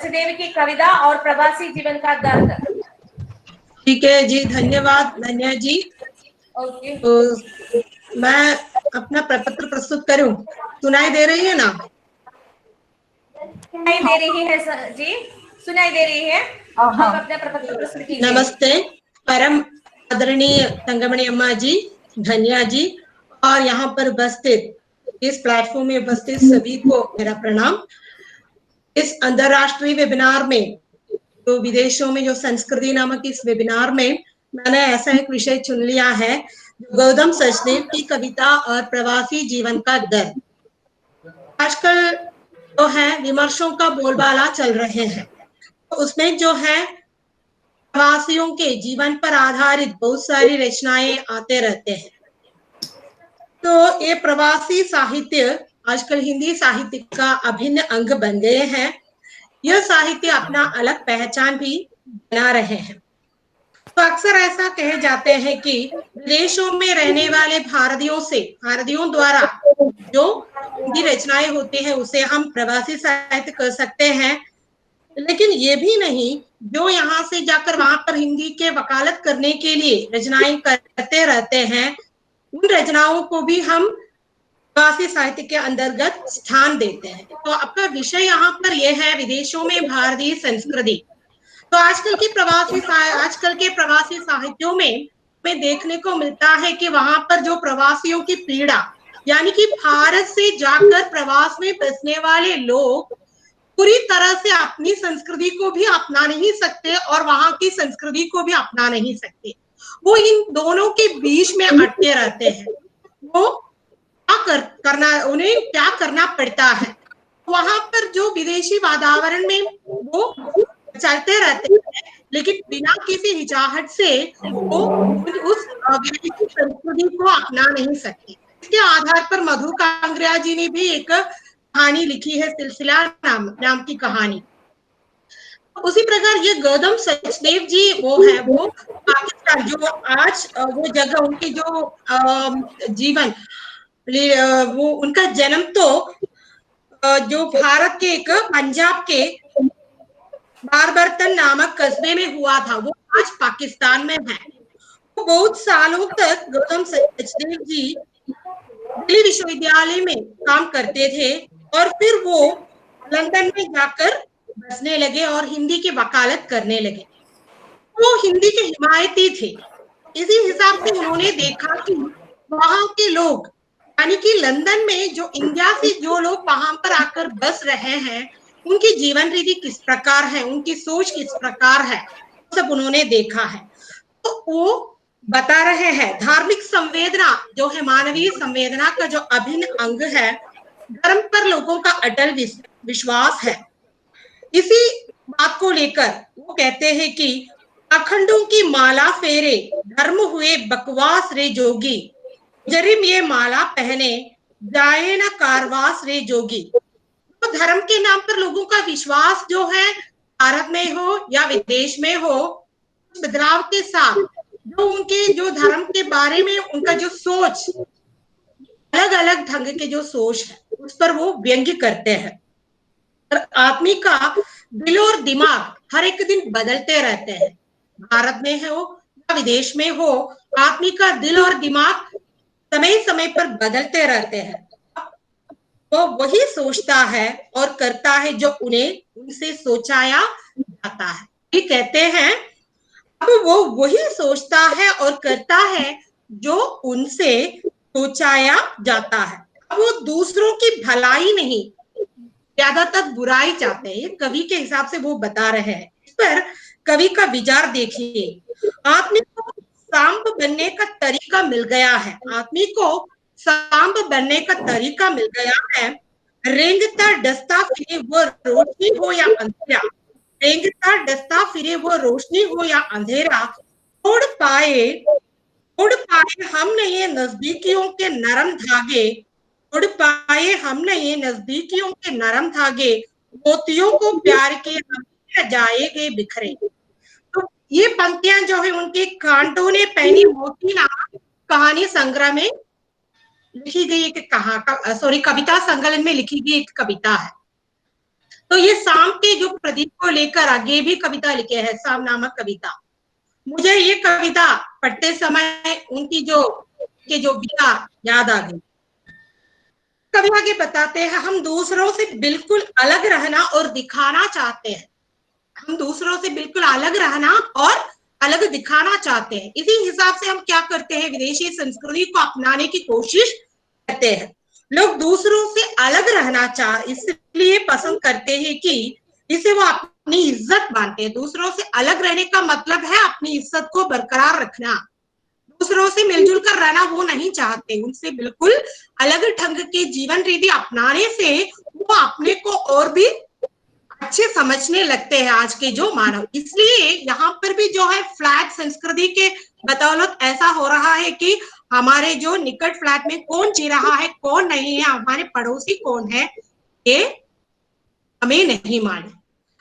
देव की कविता और प्रवासी जीवन का दर्द। ठीक है जी, धन्यवाद धन्या जी। ओके, तो मैं अपना प्रपत्र प्रस्तुत करूं, सुनाई दे रही है ना? सुनाई दे रही है जी, सुनाई दे रही है। आप अपना प्रपत्र प्रस्तुत कीजिए। नमस्ते परम आदरणीय तंगमणि अम्मा जी, धन्या जी और यहाँ पर उपस्थित इस प्लेटफॉर्म में उपस्थित सभी को मेरा प्रणाम। इस अंतरराष्ट्रीय वेबिनार में, तो विदेशों में जो संस्कृति नामक इस वेबिनार में मैंने ऐसा एक विषय चुन लिया है, गौतम सचदेव की कविता और प्रवासी जीवन का दर्द। आजकल जो है विमर्शों का बोलबाला चल रहे हैं, तो उसमें जो है प्रवासियों के जीवन पर आधारित बहुत सारी रचनाएं आते रहते हैं। तो ये प्रवासी साहित्य आजकल हिंदी साहित्य का अभिन्न अंग बन गए हैं। यह साहित्य अपना अलग पहचान भी बना रहे हैं। तो अक्सर ऐसा कहे जाते हैं कि विदेशों में रहने वाले भारतीयों द्वारा जो हिंदी रचनाएं होती है उसे हम प्रवासी साहित्य कर सकते हैं, लेकिन ये भी नहीं जो यहाँ से जाकर वहां पर हिंदी के वकालत करने के लिए रचनाएं करते रहते हैं, उन रचनाओं को भी हम प्रवासी साहित्य के अंतर्गत स्थान देते हैं। तो आपका विषय यहाँ पर यह है विदेशों में भारतीय संस्कृति। तो आजकल के प्रवासी साहित्यों में देखने को मिलता है कि वहां पर जो प्रवासियों की पीड़ा, यानी कि भारत से जाकर प्रवास में बसने वाले लोग पूरी तरह से अपनी संस्कृति को भी अपना नहीं सकते और वहां की संस्कृति को भी अपना नहीं सकते। वो इन दोनों के बीच में अटके रहते हैं। वो उन्हें क्या करना पड़ता है, वहां पर जो विदेशी वातावरण में वो चलते रहते हैं, लेकिन बिना किसी हिचकिचाहट से वो उस विदेशी संस्कृति को अपना नहीं सकते। इसके आधार पर मधु कांगड़िया जी ने भी एक कहानी लिखी है, सिलसिला नाम की कहानी। उसी प्रकार ये गौतम सचदेव जी वो पाकिस्तान जो आज वो जगह उनकी जो जीवन वो उनका जन्म तो जो भारत के एक पंजाब के बारबरतन नामक कस्बे में हुआ था, वो आज पाकिस्तान में है। तो बहुत सालों तक गौतम सचदेव जी दिल्ली विश्वविद्यालय में काम करते थे और फिर वो लंदन में जाकर बसने लगे और हिंदी की वकालत करने लगे। वो हिंदी के हिमायती थे। इसी हिसाब से उन्होंने देखा कि वहां के लोग, यानी कि लंदन में जो इंडिया से जो लोग वहां पर आकर बस रहे हैं, उनकी जीवन रीति किस प्रकार है, उनकी सोच किस प्रकार है, सब उन्होंने देखा है। तो वो बता रहे हैं धार्मिक संवेदना जो है मानवीय संवेदना का जो अभिन्न अंग है, धर्म पर लोगों का अटल विश्वास है। इसी बात को लेकर वो कहते हैं कि अखंडों की माला फेरे धर्म हुए बकवास रे जोगी, जरिम ये माला पहने जाए न कारवास रे जोगी। तो धर्म के नाम पर लोगों का विश्वास जो है, भारत में हो या विदेश में हो, बदलाव के साथ जो उनके जो धर्म के बारे में उनका जो सोच, अलग अलग ढंग के जो सोच है उस पर वो व्यंग्य करते हैं। और आदमी का दिल और दिमाग हर एक दिन बदलते रहते हैं, भारत में हो या विदेश में हो, आदमी का दिल और दिमाग समय समय पर बदलते रहते हैं। वो वही सोचता है और करता है जो उन्हें उनसे सोचाया जाता है। ये कहते हैं अब वो वही सोचता है और करता है जो उनसे सोचाया जाता है। अब वो दूसरों की भलाई नहीं, ज्यादातर बुराई चाहते हैं। कवि के हिसाब से वो बता रहे हैं। इस पर कवि का विचार देखिए। आदमी को सांप बनने का तरीका मिल गया है, आदमी को सांप बनने का तरीका मिल गया है। रेंगता डसता फिरे वो रोशनी हो या अंधेरा, रेंगता डसता फिरे वो रोशनी हो या अंधेरा, तोड़ पाए हमने ये नजदीकियों के नरम धागे, तोड़ पाए हमने ये नजदीकियों के नरम धागे, मोतियों को प्यार के हम जाएंगे बिखरे। तो ये पंक्तियां जो है उनके कांटों ने पहनी मोती नामक कहानी संग्रह में लिखी गई एक कविता संकलन में लिखी गई एक कविता है। तो ये शाम के जो प्रदीप को लेकर आगे भी कविता लिखे है, शाम नामक कविता। मुझे ये कविता पढ़ते समय उनकी जो विचार याद आ गई। कवि आगे बताते हैं, हम दूसरों से बिल्कुल अलग रहना और दिखाना चाहते हैं। हम दूसरों से बिल्कुल अलग रहना और अलग दिखाना चाहते हैं। इसी हिसाब से हम क्या करते हैं, विदेशी संस्कृति को अपनाने की कोशिश करते हैं। लोग दूसरों से अलग रहना इसलिए पसंद करते हैं कि इसे वो अपनी इज्जत मानते हैं। दूसरों से अलग रहने का मतलब है अपनी इज्जत को बरकरार रखना। दूसरों से मिलजुल कर रहना वो नहीं चाहते। उनसे बिल्कुल अलग ढंग के जीवन रीति अपनाने से वो अपने को और भी अच्छे समझने लगते हैं आज के जो मानव। इसलिए यहाँ पर भी जो है फ्लैट संस्कृति के बदौलत ऐसा हो रहा है कि हमारे जो निकट फ्लैट में कौन जी रहा है, कौन नहीं है, हमारे पड़ोसी कौन है, ये हमें नहीं मालूम।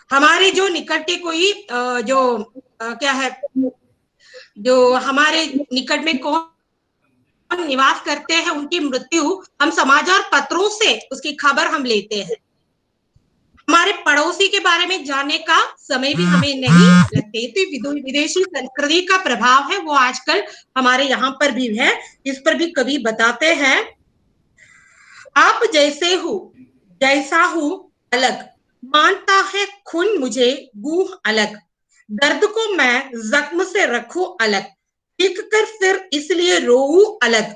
हमारे जो निकट के कोई क्या है, जो हमारे निकट में कौन निवास करते हैं, उनकी मृत्यु हम समाचार पत्रों से उसकी खबर हम लेते हैं। हमारे पड़ोसी के बारे में जानने का समय भी हमें नहीं लगते। तो विदेशी संस्कृति का प्रभाव है वो आजकल हमारे यहाँ पर भी है। इस पर भी कवि बताते हैं, आप जैसे हो जैसा हूं अलग, मानता है खून मुझे गूह अलग, दर्द को मैं जख्म से रखूं अलग, लिख कर फिर इसलिए रोऊं अलग,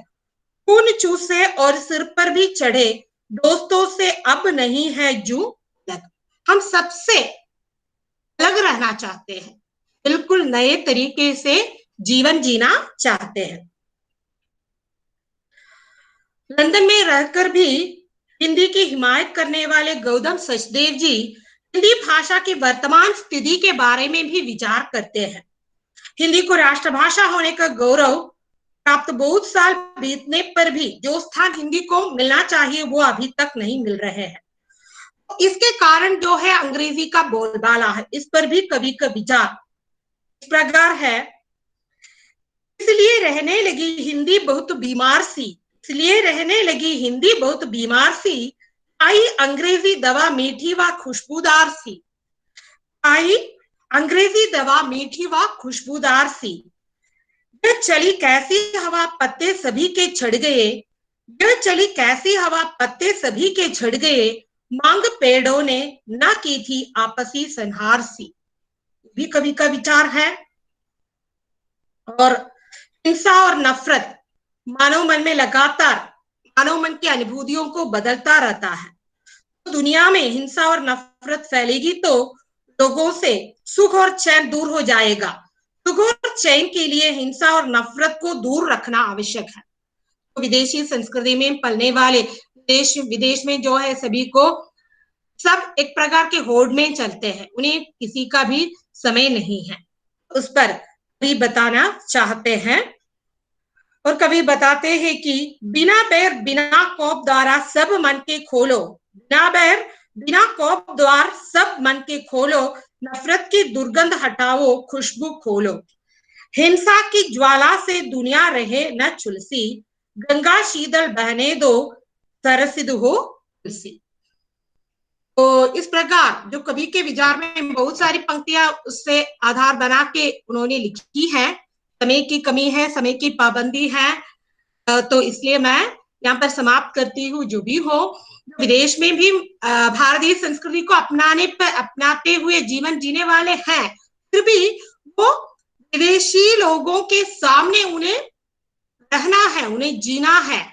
खून चूसे और सिर पर भी चढ़े, दोस्तों से अब नहीं है जू अलग। हम सबसे अलग रहना चाहते हैं, बिल्कुल नए तरीके से जीवन जीना चाहते हैं। लंदन में रहकर भी हिंदी की हिमायत करने वाले गौतम सचदेव जी हिंदी भाषा की वर्तमान स्थिति के बारे में भी विचार करते हैं। हिंदी को राष्ट्रभाषा होने का गौरव प्राप्त बहुत साल बीतने पर भी जो स्थान हिंदी को मिलना चाहिए वो अभी तक नहीं मिल रहे हैं। इसके कारण जो है अंग्रेजी का बोलबाला है। इस पर भी कवि का विचार इस प्रकार है, इसलिए रहने लगी हिंदी बहुत बीमार सी, इसलिए रहने लगी हिंदी बहुत बीमार सी, आई अंग्रेजी दवा मीठी व खुशबूदार सी, आई अंग्रेजी दवा मीठी व खुशबूदार सी, यह चली कैसी हवा पत्ते सभी के झड़ गए, यह चली कैसी हवा पत्ते सभी के झड़ गए, मांग पेड़ों ने न की थी आपसी संहार सी। भी कवि का विचार है। और हिंसा और नफरत मानव मन में लगातार मानव मन की अनुभूतियों को बदलता रहता है। तो दुनिया में हिंसा और नफरत फैलेगी तो लोगों से सुख और चैन दूर हो जाएगा। सुख और चैन के लिए हिंसा और नफरत को दूर रखना आवश्यक है। तो विदेशी संस्कृति में पलने वाले देश विदेश में जो है सभी को सब एक प्रकार के होड़ में चलते हैं, उन्हें किसी का भी समय नहीं है। उस पर कवि बताना चाहते हैं और कवि बताते हैं कि बिना बैर बिना कोप द्वारा सब मन के खोलो, बिना बैर बिना कोप द्वार सब मन के खोलो, नफरत की दुर्गंध हटाओ खुशबू खोलो, हिंसा की ज्वाला से दुनिया रहे न झुलसी, गंगा शीतल बहने दो सरसिद हो तुलसी। तो इस प्रकार जो कवि के विचार में बहुत सारी पंक्तियां उससे आधार बना के उन्होंने लिखी है। समय की कमी है, समय की पाबंदी है, तो इसलिए मैं यहाँ पर समाप्त करती हूँ। जो भी हो, विदेश में भी भारतीय संस्कृति को अपनाते हुए जीवन जीने वाले हैं, फिर भी वो विदेशी लोगों के सामने उन्हें रहना है, उन्हें जीना है।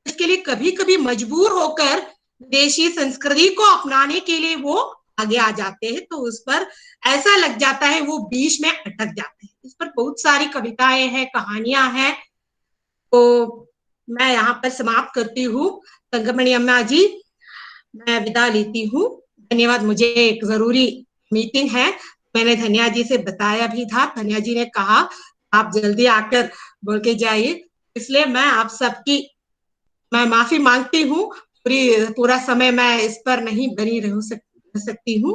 इसके लिए कभी कभी मजबूर होकर विदेशी संस्कृति को अपनाने के लिए वो आगे आ जाते हैं। तो उस पर ऐसा लग जाता है वो बीच में अटक जाते हैं। इस पर बहुत सारी कविताएं हैं, कहानियां हैं। तो मैं यहाँ पर समाप्त करती हूँ। तंगमणि अम्मा जी, मैं विदा लेती हूँ। धन्यवाद। मुझे एक जरूरी मीटिंग है, मैंने धन्या जी से बताया भी था। धन्या जी ने कहा आप जल्दी आकर बोल के जाइए, इसलिए मैं आप सबकी मैं माफी मांगती हूँ। पूरा समय मैं इस पर नहीं बनी रह सकती हूँ।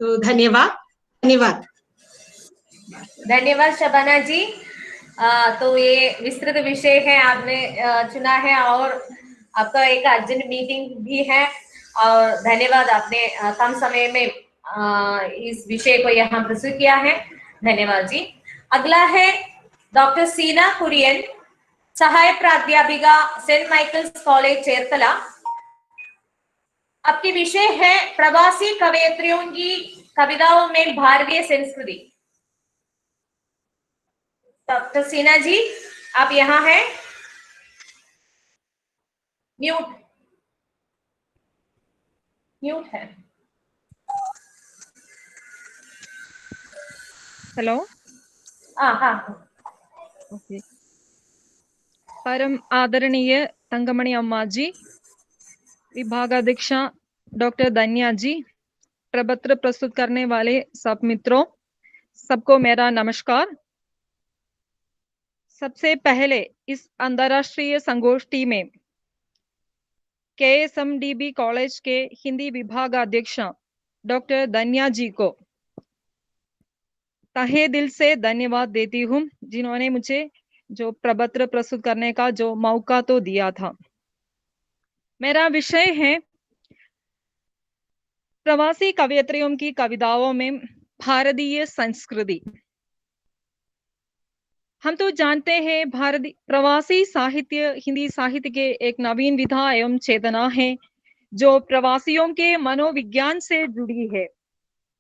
तो धन्यवाद। धन्यवाद। धन्यवाद शबाना जी। तो ये विस्तृत विषय है आपने चुना है और आपका एक अर्जेंट मीटिंग भी है, और धन्यवाद, आपने कम समय में इस विषय को यहाँ प्रस्तुत किया है। धन्यवाद जी। अगला है डॉक्टर सीना कुरियन, सहायक प्राध्यापिका, सेंट माइकल्स कॉलेज चेरतला। आपकी विषय है प्रवासी कवयित्रियों की कविताओं में भारतीय संस्कृति। डॉक्टर सीना जी, आप यहाँ हैं? म्यूट म्यूट है। हेलो। हाँ। ओके। परम आदरणीय तंगमणि अम्मा जी, विभागाध्यक्षा डॉक्टर धन्या जी, प्रपत्र प्रस्तुत करने वाले सब मित्रों, सबको मेरा नमस्कार। सबसे पहले इस अंतर्राष्ट्रीय संगोष्ठी में KSMDB कॉलेज के हिंदी विभागाध्यक्ष डॉक्टर धन्या जी को तहे दिल से धन्यवाद देती हूँ, जिन्होंने मुझे जो प्रपत्र प्रस्तुत करने का जो मौका तो दिया था। मेरा विषय है प्रवासी कवयित्रियों की कविताओं में भारतीय संस्कृति। हम तो जानते हैं भारतीय प्रवासी साहित्य हिंदी साहित्य के एक नवीन विधा एवं चेतना है, जो प्रवासियों के मनोविज्ञान से जुड़ी है।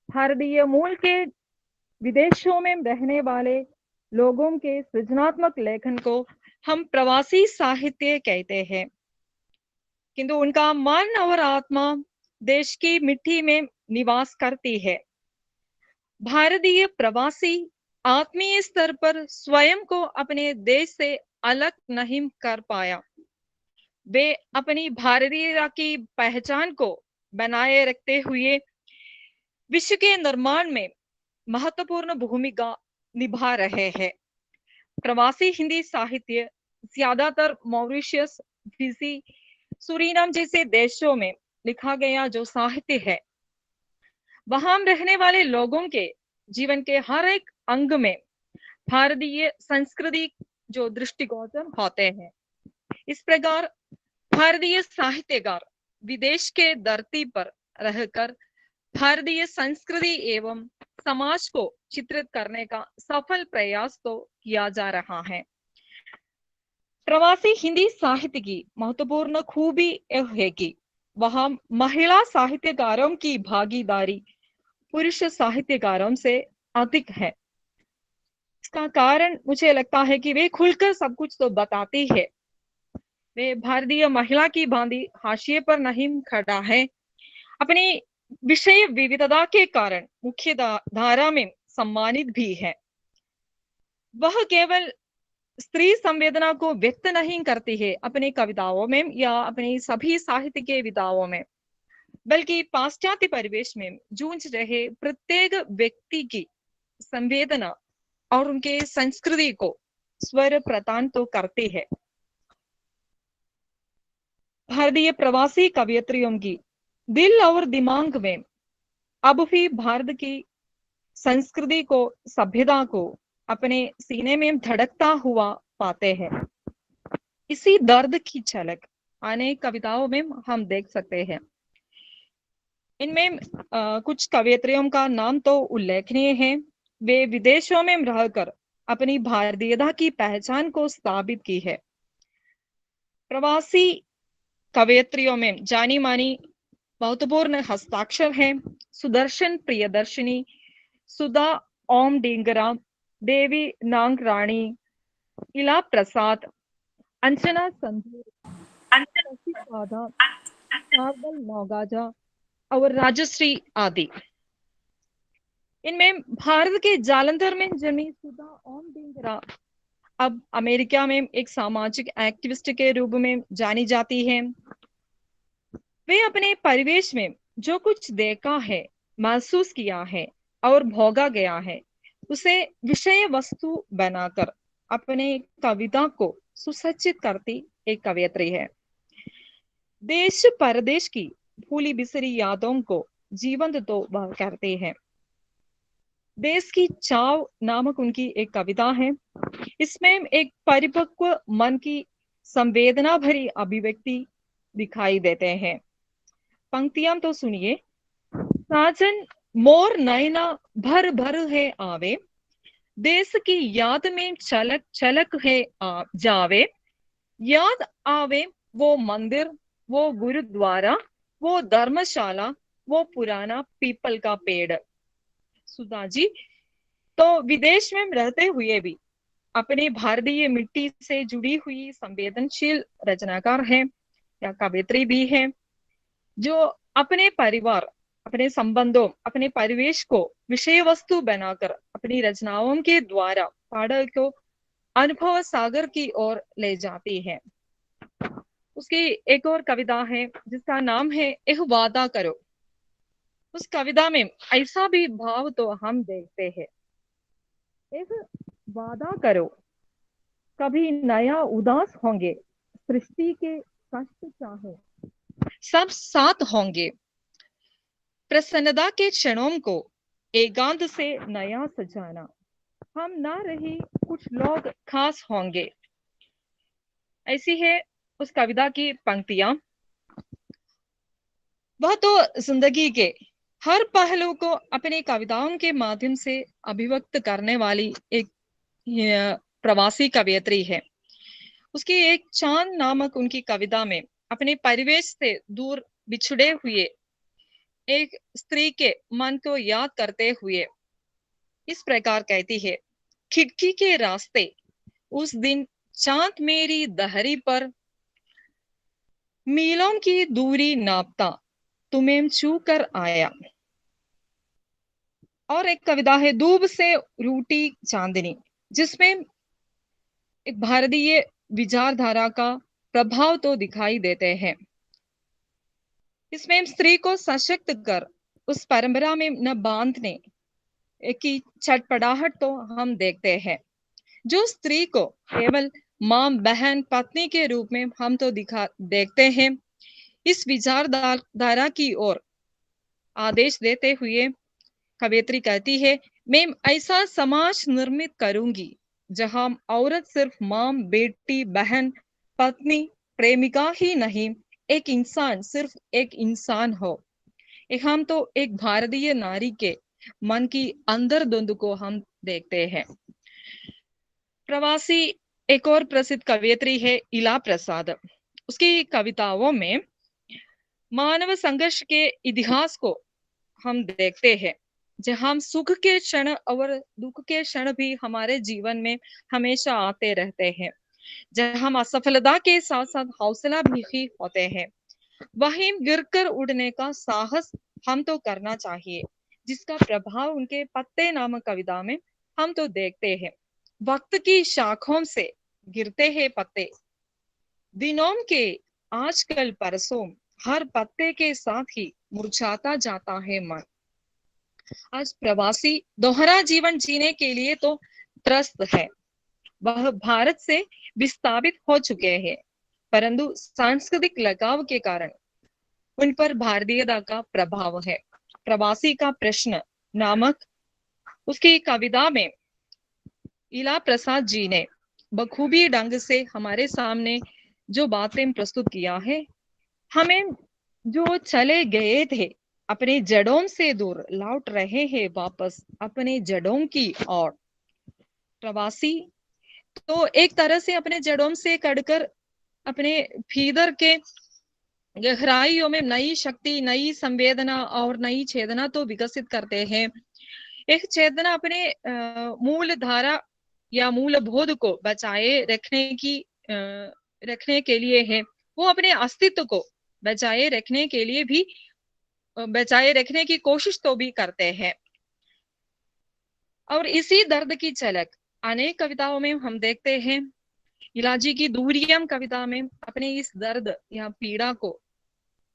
भारतीय मूल के विदेशों में रहने वाले लोगों के सृजनात्मक लेखन को हम प्रवासी साहित्य कहते हैं, किंतु उनका मन और आत्मा देश की मिट्टी में निवास करती है। भारतीय प्रवासी आत्मीय स्तर पर स्वयं को अपने देश से अलग नहीं कर पाया। वे अपनी भारतीयता की पहचान को बनाए रखते हुए विश्व के निर्माण में महत्वपूर्ण भूमिका निभा रहे हैं। प्रवासी हिंदी साहित्य ज्यादातर मॉरिशस, फिजी, सूरीनाम जैसे देशों में लिखा गया जो साहित्य है, वहां रहने वाले लोगों के जीवन के हर एक अंग में भारतीय संस्कृति जो दृष्टिगोचर होते हैं। इस प्रकार भारतीय साहित्यकार विदेश के धरती पर रहकर भारतीय संस्कृति एवं समाज को चित्रित करने का सफल प्रयास तो किया जा रहा है। प्रवासी हिंदी साहित्य की महत्वपूर्ण खूबी यह है कि वहां महिला साहित्यकारों की भागीदारी पुरुष साहित्यकारों से अधिक है। इसका कारण मुझे लगता है कि वे खुलकर सब कुछ तो बताती है। वे भारतीय महिला की भांति हाशिए पर नहीं खड़ा है, अपनी विषय विविधता के कारण मुख्य धारा में सम्मानित भी है। वह केवल स्त्री संवेदना को व्यक्त नहीं करती है अपनी कविताओं में या अपनी सभी साहित्य के विधाओं में, बल्कि पाश्चात्य परिवेश में जूझ रहे प्रत्येक व्यक्ति की संवेदना और उनके संस्कृति को स्वर प्रदान तो करती है। भारतीय प्रवासी कवयित्रियों की दिल और दिमाग में अब भी भारत की संस्कृति को, सभ्यता को अपने सीने में धड़कता हुआ पाते हैं। इसी दर्द की झलक अनेक कविताओं में हम देख सकते हैं। इनमें कुछ कवयित्रियों का नाम तो उल्लेखनीय है। वे विदेशों में रहकर अपनी भारतीयता की पहचान को स्थापित की है। प्रवासी कवयित्रियों में जानी मानी महत्वपूर्ण हस्ताक्षर है सुदर्शन प्रियदर्शिनी, सुधा ओम डिंगरा, देवी नांग रानी, इला प्रसाद, अंजना संधू, शार्दल नौगाजा और राजश्री आदि। इनमें भारत के जालंधर में जन्मी सुधा ओम डिंगरा अब अमेरिका में एक सामाजिक एक्टिविस्ट के रूप में जानी जाती है। वे अपने परिवेश में जो कुछ देखा है, महसूस किया है और भोगा गया है, उसे विषय वस्तु बनाकर अपने कविता को सुसज्जित करती एक कवयित्री है। देश परदेश की भूली बिसरी यादों को जीवंत तो वह करते हैं। देश की चाव नामक उनकी एक कविता है। इसमें एक परिपक्व मन की संवेदना भरी अभिव्यक्ति दिखाई देते हैं। पंक्तियां तो सुनिए। साजन मोर नैना भर भर है आवे, देश की याद में छलक छलक है जावे, याद आवे वो मंदिर, वो गुरुद्वारा, वो धर्मशाला, वो पुराना पीपल का पेड़। सुधा जी तो विदेश में रहते हुए भी अपने भारतीय मिट्टी से जुड़ी हुई संवेदनशील रचनाकार है या कवियत्री भी है, जो अपने परिवार, अपने संबंधों, अपने परिवेश को विषय वस्तु बनाकर अपनी रचनाओं के द्वारा पाठक को अनुभव सागर की ओर ले जाती है। उसकी एक और कविता है जिसका नाम है एक वादा करो। उस कविता में ऐसा भी भाव तो हम देखते हैं, एक वादा करो कभी नया उदास होंगे, सृष्टि के कष्ट चाहे सब साथ होंगे, प्रसन्नता के क्षणों को एकांत से नया सजाना, हम ना रही कुछ लोग खास होंगे। ऐसी है उस कविता की पंक्तियां। वह तो जिंदगी के हर पहलू को अपनी कविताओं के माध्यम से अभिव्यक्त करने वाली एक प्रवासी कवयित्री है। उसकी एक चांद नामक उनकी कविता में अपने परिवेश से दूर बिछड़े हुए एक स्त्री के मन को याद करते हुए इस प्रकार कहती है। खिड़की के रास्ते उस दिन चांद मेरी दहरी पर, मीलों की दूरी नापता तुम्हें छू कर आया। और एक कविता है दूब से रूठी चांदनी, जिसमें एक भारतीय विचारधारा का प्रभाव तो दिखाई देते हैं। इसमें स्त्री को सशक्त कर उस परंपरा में न बांधने की छटपटाहट तो हम देखते हैं, जो स्त्री को केवल मां, बहन, पत्नी के रूप में हम तो देखते हैं। इस विचारधारा की ओर आदेश देते हुए कवयित्री कहती है, मैं ऐसा समाज निर्मित करूंगी जहां औरत सिर्फ मां, बेटी, बहन, पत्नी, प्रेमिका ही नहीं, एक इंसान, सिर्फ एक इंसान हो। हम तो एक भारतीय नारी के मन की अंतर्द्वंद को हम देखते हैं। प्रवासी एक और प्रसिद्ध कवयित्री है इला प्रसाद। उसकी कविताओं में मानव संघर्ष के इतिहास को हम देखते हैं, जहां सुख के क्षण और दुख के क्षण भी हमारे जीवन में हमेशा आते रहते हैं, जहां असफलता के साथ साथ हौसला भी होते हैं, वहीं गिरकर उड़ने का साहस हम तो करना चाहिए, जिसका प्रभाव उनके पत्ते नामक कविता में हम तो देखते हैं। वक्त की शाखों से गिरते हैं पत्ते, दिनों के आजकल परसों, हर पत्ते के साथ ही मुरझाता जाता है मन। आज प्रवासी दोहरा जीवन जीने के लिए तो त्रस्त है। वह भारत से विस्थापित हो चुके हैं, परंतु सांस्कृतिक लगाव के कारण उन पर भारतीयता का प्रभाव है। प्रवासी का प्रश्न नामक उसकी कविता में इला प्रसाद जी ने बखूबी ढंग से हमारे सामने जो बातें प्रस्तुत किया है, हमें जो चले गए थे अपने जड़ों से दूर लौट रहे हैं वापस अपने जड़ों की ओर। प्रवासी तो एक तरह से अपने जड़ों से कटकर अपने भीतर के गहराइयों में नई शक्ति, नई संवेदना और नई चेतना तो विकसित करते हैं। एक चेतना अपने मूल धारा या मूलबोध को बचाए रखने के लिए है। वो अपने अस्तित्व को बचाए रखने के लिए भी बचाए रखने की कोशिश तो भी करते हैं। और इसी दर्द की झलक अनेक कविताओं में हम देखते हैं। इलाजी की दूरियां कविता में अपने इस दर्द या पीड़ा को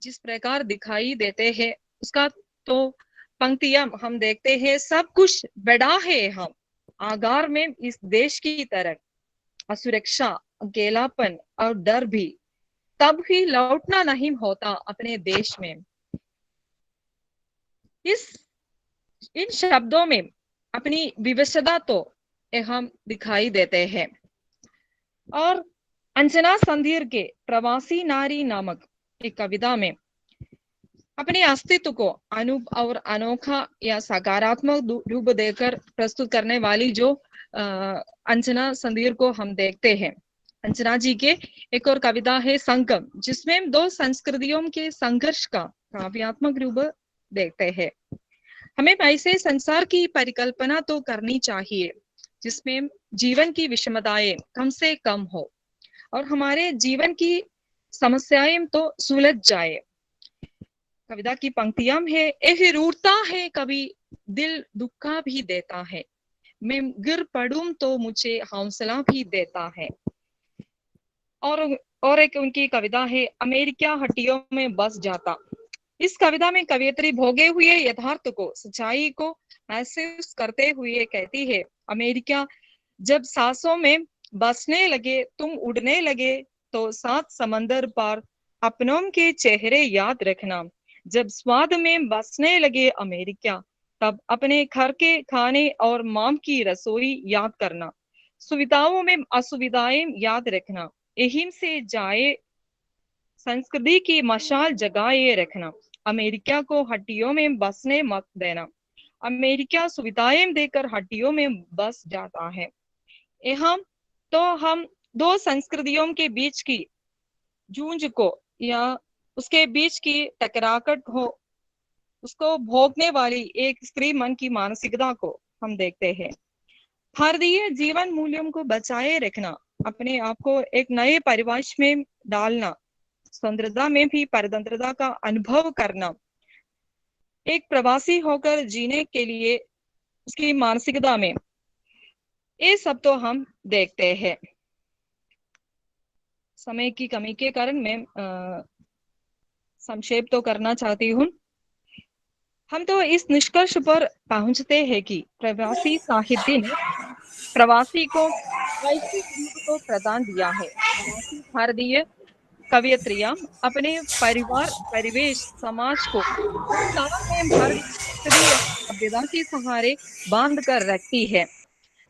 जिस प्रकार दिखाई देते हैं, उसका तो पंक्तियां हम देखते हैं। सब कुछ बड़ा है हम आगार में इस देश की तरह, असुरक्षा, अकेलापन और डर भी, तब भी लौटना नहीं होता अपने देश में। इन शब्दों में अपनी विवशता तो हम दिखाई देते हैं। और अंजना संधीर के प्रवासी नारी नामक एक कविता में अपने अस्तित्व को अनूप और अनोखा या सकारात्मक रूप देकर प्रस्तुत करने वाली जो अंजना संदीर को हम देखते हैं। अंजना जी के एक और कविता है संगम, जिसमें दो संस्कृतियों के संघर्ष का काव्यात्मक रूप देखते हैं। हमें ऐसे संसार की परिकल्पना तो करनी चाहिए जिसमें जीवन की विषमताएं कम से कम हो और हमारे जीवन की समस्याएं तो सुलझ जाए। कविता की पंक्तियां है, ऐसी रूठता है कभी दिल दुखा भी देता है, मैं गिर पड़ूं तो मुझे हौसला भी देता है। और एक उनकी कविता है, अमेरिका हड्डियों में बस जाता। इस कविता में कवियत्री भोगे हुए यथार्थ को, सच्चाई को महसूस करते हुए कहती है, अमेरिका जब सांसों में बसने लगे, तुम उड़ने लगे, तो सात समंदर पार अपनों के चेहरे याद रखना। जब स्वाद में बसने लगे अमेरिका, तब अपने घर के खाने और मां की रसोई याद करना। सुविधाओं में असुविधाएं याद रखना, एहिम से जाए संस्कृति की मशाल जगाए रखना। अमेरिका को हड्डियों में बसने मत देना। अमेरिका सुविधाएं देकर हड्डियों में बस जाता है। यहाँ तो हम दो संस्कृतियों के बीच की जूझ को या उसके बीच की टकराकट हो, उसको भोगने वाली एक स्त्री मन की मानसिकता को हम देखते हैं। भारतीय जीवन मूल्यों को बचाए रखना, अपने आप को एक नए परिवेश में डालना, स्वतंत्रता में भी परतंत्रता का अनुभव करना, एक प्रवासी होकर जीने के लिए उसकी मानसिकता में, ये सब तो हम देखते हैं। समय की कमी के कारण मैं संक्षेप तो करना चाहती हूँ। हम तो इस निष्कर्ष पर पहुंचते हैं कि प्रवासी साहित्य ने प्रवासी को वैश्विक रूप को प्रदान दिया है। प्रवासी भारतीय कवियत्रियां अपने परिवार, परिवेश, समाज को उस काल में भारतीय सभ्यता के सहारे बांध कर रखती है,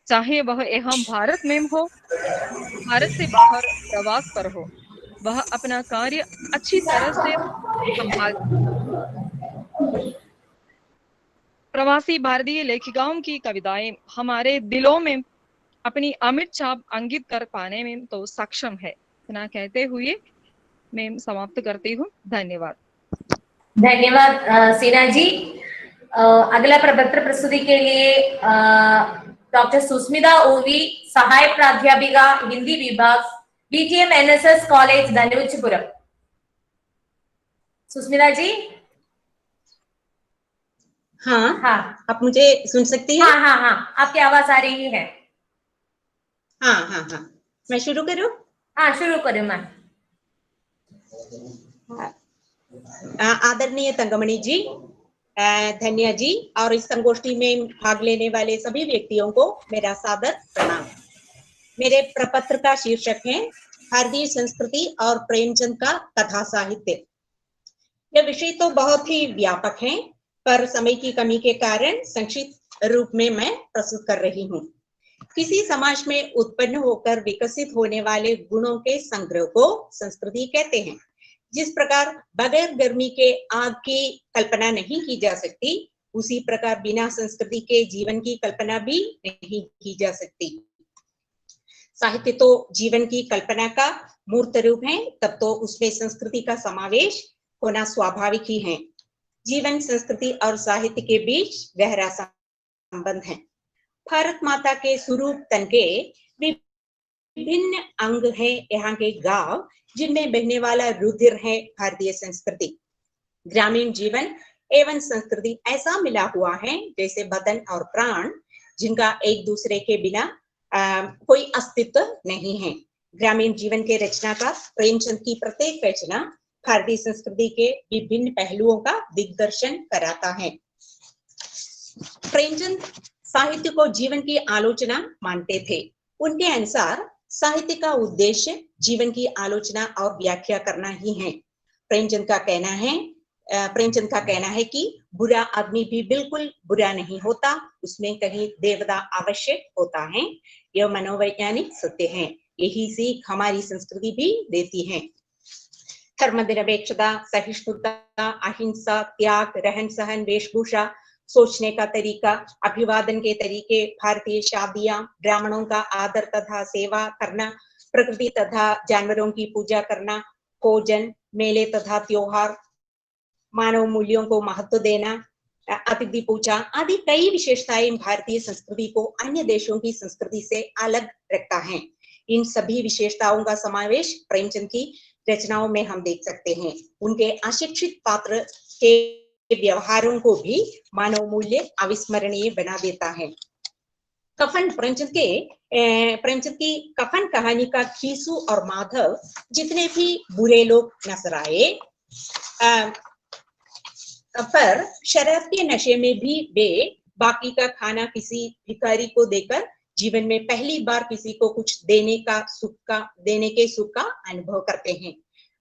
चाहे वह यहाँ भारत में हो, भारत से बाहर प्रवास पर हो। वह अपना कार्य अच्छी तरह से संभालती है। प्रवासी भारतीय लेखिकाओं की कविताएं हमारे दिलों में अपनी अमिट छाप अंकित कर पाने में तो सक्षम है। इतना कहते हुए मैं समाप्त करती हूँ। धन्यवाद। धन्यवाद सीना जी। अगला प्रपत्र प्रस्तुति के लिए डॉक्टर सुस्मिता ओवी, सहायक प्राध्यापिका हिंदी विभाग, बीटीएम एनएसएस कॉलेज धनुचपुरम। सुस्मिता जी। हाँ, हाँ, आप मुझे सुन सकती हैं? हाँ हाँ हाँ, आपकी आवाज आ रही है। हाँ हाँ हाँ, मैं शुरू करूँ? हाँ, शुरू करूँ मैं। आदरणीय तंगमणि जी, धन्या जी और इस संगोष्ठी में भाग लेने वाले सभी व्यक्तियों को मेरा सादर प्रणाम। मेरे प्रपत्र का शीर्षक है भारतीय संस्कृति और प्रेमचंद का कथा साहित्य। यह विषय तो बहुत ही व्यापक है, पर समय की कमी के कारण संक्षिप्त रूप में मैं प्रस्तुत कर रही हूँ। किसी समाज में उत्पन्न होकर विकसित होने वाले गुणों के संग्रह को संस्कृति कहते हैं। जिस प्रकार बगैर गर्मी के आग की कल्पना नहीं की जा सकती, उसी प्रकार बिना संस्कृति के जीवन की कल्पना भी नहीं की जा सकती। साहित्य तो जीवन की कल्पना का मूर्त रूप है, तब तो उसमें संस्कृति का समावेश होना स्वाभाविक ही है। जीवन, संस्कृति और साहित्य के बीच गहरा संबंध है। भारत माता के स्वरूप तन के विभिन्न अंग है यहाँ के गांव, जिनमें बहने वाला रुधिर है भारतीय संस्कृति। ग्रामीण जीवन एवं संस्कृति ऐसा मिला हुआ है जैसे बदन और प्राण, जिनका एक दूसरे के बिना कोई अस्तित्व नहीं है। ग्रामीण जीवन के रचनाकार प्रेमचंद की प्रत्येक रचना भारतीय संस्कृति के विभिन्न पहलुओं का दिग्दर्शन कराता है। प्रेमचंद साहित्य को जीवन की आलोचना मानते थे। उनके अनुसार साहित्य का उद्देश्य जीवन की आलोचना और व्याख्या करना ही है। प्रेमचंद का कहना है कि बुरा आदमी भी बिल्कुल बुरा नहीं होता, उसमें कहीं देवता आवश्यक होता है। यह मनोवैज्ञानिक सत्य है। यही सीख हमारी संस्कृति भी देती है। धर्मनिरपेक्षता, सहिष्णुता, अहिंसा, त्याग, रहन सहन, वेशभूषा, सोचने का तरीका, अभिवादन के तरीके, भारतीय शादियां, ब्राह्मणों का आदर तथा सेवा करना, प्रकृति तथा जानवरों की पूजा करना, भोजन, मेले तथा त्योहार, मानव मूल्यों को महत्व देना, अतिथि पूजा आदि कई विशेषताएं भारतीय संस्कृति को अन्य देशों की संस्कृति से अलग रखता है। इन सभी विशेषताओं का समावेश प्रेमचंद की रचनाओं में हम देख सकते हैं। उनके अशिक्षित पात्र के व्यवहारों को भी मानव मूल्य अविस्मरणीय बना देता है। कफन प्रेमचंद की कफन कहानी का खीसू और माधव जितने भी बुरे लोग नजर आए, पर शराब के नशे में भी वे बाकी का खाना किसी भिखारी को देकर जीवन में पहली बार किसी को कुछ देने के सुख का अनुभव करते हैं।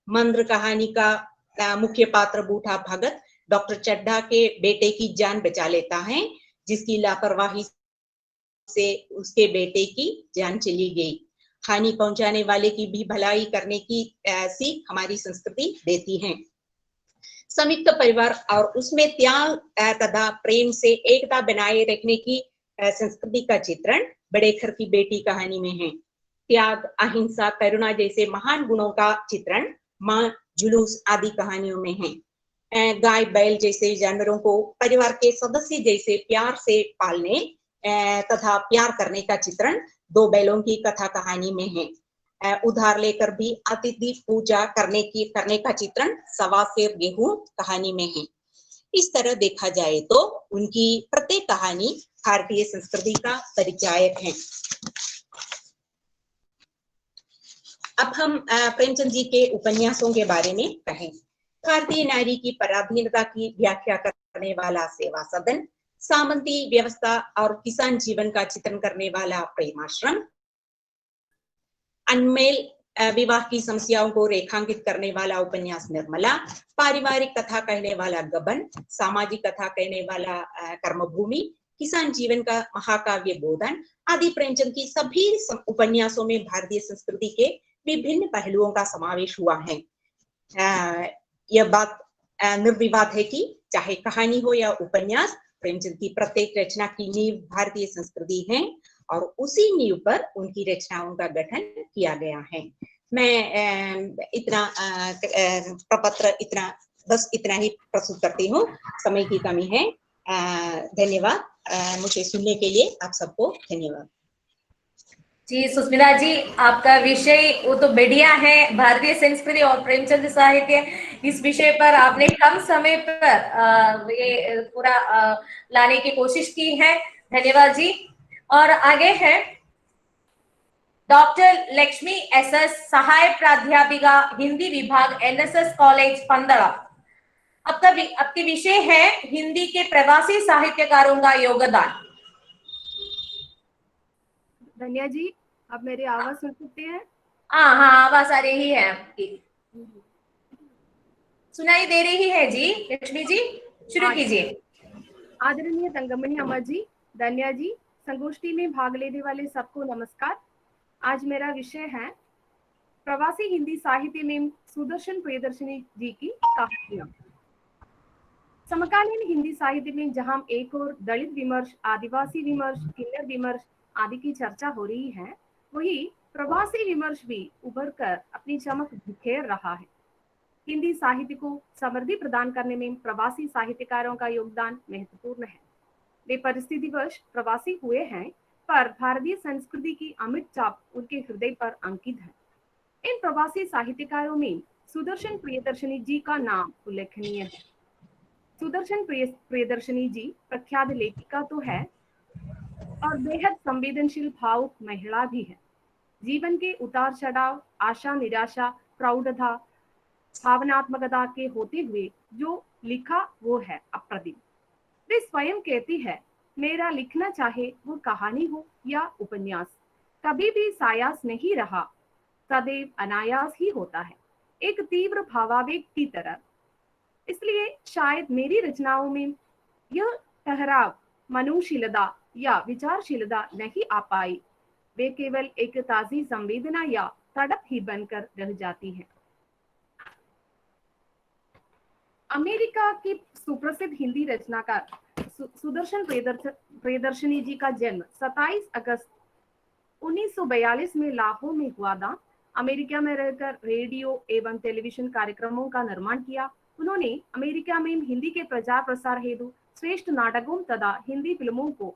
मंद्र कहानी का मुख्य पात्र बूढ़ा भगत डॉक्टर चड्ढा के बेटे की जान बचा लेता है, जिसकी लापरवाही से उसके बेटे की जान चली गई। हानि पहुंचाने वाले की भी भलाई करने की सीख हमारी संस्कृति देती है। संयुक्त परिवार और उसमें त्याग तथा प्रेम से एकता बनाए रखने की संस्कृति का चित्रण बड़ेखर की बेटी कहानी में है। त्याग, अहिंसा, करुणा जैसे महान गुणों का चित्रण मां जुलूस आदि कहानियों में है। गाय बैल जैसे जानवरों को परिवार के सदस्य जैसे प्यार से पालने तथा प्यार करने का चित्रण दो बैलों की कथा कहानी में है। उधार लेकर भी अतिथि पूजा करने का चित्रण सवा सेर गेहूं कहानी में है। इस तरह देखा जाए तो उनकी प्रत्येक कहानी भारतीय संस्कृति का परिचायक है। अब हम प्रेमचंद जी के उपन्यासों के बारे में कहें। भारतीय नारी की पराधीनता की व्याख्या करने वाला सेवा सदन, सामंती व्यवस्था और किसान जीवन का चित्रण करने वाला प्रेमाश्रम, अनमेल विवाह की समस्याओं को रेखांकित करने वाला उपन्यास निर्मला, पारिवारिक कथा कहने वाला गबन, सामाजिक कथा कहने वाला कर्मभूमि, किसान जीवन का महाकाव्य गोधन आदि प्रेमचंद की सभी उपन्यासों में भारतीय संस्कृति के विभिन्न पहलुओं का समावेश हुआ है। यह बात निर्विवाद है कि चाहे कहानी हो या उपन्यास, प्रेमचंद की प्रत्येक रचना की नींव भारतीय संस्कृति है और उसी नींव पर उनकी रचनाओं का गठन किया गया है। मैं प्रपत्र इतना ही प्रस्तुत करती हूँ, समय की कमी है। धन्यवाद। मुझे सुनने के लिए आप सबको धन्यवाद। जी सुस्मिता जी, आपका विषय वो तो बढ़िया है, भारतीय संस्कृति और प्रेमचंद साहित्य। इस विषय पर आपने कम समय पर ये पूरा लाने की कोशिश की है। धन्यवाद जी। और आगे है डॉक्टर लक्ष्मी एसएस, सहाय प्राध्यापिका, हिंदी विभाग, एनएसएस कॉलेज पंदड़ा। आपके विषय है हिंदी के प्रवासी साहित्यकारों का योगदान। धन्या जी, आप मेरी आवाज सुन सकते हैं? हाँ, आवाज आ रही है आपकी, सुनाई दे रही है जी। लक्ष्मी जी शुरू कीजिए। आदरणीय तंगमणि अम्मा जी, धन्या जी, संगोष्ठी में भाग लेने वाले सबको नमस्कार। आज मेरा विषय है प्रवासी हिंदी साहित्य में सुदर्शन प्रियदर्शनी जी की कहानियां। समकालीन हिंदी साहित्य में जहां एक और दलित विमर्श, आदिवासी विमर्श, किन्नर विमर्श आदि की चर्चा हो रही है, वही प्रवासी विमर्श भी उभर कर अपनी चमक बिखेर रहा है। हिंदी साहित्य को समृद्धि प्रदान करने में प्रवासी साहित्यकारों का योगदान महत्वपूर्ण है। वे परिस्थितिवश प्रवासी हुए हैं, पर भारतीय संस्कृति की अमिट छाप उनके हृदय पर अंकित है। इन प्रवासी साहित्यकारों में सुदर्शन प्रियदर्शनी जी का नाम उल्लेखनीय है। सुदर्शन प्रियदर्शनी जी प्रख्यात लेखिका तो है और बेहद संवेदनशील भावुक महिला भी है। जीवन के उतार चढ़ाव, आशा निराशा, प्रौढ़ता, भावनात्मकता के होते हुए जो लिखा वो है अप्रतिम। वे स्वयं कहती है, मेरा लिखना चाहे वो कहानी हो या उपन्यास, कभी भी सायास नहीं रहा, सदैव अनायास ही होता है, एक तीव्र भावावेग की तरह। इसलिए शायद मेरी रचनाओं में यह ठहराव, मनोशीलता या विचारशीलता नहीं आ पाई। वे केवल एक ताजी संवेदना या तड़प ही बनकर रह जाती है। अमेरिका की सुप्रसिद्ध हिंदी रचनाकार सुदर्शन प्रियदर्शनी जी का जन्म 27 अगस्त 1942 में लाहौर में हुआ था। अमेरिका में रहकर रेडियो एवं टेलीविजन कार्यक्रमों का निर्माण किया। उन्होंने अमेरिका में हिंदी के प्रचार प्रसार हेतु श्रेष्ठ नाटकों तथा हिंदी फिल्मों को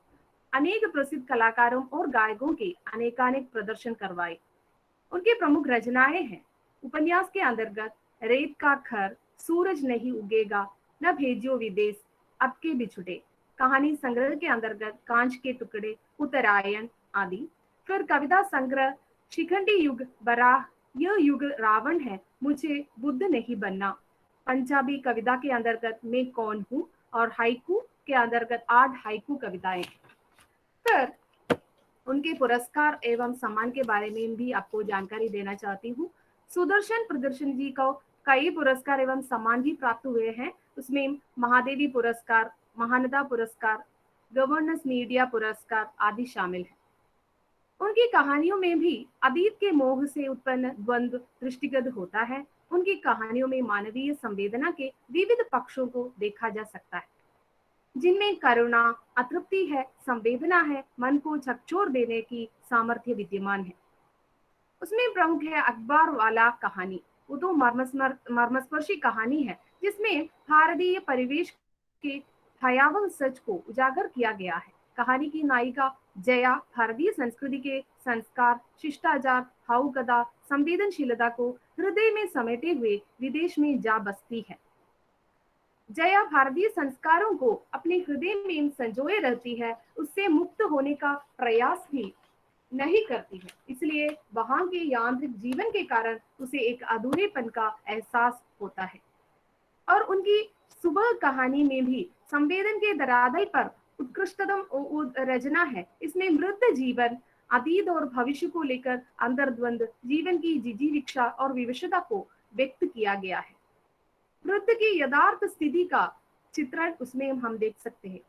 अनेक प्रसिद्ध कलाकारों और गायकों के अनेकानेक प्रदर्शन करवाए। उनकी प्रमुख रचनाएं हैं उपन्यास के अंतर्गत रेत का घर, सूरज नहीं उगेगा, न भेजियो विदेश, अब के बिछुटे। कहानी संग्रह के अंतर्गत कांच के टुकड़े, उत्तरायण आदि। फिर कविता संग्रह शिखंडी युग, बराह, यह युग रावण है, मुझे बुद्ध नहीं बनना। पंजाबी कविता के अंतर्गत मैं कौन हूँ और हाइकू के अंतर्गत 8 हाइकू कविताएं। फिर उनके पुरस्कार एवं सम्मान के बारे में भी आपको जानकारी देना चाहती हूँ। सुदर्शन प्रियदर्शनी जी को कई पुरस्कार एवं सम्मान भी प्राप्त हुए हैं। उसमें महादेवी पुरस्कार, महानदा पुरस्कार, गवर्नेंस मीडिया पुरस्कार आदि शामिल है। उनकी कहानियों में भी अतीत के मोह से उत्पन्न द्वंद्व दृष्टिगत होता है। उनकी कहानियों में मानवीय संवेदना के विविध पक्षों को देखा जा सकता है, जिनमें करुणा, अतृप्ति है, संवेदना है, मन को झकझोर देने की सामर्थ्य विद्यमान है। उसमें प्रमुख है अखबार वाला कहानी। वो तो मर्मस्पर्शी कहानी है जिसमें भारतीय परिवेश के भयावह सच को उजागर किया गया है। कहानी की नायिका जया भारतीय संस्कृति के संस्कार, शिष्टाचार, भावुकता, संवेदनशीलता को हृदय में समेटे हुए विदेश में जा बसती है। जया भारतीय संस्कारों को अपने हृदय में संजोए रहती है, उससे मुक्त होने का प्रयास भी नहीं करती है। इसलिए वहां के यांत्रिक जीवन के कारण उसे एक अधूरेपन का एहसास होता है। और उनकी सुबह कहानी में भी संवेदन के धरातल पर उत्कृष्टतम रचना है। इसमें मृत जीवन, अतीत और भविष्य को लेकर अंतर्द्वंद, जीवन की जिजीविषा और विवशता को व्यक्त किया गया है। मृत की यथार्थ स्थिति का चित्रण उसमें हम देख सकते हैं।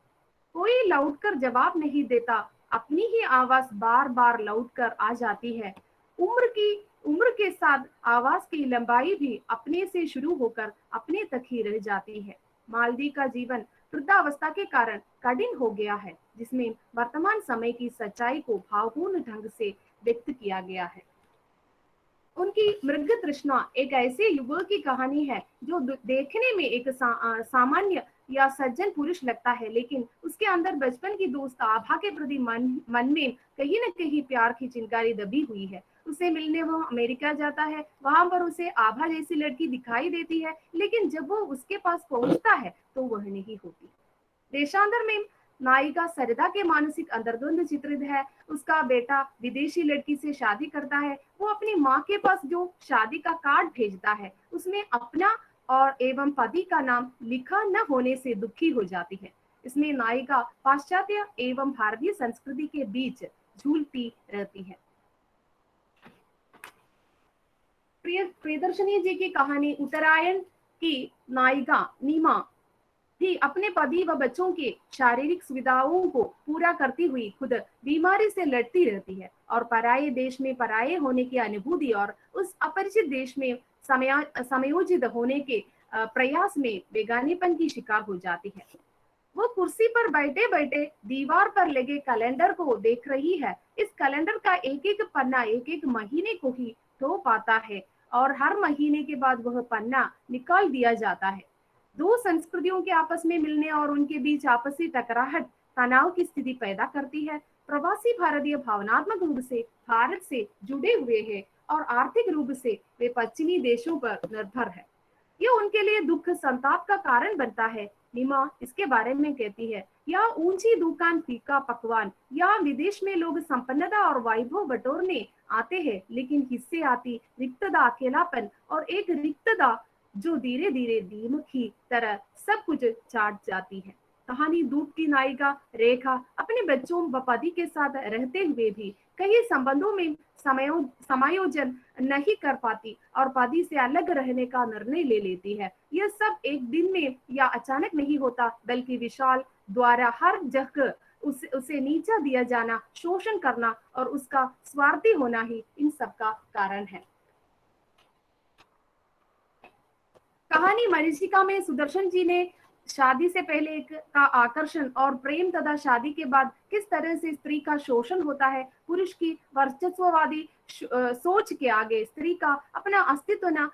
कोई लौटकर जवाब नहीं देता, अपनी ही आवाज बार बार लौटकर आ जाती है। उम्र के साथ आवाज की लंबाई भी अपने से शुरू होकर अपने तक ही रह जाती है। मालदी का जीवन वृद्धावस्था के कारण कठिन हो गया है, जिसमें वर्तमान समय की सच्चाई को भावपूर्ण ढंग से व्यक्त किया गया है। उनकी मृग तृष्णा एक ऐसे युवक की कहानी है जो देखने में एक सामान्य या सज्जन पुरुष लगता है, लेकिन उसके अंदर बचपन की दोस्त आभा के प्रति मन में कहीं न कहीं प्यार की चिंगारी दबी हुई है। उसे मिलने वो अमेरिका जाता है, वहां पर उसे आभा जैसी लड़की दिखाई देती है, लेकिन जब वो उसके पास पहुंचता है तो वह नहीं होती। देशांतर में नायिका सरिता के मानसिक अंतर्द्वंद चित्रित है। उसका बेटा विदेशी लड़की से शादी करता है। वो अपनी माँ के पास जो शादी का कार्ड भेजता है उसमें अपना और एवं पति का नाम लिखा न होने से दुखी हो जाती है। इसमें नायिका पाश्चात्य एवं भारतीय संस्कृति के बीच झूलती रहती है। प्रियदर्शनी जी की कहानी उत्तरायण की नायिका नीमा भी अपने पति व बच्चों के शारीरिक सुविधाओं को पूरा करती हुई खुद बीमारी से लड़ती रहती है और पराये देश में पराये होने की अनुभूति और उस अपरिचित देश में समयोजित होने के प्रयास में बेगानेपन की शिकार हो जाती है। वो कुर्सी पर बैठे बैठे दीवार पर लगे कैलेंडर को देख रही है। इस कैलेंडर का एक एक पन्ना एक एक महीने को ही धो पाता है और हर महीने के बाद वह पन्ना निकाल दिया जाता है। दो संस्कृतियों के आपस में मिलने और उनके बीच आपसी टकराहट तनाव की स्थिति पैदा करती है। प्रवासी भारतीय भावनात्मक रूप से भारत से जुड़े हुए हैं और आर्थिक रूप से वे पश्चिमी देशों पर निर्भर है। ये उनके लिए दुख संताप का कारण बनता है। नीमा इसके बारे में कहती है, या ऊंची दुकान फीका पकवान, या विदेश में लोग संपन्नता और वैभव बटोरने आते हैं, लेकिन हिस्से आती रिक्तता, अकेलापन और एक रिक्तता जो धीरे धीरे दीमक की तरह सब कुछ चाट जाती है। कहानी धूप की नायिका रेखा अपने बच्चों व पति के साथ रहते हुए भी कई संबंधों में समायोजन नहीं कर पाती और पति से अलग रहने का निर्णय ले लेती है। यह सब एक दिन में या अचानक नहीं होता, बल्कि विशाल द्वारा हर जगह उसे नीचा दिया जाना, शोषण करना और उसका स्वार्थी होना ही इन सब का कारण है। कहानी मरीचिका में सुदर्शन जी ने शादी से पहले का आकर्षण और प्रेम तथा शादी के बाद किस तरह से स्त्री का शोषण होता है, पुरुष की वर्चस्ववादी सोच के आगे स्त्री का अपना अस्तित्व न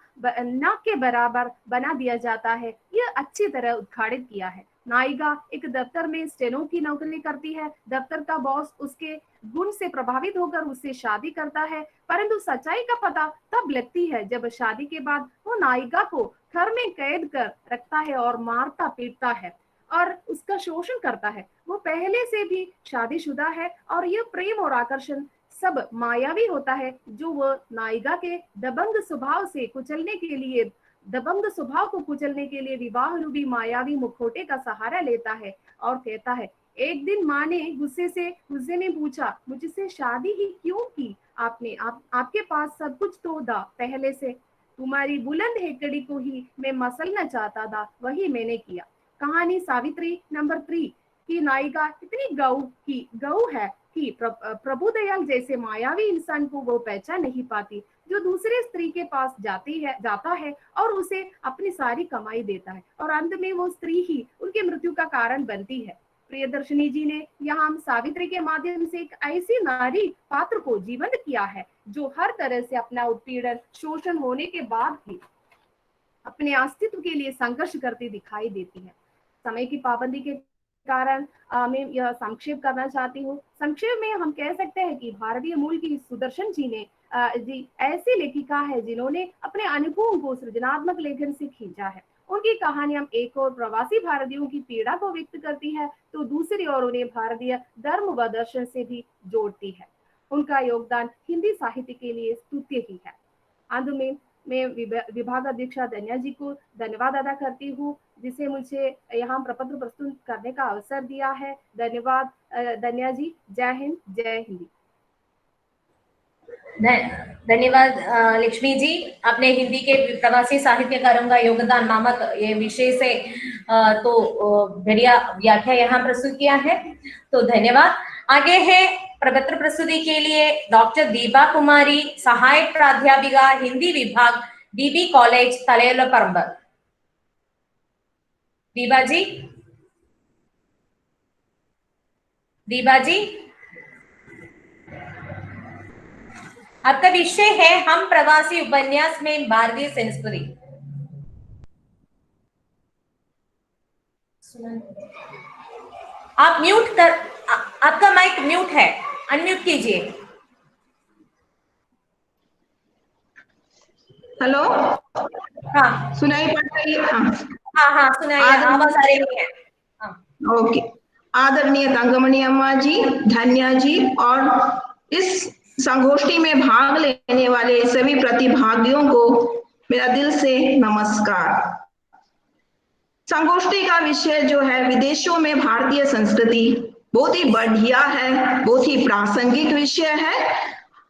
के बराबर बना दिया जाता है, यह अच्छी तरह उद्घाटित किया है। नायिका एक दफ्तर में स्टेनो की नौकरी करती है। दफ्तर का बॉस उसके गुण से प्रभावित होकर उससे शादी करता है, परंतु सच्चाई का पता तब लगती है जब शादी के बाद वो नायिका को घर में कैद कर रखता है और मारता पीटता है और उसका शोषण करता है। वो पहले से भी शादीशुदा है और यह प्रेम और आकर्षण सब मायावी होता है, जो वो नायिका के दबंग स्वभाव को कुचलने के लिए विवाह रूपी मायावी मुखौटे का सहारा लेता है और कहता है, एक दिन माँ ने गुस्से में पूछा, मुझसे शादी ही क्यों की आपने? आपके पास सब कुछ तो था पहले से, तुम्हारी बुलंद हेकड़ी को ही मैं मसलना चाहता था, वही मैंने किया। कहानी सावित्री नंबर 3 की नायिका इतनी गऊ है कि प्रभुदयाल जैसे मायावी इंसान को वो पहचान नहीं पाती, जो दूसरे स्त्री के पास जाता है और उसे अपनी सारी कमाई देता है और अंत में वो स्त्री ही उनकी मृत्यु का कारण बनती है। प्रियदर्शनी जी ने यहाँ सावित्री के माध्यम से एक ऐसी नारी पात्र को जीवंत किया है जो हर तरह से अपना उत्पीड़न शोषण होने के बाद भी अपने अस्तित्व के लिए संघर्ष करती दिखाई देती है। समय की पाबंदी के कारण मैं यह संक्षेप करना चाहती हूँ। संक्षेप में हम कह सकते हैं कि भारतीय मूल की सुदर्शन जी ने ऐसी लेखिका है जिन्होंने अपने अनुभवों को सृजनात्मक लेखन से खींचा है। उनकी कहानियां एक और प्रवासी भारतीयों की पीड़ा को व्यक्त करती है, तो दूसरी ओर उन्हें भारतीय धर्म व दर्शन से भी जोड़ती है। उनका योगदान हिंदी साहित्य के लिए स्तुत्य ही है। अंत में मैं विभाग अध्यक्षा धन्या जी को धन्यवाद अदा करती हूँ, जिसे मुझे यहाँ प्रपत्र प्रस्तुत करने का अवसर दिया है। धन्यवाद धन्या जी। जय हिंद, जय हिंदी। धन्यवाद लक्ष्मी जी। आपने हिंदी के प्रवासी साहित्यकारों का योगदान नामक ये विषय से तो बढ़िया व्याख्या यहाँ प्रस्तुत किया है, तो धन्यवाद। आगे है प्रपत्र प्रस्तुति के लिए डॉक्टर दीपा कुमारी, सहायक प्राध्यापिका हिंदी विभाग, डीबी कॉलेज तलैलपरंब। दीपा जी, दीपा जी, आपका विषय है हम प्रवासी उपन्यास में भारतीय संस्कृति। आप म्यूट कर, आपका माइक म्यूट है, अनम्यूट कीजिए। हेलो, हाँ सुनाई पड़ रही है? हाँ हाँ सुनाइए, आवाज आ रही है। हाँ ओके। आदरणीय तंगमणि अम्मा जी, धन्या जी और इस संगोष्ठी में भाग लेने वाले सभी प्रतिभागियों को मेरा दिल से नमस्कार। संगोष्ठी का विषय जो है विदेशों में भारतीय संस्कृति, बहुत ही बढ़िया है, बहुत ही प्रासंगिक विषय है।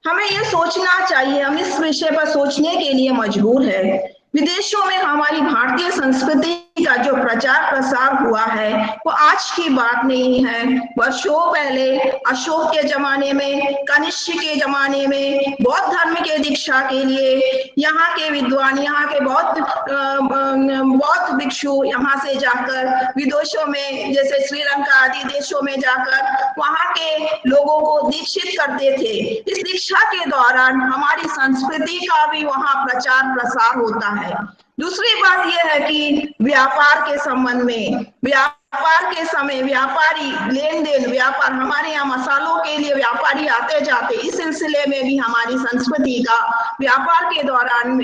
हमें ये सोचना चाहिए, हम इस विषय पर सोचने के लिए मजबूर है। विदेशों में हमारी भारतीय संस्कृति का जो प्रचार प्रसार हुआ है वो आज की बात नहीं है। वर्षों पहले अशोक के जमाने में, कनिष्क के जमाने में बौद्ध धर्म के दीक्षा के लिए यहाँ के विद्वान, यहाँ के बौद्ध भिक्षु यहाँ से जाकर विदेशों में जैसे श्रीलंका आदि देशों में जाकर वहाँ के लोगों को दीक्षित करते थे। इस दीक्षा के दौरान हमारी संस्कृति का भी वहाँ प्रचार प्रसार होता है। दूसरी बात यह है कि व्यापार के संबंध में, व्यापार के समय व्यापारी लेन देन, व्यापार, हमारे यहाँ मसालों के लिए व्यापारी आते जाते, इस सिलसिले में भी हमारी संस्कृति का व्यापार के दौरान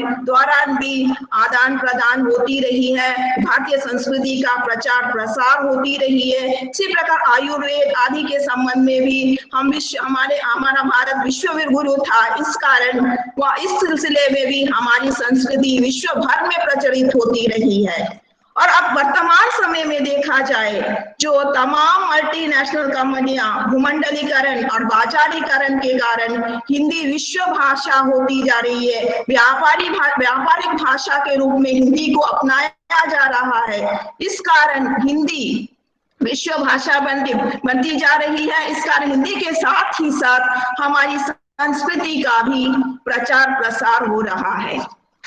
भी आदान प्रदान होती रही है, भारतीय संस्कृति का प्रचार प्रसार होती रही है। इसी प्रकार आयुर्वेद आदि के संबंध में भी हमारा भारत विश्व गुरु था, इस कारण वह इस सिलसिले में भी हमारी संस्कृति विश्व भर में प्रचलित होती रही है। और अब वर्तमान समय में देखा जाए, जो तमाम मल्टीनेशनल कंपनियां भूमंडलीकरण और बाजारीकरण के कारण हिंदी विश्व भाषा होती जा रही है, व्यापारिक भाषा के रूप में हिंदी को अपनाया जा रहा है। इस कारण हिंदी विश्व भाषा बनती जा रही है। इस कारण हिंदी के साथ ही साथ हमारी संस्कृति का भी प्रचार प्रसार हो रहा है।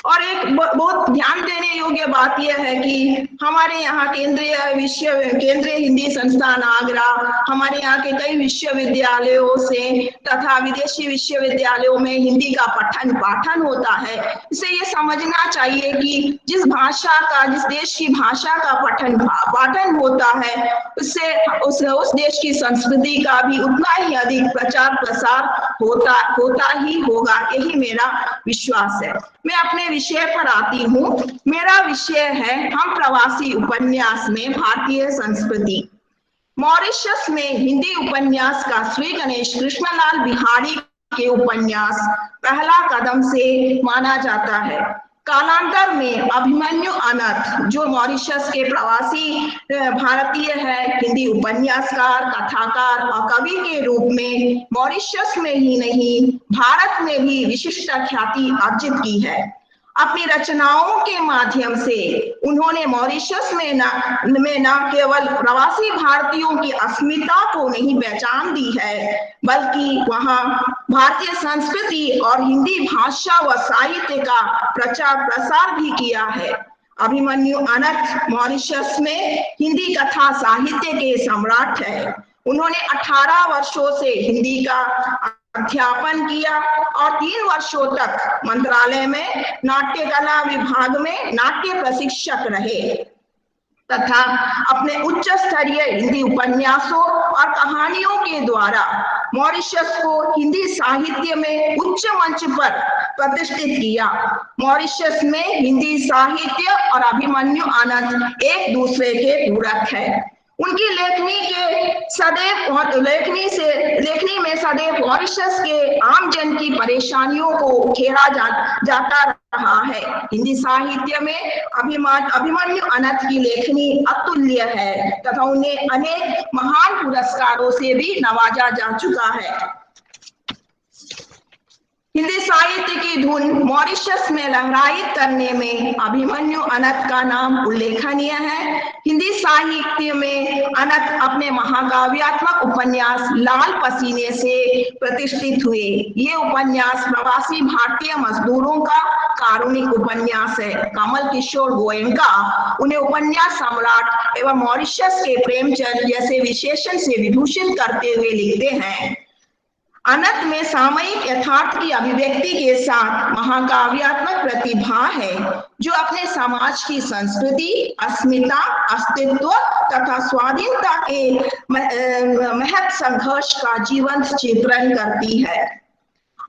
और एक बहुत ध्यान देने योग्य बात यह है कि हमारे यहाँ केंद्रीय हिंदी संस्थान आगरा, हमारे यहाँ के कई विश्वविद्यालयों से तथा विदेशी विश्वविद्यालयों में हिंदी का पठन पाठन होता है। इसे ये समझना चाहिए कि जिस देश की भाषा का पठन पाठन होता है, उससे उस देश की संस्कृति का भी उतना ही अधिक प्रचार प्रसार होता ही होगा, यही मेरा विश्वास है। मैं अपने विषय पर आती हूँ। मेरा विषय है हम प्रवासी उपन्यास में भारतीय संस्कृति। मॉरिशस में हिंदी उपन्यास का श्री गणेश कृष्णलाल बिहारी के उपन्यास पहला कदम से माना जाता है। कालांतर में अभिमन्यु अनंत, जो मॉरिशस के प्रवासी भारतीय है, हिंदी उपन्यासकार, कथाकार और कवि के रूप में मॉरिशस में ही नहीं भारत में भी विशिष्ट ख्याति अर्जित की है। अपनी रचनाओं के माध्यम से उन्होंने मॉरिशस में न केवल प्रवासी भारतीयों की अस्मिता को नहीं पहचान दी है, बल्कि वहां भारतीय संस्कृति और हिंदी भाषा व साहित्य का प्रचार प्रसार भी किया है। अभिमन्यु अनंत मॉरिशस में हिंदी कथा साहित्य के सम्राट है। उन्होंने 18 वर्षों से हिंदी का अध्यापन किया और 3 वर्षों तक मंत्रालय में नाट्य कला विभाग में नाट्य प्रशिक्षक रहे तथा अपने उच्च स्तरीय हिंदी उपन्यासों और कहानियों के द्वारा मॉरिशस को हिंदी साहित्य में उच्च मंच पर प्रतिष्ठित किया। मॉरिशस में हिंदी साहित्य और अभिमन्यु अनंत एक दूसरे के पूरक है। उनकी लेखनी में सदैव मॉरिशस के आम जन की परेशानियों को उकेरा जाता रहा है। हिंदी साहित्य में अभिमन्यु अनंत की लेखनी अतुल्य है तथा उन्हें अनेक महान पुरस्कारों से भी नवाजा जा चुका है। हिंदी साहित्य की धुन मॉरिशस में लहराई करने में अभिमन्यु अनंत का नाम उल्लेखनीय है। हिंदी साहित्य में अनंत अपने महाकाव्यात्मक उपन्यास लाल पसीने से प्रतिष्ठित हुए। ये उपन्यास प्रवासी भारतीय मजदूरों का कारुणिक उपन्यास है। कमल किशोर गोयनका उन्हें उपन्यास सम्राट एवं मॉरिशस के प्रेमचंद जैसे विशेषण से विभूषित करते हुए लिखते हैं। अनंत में सामयिक यथार्थ की अभिव्यक्ति के साथ महाकाव्यात्मक प्रतिभा है, जो अपने समाज की संस्कृति, अस्मिता, अस्तित्व तथा स्वाधीनता के महत् संघर्ष का जीवंत चित्रण करती है।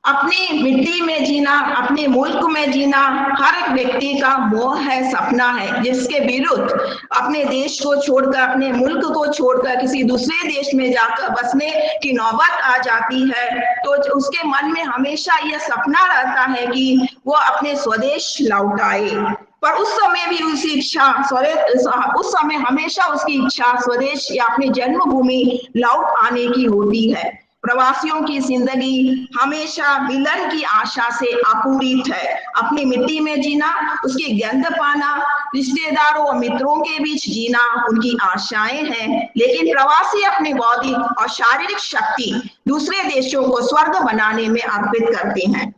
अपनी मिट्टी में जीना, अपने मुल्क में जीना हर एक व्यक्ति का मोह है, सपना है, जिसके विरुद्ध अपने देश को छोड़कर, अपने मुल्क को छोड़कर किसी दूसरे देश में जाकर बसने की नौबत आ जाती है, तो उसके मन में हमेशा यह सपना रहता है कि वो अपने स्वदेश लौट आए। पर उस समय भी उस समय हमेशा उसकी इच्छा स्वदेश या अपनी जन्मभूमि लौट आने की होती है। प्रवासियों की जिंदगी हमेशा मिलन की आशा से आपूरित है। अपनी मिट्टी में जीना, उसकी गंध पाना, रिश्तेदारों और मित्रों के बीच जीना उनकी आशाएं हैं, लेकिन प्रवासी अपनी बौद्धिक और शारीरिक शक्ति दूसरे देशों को स्वर्ग बनाने में अर्पित करते हैं।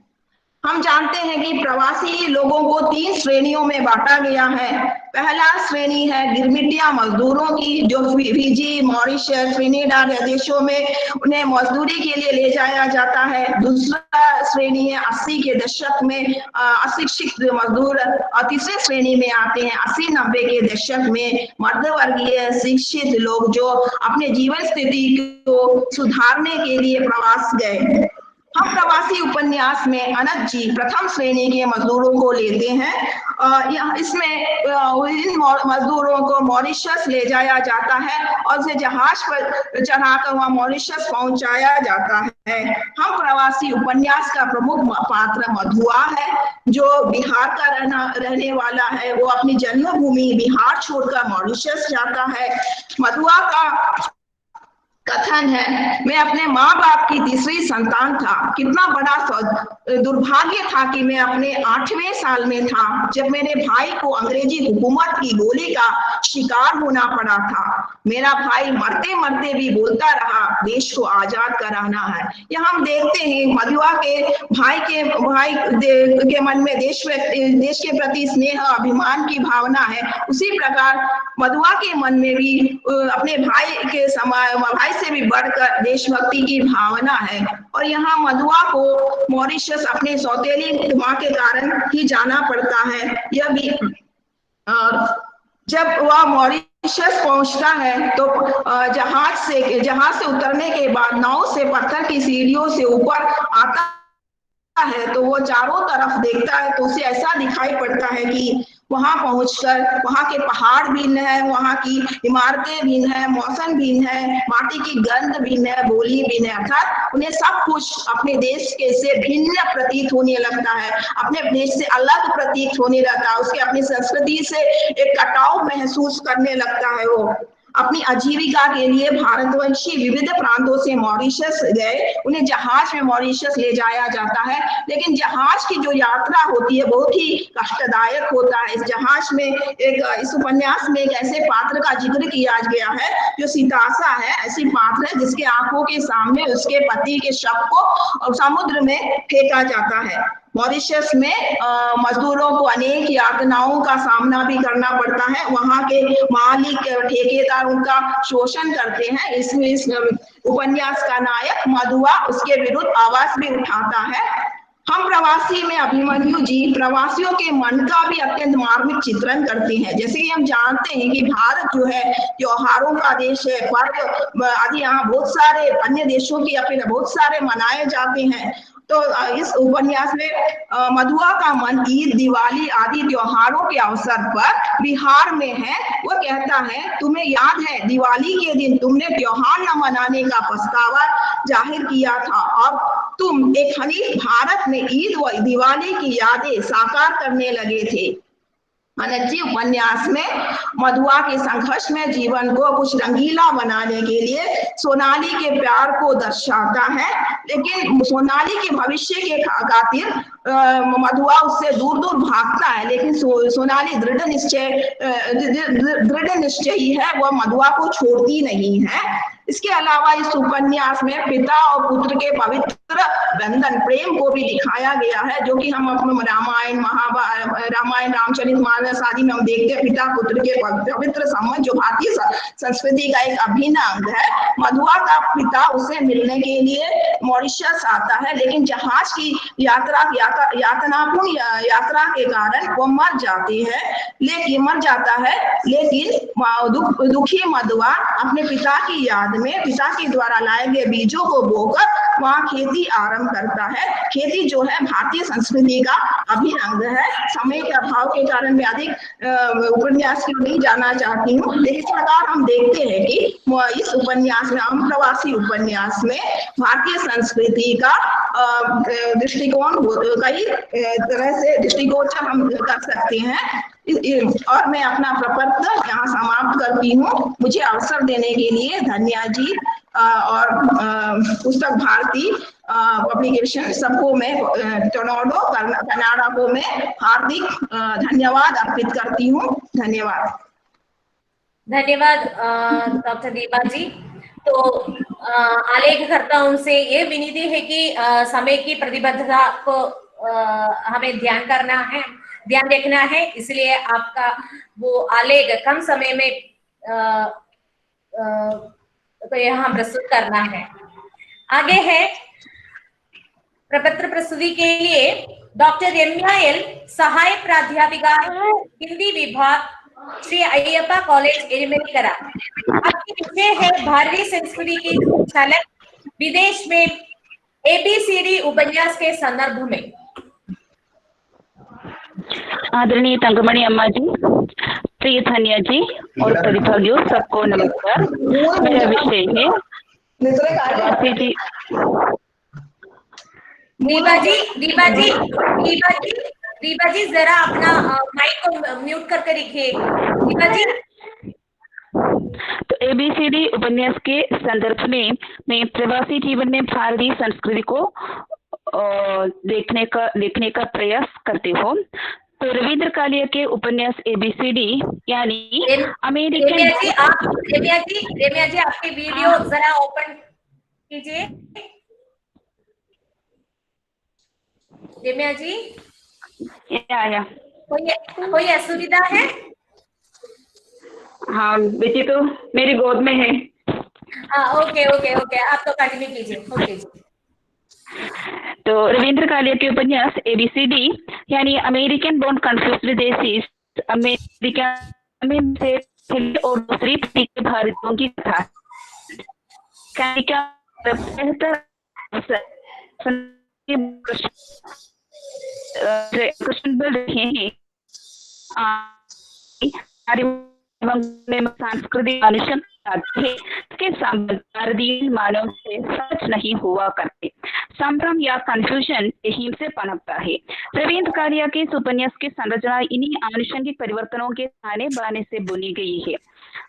हम जानते हैं कि प्रवासी लोगों को 3 श्रेणियों में बांटा गया है। पहला श्रेणी है गिरमिटिया मजदूरों की, जो फिजी, मॉरिशस, ट्रिनिडाद देशों में उन्हें मजदूरी के लिए ले जाया जाता है। दूसरा श्रेणी है 80 के दशक में अशिक्षित मजदूर, और तीसरे श्रेणी में आते हैं 80-90 के दशक में मध्यवर्गीय शिक्षित लोग, जो अपने जीवन स्थिति को सुधारने के लिए प्रवास गए। हम प्रवासी उपन्यास में अनंत जी प्रथम श्रेणी के मजदूरों को लेते हैं। इसमें इन मजदूरों को मॉरिशस ले जाया जाता है और उसे जहाज पर चढ़ाकर वहां मॉरिशस पहुंचाया जाता है। हम प्रवासी उपन्यास का प्रमुख पात्र मधुआ है, जो बिहार का रहने वाला है। वो अपनी जन्मभूमि बिहार छोड़कर मॉरिशस जाता है। मधुआ कथन है, मैं अपने माँ बाप की तीसरी संतान था। कितना बड़ा दुर्भाग्य था कि मैं अपने 8वें साल में था जब मेरे भाई को अंग्रेजी हुकूमत की गोली का शिकार होना पड़ा था। मेरा भाई मरते मरते भी बोलता रहा, देश को आजाद कराना है। यह हम देखते हैं मधुआ के भाई के मन में देश के प्रति स्नेह अभिमान की भावना है। उसी प्रकार मधुआ के मन में भी अपने भाई से भी बढ़कर देशभक्ति की भावना है। और यहाँ मधुआ को मॉरिशस अपने सौतेली मां के कारण ही जाना पड़ता है। यह भी जब वह मॉरिशस पहुंचता है तो जहाज से उतरने के बाद नाव से पत्थर की सीढ़ियों से ऊपर आता है तो वो चारों तरफ देखता है तो उसे ऐसा दिखाई पड़ता है कि वहां पहुंचकर वहां के पहाड़ भिन्न है, वहां की इमारतें भिन्न है, मौसम भिन्न है, माटी की गंध भिन्न है, बोली भिन्न है। अर्थात उन्हें सब कुछ अपने देश के से भिन्न प्रतीत होने लगता है, अपने देश से अलग प्रतीत होने लगता है, उसके अपनी संस्कृति से एक कटाव महसूस करने लगता है। वो अपनी आजीविका के लिए भारतवंशी विविध प्रांतों से मॉरिशस गए। उन्हें जहाज में मॉरिशस ले जाया जाता है, लेकिन जहाज की जो यात्रा होती है बहुत ही कष्टदायक होता है। इस जहाज में इस उपन्यास में एक ऐसे पात्र का जिक्र किया गया है जो सीतासा है। ऐसी पात्र है जिसके आंखों के सामने उसके पति के शव को समुद्र में फेंका जाता है। मॉरिशस में मजदूरों को अनेक यातनाओं का सामना भी करना पड़ता है। वहां के मालिक ठेकेदार उनका शोषण करते हैं। इसमें इस उपन्यास का नायक मधुआ उसके विरुद्ध आवाज भी उठाता है। हम प्रवासी में अभिमन्यु जी प्रवासियों के मन का भी अत्यंत मार्मिक चित्रण करते हैं। जैसे कि हम जानते हैं कि भारत जो है त्योहारों का देश है, पर्व आदि यहाँ बहुत सारे अन्य देशों की अपेक्षा बहुत सारे मनाए जाते हैं। तो इस उपन्यास में मधुआ का मन ईद, दिवाली आदि त्योहारों के अवसर पर बिहार में है। वो कहता है, तुम्हें याद है दिवाली के दिन तुमने त्योहार न मनाने का पछतावा जाहिर किया था और तुम एक हनीफ भारत में ईद व दिवाली की यादें साकार करने लगे थे। अनज्जी उपन्यास में मधुआ के संघर्ष में जीवन को कुछ रंगीला बनाने के लिए सोनाली के प्यार को दर्शाता है, लेकिन सोनाली के भविष्य के खातिर मधुआ उससे दूर दूर भागता है। लेकिन सोनाली दृढ़ निश्चयी है, वह मधुआ को छोड़ती नहीं है। इसके अलावा इस उपन्यास में पिता और पुत्र के पवित्र बंधन प्रेम को भी दिखाया गया है, जो कि हम अपने रामायण रामचरितमानस आदि में हम देखते हैं। पिता पुत्र के पवित्र संबंध जो भारतीय संस्कृति का एक अभिन्न अंग है। मधुआ का पिता उसे मिलने के लिए मॉरिशस आता है, लेकिन जहाज की यातनापूर्ण यात्रा के कारण वो मर जाता है। लेकिन दुखी मधुआ अपने पिता की याद में पिता के द्वारा लाए गए बीजों को बोकर वहां खेती आरंभ करता है। खेती जो है भारतीय संस्कृति का अभिन्न अंग है। समय के अभाव के कारण मैं अधिक उपन्यास की नहीं जाना चाहती हूँ, लेकिन इस प्रकार हम देखते हैं कि इस उपन्यास में, हम प्रवासी उपन्यास में भारतीय संस्कृति का दृष्टिकोण कई तरह से दृष्टिगोचर हम कर सकते हैं। और मैं अपना प्रपत्र यहाँ समाप्त करती हूँ। मुझे अवसर देने के लिए धन्या जी और पुस्तक भारती पब्लिकेशन सबको मैं टोरंटो कनाडा को मैं हार्दिक धन्यवाद अर्पित करती हूँ। धन्यवाद। धन्यवाद डॉक्टर दीपा जी। तो आलेखकर्ताओं से ये विनती है कि समय की प्रतिबद्धता को हमें ध्यान देखना है, इसलिए आपका वो आलेख कम समय में तो यहाँ प्रस्तुत करना है। आगे है प्रपत्र प्रस्तुति के लिए डॉक्टर रम्या एल, सहाय प्राध्यापिका हिंदी विभाग, श्री अय्यप्पा कॉलेज एलिमेंटरा। आपके विषय है भारतीय संस्कृति की झलक विदेश में ABCD उपन्यास के संदर्भ में। आदरणीय तंगमणि अम्मा जी, प्रिय धन्या जी और प्रतिभागियों, सबको नमस्कार। मेरा विषय है दीपा जी जरा अपना माइक को म्यूट करके रखिए। दीपा जी, तो एबीसीडी उपन्यास के संदर्भ में मैं प्रवासी जीवन में भारतीय संस्कृति को देखने का प्रयास करती हूँ। तो रविंद्र कालिया के उपन्यास एबीसीडी यानी अमेरिकन। रेमिया जी आपकी वीडियो जरा ओपन कीजिए। रेमिया जी या कोई असुविधा है? हाँ बेटी तो मेरी गोद में है। ओके आप तो कंटिन्यू कीजिए। ओके जी। तो रविंद्र कालिया के उपन्यास एबीसीडी यानी American born confused desis, America में से पहली और दूसरी पीढ़ी के भारतीयों की कथा सांस्कृतिक अनुष्ठान के संबंध मानव से सच नहीं हुआ करते। संभ्रम या कंफ्यूजन यहीं से पनपता है। रविंद्र कालिया के इस उपन्यास की संरचना इन्हीं आनुषंगिक परिवर्तनों के ताने बाने से बुनी गई है।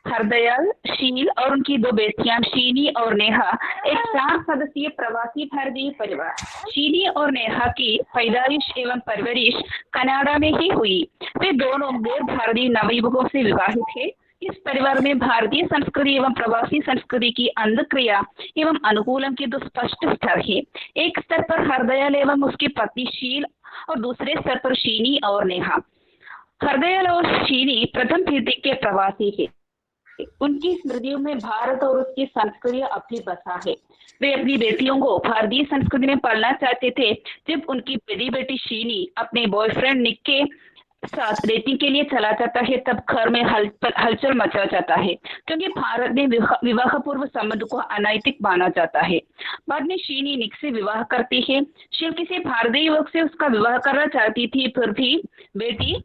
हरदयाल, शील और उनकी दो बेटियां शीनी और नेहा एक 4 सदस्यीय प्रवासी भारतीय परिवार। शीनी और नेहा की पैदाइश एवं परवरिश कनाडा में ही हुई। वे दोनों गैर भारतीय नवयुवकों से विवाहित थे। इस परिवार में भारतीय संस्कृति एवं प्रवासी संस्कृति की अंधक्रिया एवं अनुकूलन के दो स्पष्ट स्तर है। एक स्तर पर हरदयाल एवं उसकी पत्नी शील और दूसरे स्तर पर शीनी और नेहा। हरदयाल और शीनी प्रथम पीढ़ी के प्रवासी है। उनकी स्मृतियों में भारत और उसकी संस्कृति अपनी बसा है। वे अपनी बेटियों को भारतीय संस्कृति में पालना चाहते थे। जब उनकी बड़ी बेटी शीनी अपने बॉयफ्रेंड निक के साथ डेटिंग के लिए चला जाता है तब घर में हलचल मचा जाता है, क्योंकि भारत में विवाह पूर्व संबंध को अनैतिक माना जाता है। बाद में शीनी निक से विवाह करती है। शील किसी भारतीय युवक से उसका विवाह करना चाहती थी, फिर भी बेटी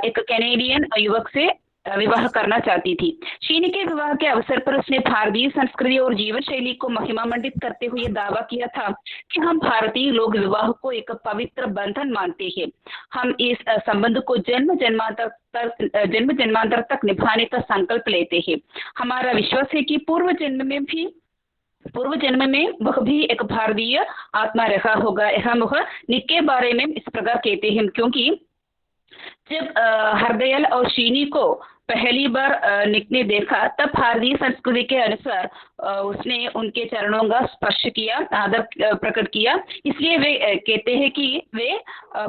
एक कैनेडियन युवक से विवाह करना चाहती थी। शीनी के विवाह के अवसर पर उसने भारतीय संस्कृति और जीवन शैली को महिमा मंडित करते हुए दावा किया था कि हम भारतीय लोग विवाह को एक पवित्र बंधन मानते हैं। हम इस संबंध को जन्म जन्मांतर तक निभाने का संकल्प लेते हैं। हमारा विश्वास है कि पूर्व जन्म में वह भी एक भारतीय आत्मा रहा होगा। हम वह निक के बारे में इस प्रकार कहते हैं, क्योंकि जब हरदयाल और शीनी को पहली बार निक ने देखा तब भारतीय संस्कृति के अनुसार उसने उनके चरणों का स्पर्श किया, आदर प्रकट किया। इसलिए वे कहते हैं कि वे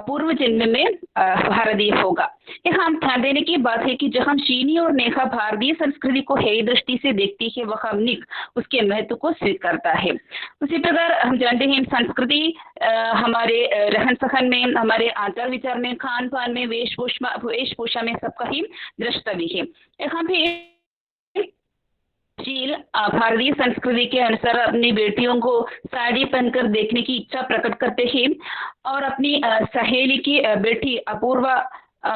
पूर्व जन्म में भारतीय होगा। यहाँ ध्यान देने की बात है कि जहाँ शीनी और नेहा भारतीय संस्कृति को हेय दृष्टि से देखती है, वह निक उसके महत्व को स्वीकारता है। उसी प्रकार हम जानते हैं संस्कृति हमारे रहन सहन में, हमारे आचार विचार में, खान पान में, वेशभूषा में सबका ही द्रष्टव्य है। यहाँ भी शील भारतीय संस्कृति के अनुसार अपनी बेटियों को साड़ी पहनकर देखने की इच्छा प्रकट करते हैं और अपनी सहेली की बेटी अपूर्वा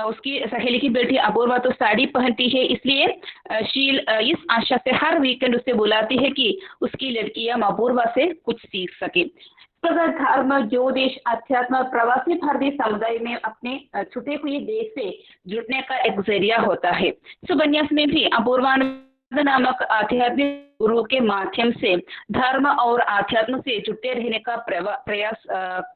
उसकी सहेली की बेटी अपूर्वा तो साड़ी पहनती है। इसलिए शील इस आशा से हर वीकेंड उसे बुलाती है कि उसकी लड़कियां अपूर्वा से कुछ सीख सके। प्रकार धर्म, ज्योतिष, अध्यात्म प्रवासी भारतीय समुदाय में अपने छुटे हुए देश से जुड़ने का एक जरिया होता है। इस उपन्यास में भी अपूर्वा नामक आध्यात्मिक गुरु के माध्यम से धर्म और आध्यात्म से जुटे रहने का प्रयास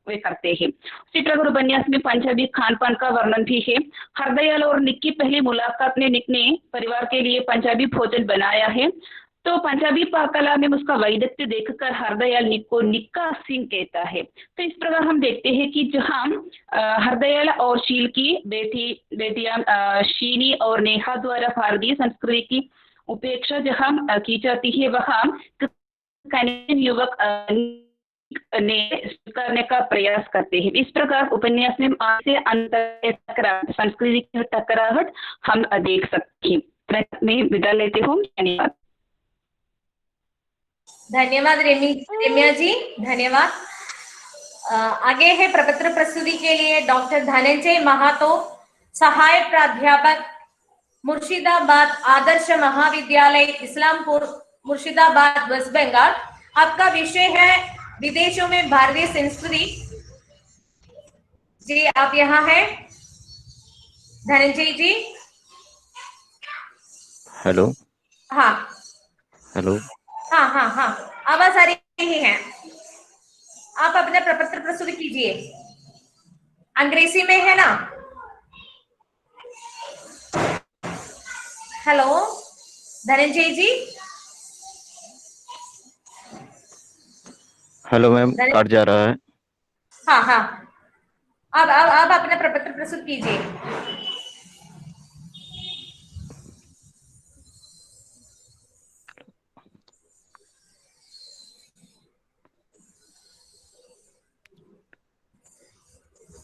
वे करते हैं। उसी प्रकार उपन्यास में पंजाबी खान पान का वर्णन भी है। हरदयाल और निक की पहली मुलाकात में निक ने परिवार के लिए पंजाबी भोजन बनाया है, तो पंजाबी पाककला में उसका वैदग्ध्य देखकर हरदयाल निक को निक्का सिंह कहता है। तो इस प्रकार हम देखते हैं कि जहाँ हरदयाल और शील की बेटियां शीनी और नेहा द्वारा भारतीय संस्कृति की उपेक्षा जहाँ की जाती है, वहाँ कैनेडियन युवक ने स्वीकारने का प्रयास करते हैं। इस प्रकार उपन्यास में से संस्कृति की टकराहट हम देख सकते हैं। मैं विदा लेती हूँ। धन्यवाद। धन्यवाद रेमिया जी, धन्यवाद। आगे है प्रपत्र प्रस्तुति के लिए डॉक्टर धनंजय महातो, सहायक प्राध्यापक, मुर्शिदाबाद आदर्श महाविद्यालय, इस्लामपुर, मुर्शिदाबाद, वेस्ट बंगाल। आपका विषय है विदेशों में भारतीय संस्कृति। जी आप यहाँ हैं धनंजय जी? हेलो। हाँ हेलो। हाँ हाँ हाँ, आवाज आ रही है। आप अपना प्रपत्र प्रस्तुत कीजिए। अंग्रेजी में है ना? हेलो धनंजय जी। हेलो मैम, कट जा रहा है। हाँ हाँ, अब अपना प्रपत्र प्रस्तुत कीजिए।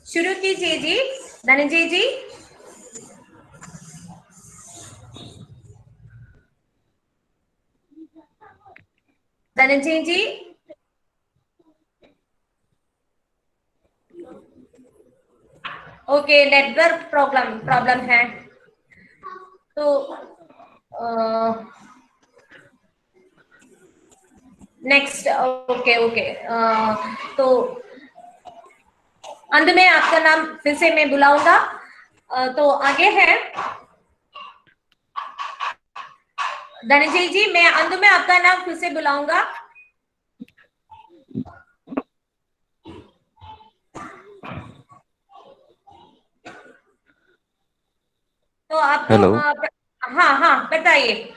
शुरू कीजिए जी धनंजय जी। धनंजय जी, ओके, नेटवर्क प्रॉब्लम है तो नेक्स्ट। ओके ओके, तो अंत में आपका नाम फिर से मैं बुलाऊंगा। तो आगे है धनंजय जी, मैं अंत में आपका नाम फिर से बुलाऊंगा। तो आपको हेलो हाँ हाँ बताइए,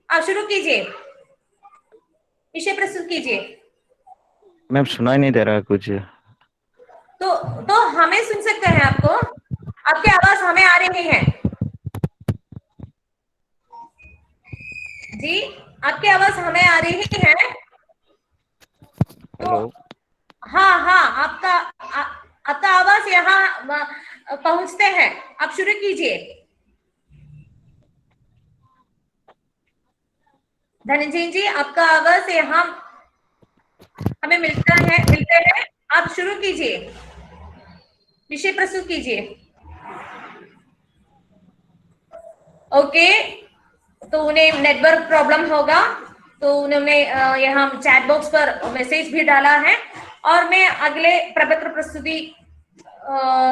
आप शुरू कीजिए, विषय प्रस्तुत कीजिए। मैम, सुनाई नहीं दे रहा है कुछ। तो हमें सुन सकते हैं आपको, आपकी आवाज हमें आ रही है जी, आपकी आवाज हमें आ रही है। तो हेलो। हाँ हाँ, आपका आवाज यहाँ पहुंचते हैं। आप शुरू कीजिए धनंजय जी, आपका आवाज यहाँ हमें मिलते हैं। आप शुरू कीजिए, विषय प्रस्तुत कीजिए। ओके, तो उन्हें नेटवर्क प्रॉब्लम होगा, तो उन्होंने यहाँ चैट बॉक्स पर मैसेज भी डाला है। और मैं अगले प्रपत्र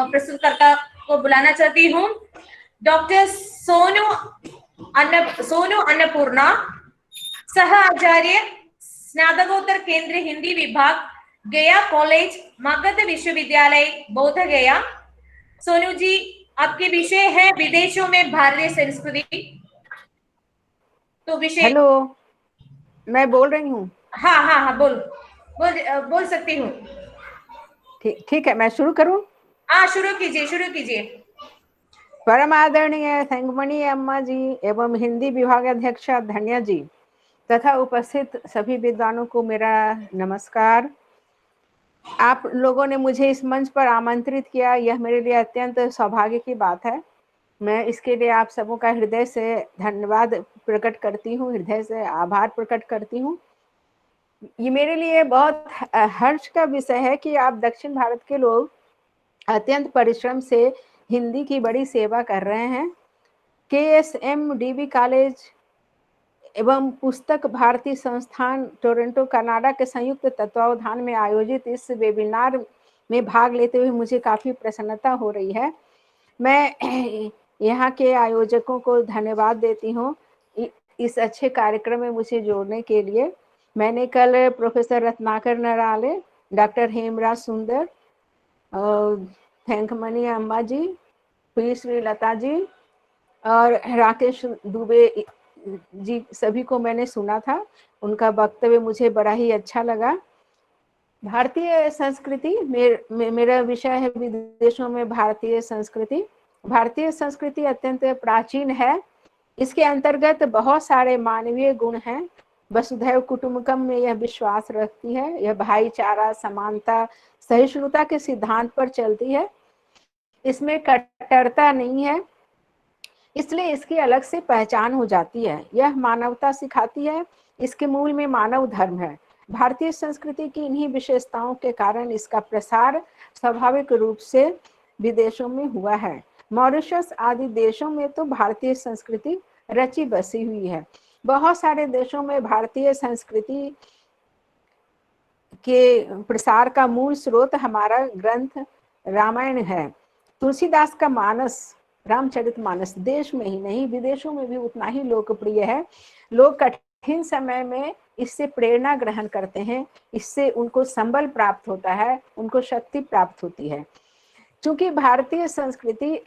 प्रस्तुतकर्ता को बुलाना चाहती हूँ, डॉक्टर सोनू अन्नपूर्णा, सह आचार्य, स्नातकोत्तर केंद्र हिंदी विभाग, गया कॉलेज, मगध विश्वविद्यालय, बोध गया। सोनू जी, आपके विषय है विदेशों में भारतीय संस्कृति। तो विषय। हेलो, मैं बोल रही हूँ। हाँ हाँ हाँ, बोल सकती हूँ। ठीक है, मैं शुरू करूँ? हाँ, शुरू कीजिए। परम आदरणीय संगमणि अम्मा जी एवं हिंदी विभाग अध्यक्ष धन्या जी तथा उपस्थित सभी विद्वानों को मेरा नमस्कार। आप लोगों ने मुझे इस मंच पर आमंत्रित किया, यह मेरे लिए अत्यंत सौभाग्य की बात है। मैं इसके लिए आप सबों का हृदय से धन्यवाद प्रकट करती हूँ, हृदय से आभार प्रकट करती हूँ। ये मेरे लिए बहुत हर्ष का विषय है कि आप दक्षिण भारत के लोग अत्यंत परिश्रम से हिंदी की बड़ी सेवा कर रहे हैं। KSMDB कॉलेज एवं पुस्तक भारती संस्थान टोरंटो कनाडा के संयुक्त तत्वावधान में आयोजित इस वेबिनार में भाग लेते हुए मुझे काफ़ी प्रसन्नता हो रही है। मैं यहाँ के आयोजकों को धन्यवाद देती हूँ इस अच्छे कार्यक्रम में मुझे जोड़ने के लिए। मैंने कल प्रोफेसर रत्नाकर नराले, डॉक्टर हेमराज सुंदर, थैंकमणि अम्मा जी, पी श्री लता जी और राकेश दुबे जी, सभी को मैंने सुना था। उनका वक्तव्य मुझे बड़ा ही अच्छा लगा। भारतीय संस्कृति मेरा विषय है विदेशों में भारतीय संस्कृति। भारतीय संस्कृति अत्यंत प्राचीन है। इसके अंतर्गत बहुत सारे मानवीय गुण हैं। वसुधैव कुटुंबकम में यह विश्वास रखती है। यह भाईचारा, समानता, सहिष्णुता के सिद्धांत पर चलती है। इसमें कट्टरता नहीं है, इसलिए इसकी अलग से पहचान हो जाती है। यह मानवता सिखाती है। इसके मूल में मानव धर्म है। भारतीय संस्कृति की इन्हीं विशेषताओं के कारण इसका प्रसार स्वाभाविक रूप से विदेशों में हुआ है। मॉरिशस आदि देशों में तो भारतीय संस्कृति रची बसी हुई है। बहुत सारे देशों में भारतीय संस्कृति के प्रसार का मूल स्रोत हमारा ग्रंथ रामायण है। तुलसीदास का मानस, रामचरितमानस देश में ही नहीं विदेशों में भी उतना ही लोकप्रिय है। लोग कठिन समय में इससे प्रेरणा ग्रहण करते हैं, इससे उनको संबल प्राप्त होता है, उनको शक्ति प्राप्त होती है। क्योंकि भारतीय संस्कृति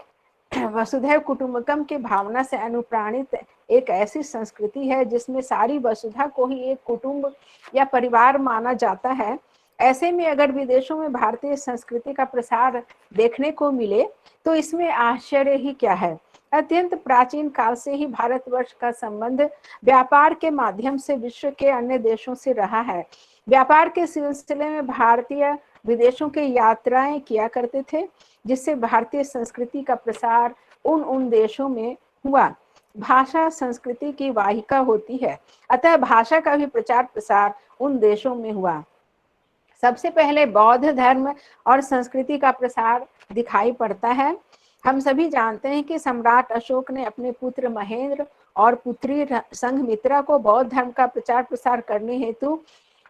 वसुधैव कुटुंबकम की भावना से अनुप्राणित एक ऐसी संस्कृति है जिसमें सारी वसुधा को ही एक कुटुंब या परिवार माना जाता है। ऐसे में अगर विदेशों में भारतीय संस्कृति का प्रसार देखने को मिले तो इसमें आश्चर्य ही क्या है। अत्यंत प्राचीन काल से ही भारतवर्ष का संबंध व्यापार के माध्यम से विश्व के अन्य देशों से रहा है। व्यापार के सिलसिले में भारतीय विदेशों की यात्राएं किया करते थे, जिससे भारतीय संस्कृति का प्रसार उन देशों में हुआ। भाषा संस्कृति की वाहिका होती है, अतः भाषा का भी प्रचार प्रसार उन देशों में हुआ। सबसे पहले बौद्ध धर्म और संस्कृति का प्रसार दिखाई पड़ता है। हम सभी जानते हैं कि सम्राट अशोक ने अपने पुत्र महेंद्र और पुत्री संघमित्रा को बौद्ध धर्म का प्रचार प्रसार करने हेतु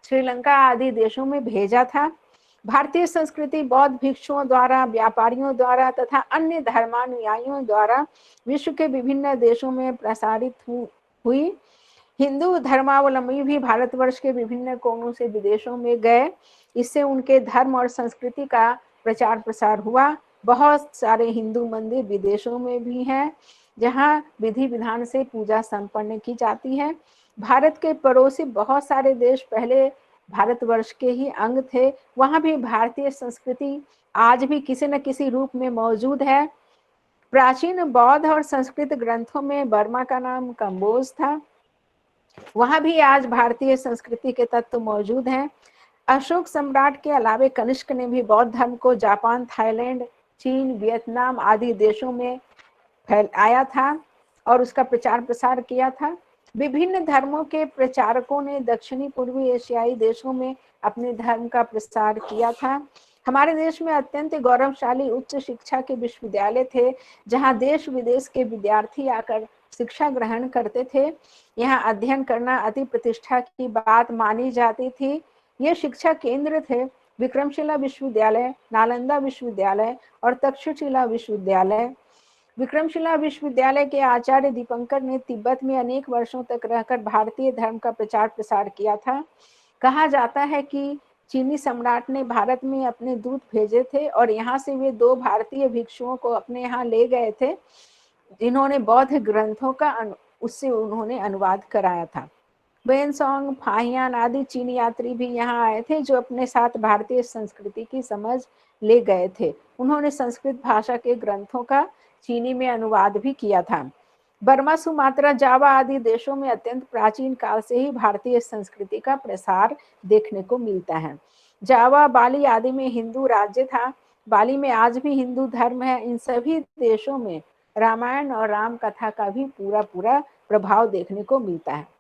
श्रीलंका आदि देशों में भेजा था। भारतीय संस्कृति बौद्ध भिक्षुओं द्वारा, व्यापारियों द्वारा तथा अन्य धर्मानुयायियों द्वारा विश्व के विभिन्न देशों में प्रसारित हुई। हिंदू धर्मावलंबी भी भारतवर्ष के विभिन्न कोनों से विदेशों में गए, इससे उनके धर्म और संस्कृति का प्रचार प्रसार हुआ। बहुत सारे हिंदू मंदिर विदेशों में भी हैं, जहां विधि विधान से पूजा संपन्न की जाती है। भारत के पड़ोसी बहुत सारे देश पहले भारतवर्ष के ही अंग थे, वहां भी भारतीय संस्कृति आज भी किसी न किसी रूप में मौजूद है। प्राचीन बौद्ध और संस्कृत ग्रंथों में बर्मा का नाम कंबोज था, वहां भी आज भारतीय संस्कृति के तत्व मौजूद हैं। अशोक सम्राट के अलावे कनिष्क ने भी बौद्ध धर्म को जापान, थाईलैंड, चीन, वियतनाम आदि देशों में फैलाया था और उसका प्रचार प्रसार किया था। विभिन्न धर्मों के प्रचारकों ने दक्षिणी पूर्वी एशियाई देशों में अपने धर्म का प्रसार किया था। हमारे देश में अत्यंत गौरवशाली उच्च शिक्षा के विश्वविद्यालय थे, जहां देश विदेश के विद्यार्थी आकर शिक्षा ग्रहण करते थे। यहाँ अध्ययन करना अति प्रतिष्ठा की बात मानी जाती थी। ये शिक्षा केंद्र थे विक्रमशिला विश्वविद्यालय, नालंदा विश्वविद्यालय और तक्षशिला विश्वविद्यालय। विक्रमशिला विश्वविद्यालय के आचार्य दीपंकर ने तिब्बत में अनेक वर्षों तक रहकर भारतीय धर्म का प्रचार प्रसार किया था। कहा जाता है कि चीनी सम्राट ने भारत में अपने दूत भेजे थे और यहाँ से वे 2 भारतीय भिक्षुओं को अपने यहाँ ले गए थे, जिन्होंने बौद्ध ग्रंथों का उससे उन्होंने अनुवाद कराया था। बेनसोंग, फाहियान आदि चीनी यात्री भी यहाँ आए थे, जो अपने साथ भारतीय संस्कृति की समझ ले गए थे। उन्होंने संस्कृत भाषा के ग्रंथों का चीनी में अनुवाद भी किया था। बर्मा, सुमात्रा, जावा आदि देशों में अत्यंत प्राचीन काल से ही भारतीय संस्कृति का प्रसार देखने को मिलता है। जावा, बाली आदि में हिंदू राज्य था। बाली में आज भी हिंदू धर्म है। इन सभी देशों में रामायण और राम कथा का भी पूरा प्रभाव देखने को मिलता है।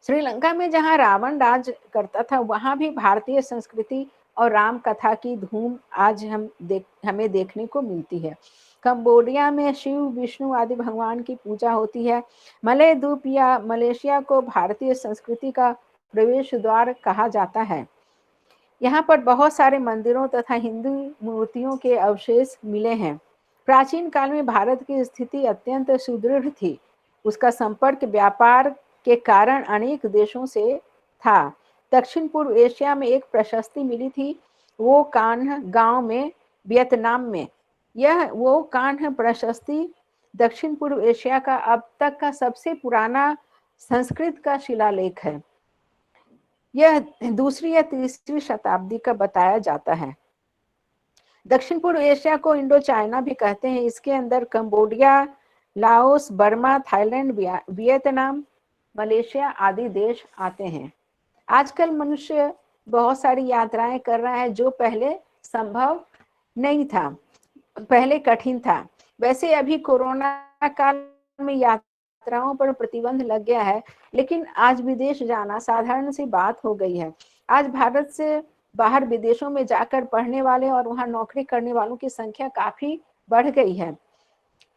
श्रीलंका में जहां रावण राज करता था, वहां भी भारतीय संस्कृति और राम कथा की धूम आज हमें देखने को मिलती है। कंबोडिया में शिव, विष्णु आदि भगवान की पूजा होती है। मलय द्वीप या मलेशिया को भारतीय संस्कृति का प्रवेश द्वार कहा जाता है। यहाँ पर बहुत सारे मंदिरों तथा हिंदू मूर्तियों के अवशेष मिले हैं। प्राचीन काल में भारत की स्थिति अत्यंत सुदृढ़ थी। उसका संपर्क व्यापार के कारण अनेक देशों से था। दक्षिण पूर्व एशिया में एक प्रशस्ति मिली थी, वो कान्ह गांव में, वियतनाम में। यह वो कान्ह प्रशस्ति दक्षिण पूर्व एशिया का अब तक का सबसे पुराना संस्कृत का शिलालेख है। यह 2री या 3री शताब्दी का बताया जाता है। दक्षिण पूर्व एशिया को इंडो चाइना भी कहते हैं। इसके अंदर Cambodia, Laos, Burma, Thailand, Vietnam, Malaysia आदि देश आते हैं। आजकल मनुष्य बहुत सारी यात्राएं कर रहा है, जो पहले संभव नहीं था, पहले कठिन था। वैसे अभी कोरोना काल में यात्राओं पर प्रतिबंध लग गया है, लेकिन आज विदेश जाना साधारण सी बात हो गई है। आज भारत से बाहर विदेशों में जाकर पढ़ने वाले और वहां नौकरी करने वालों की संख्या काफी बढ़ गई है।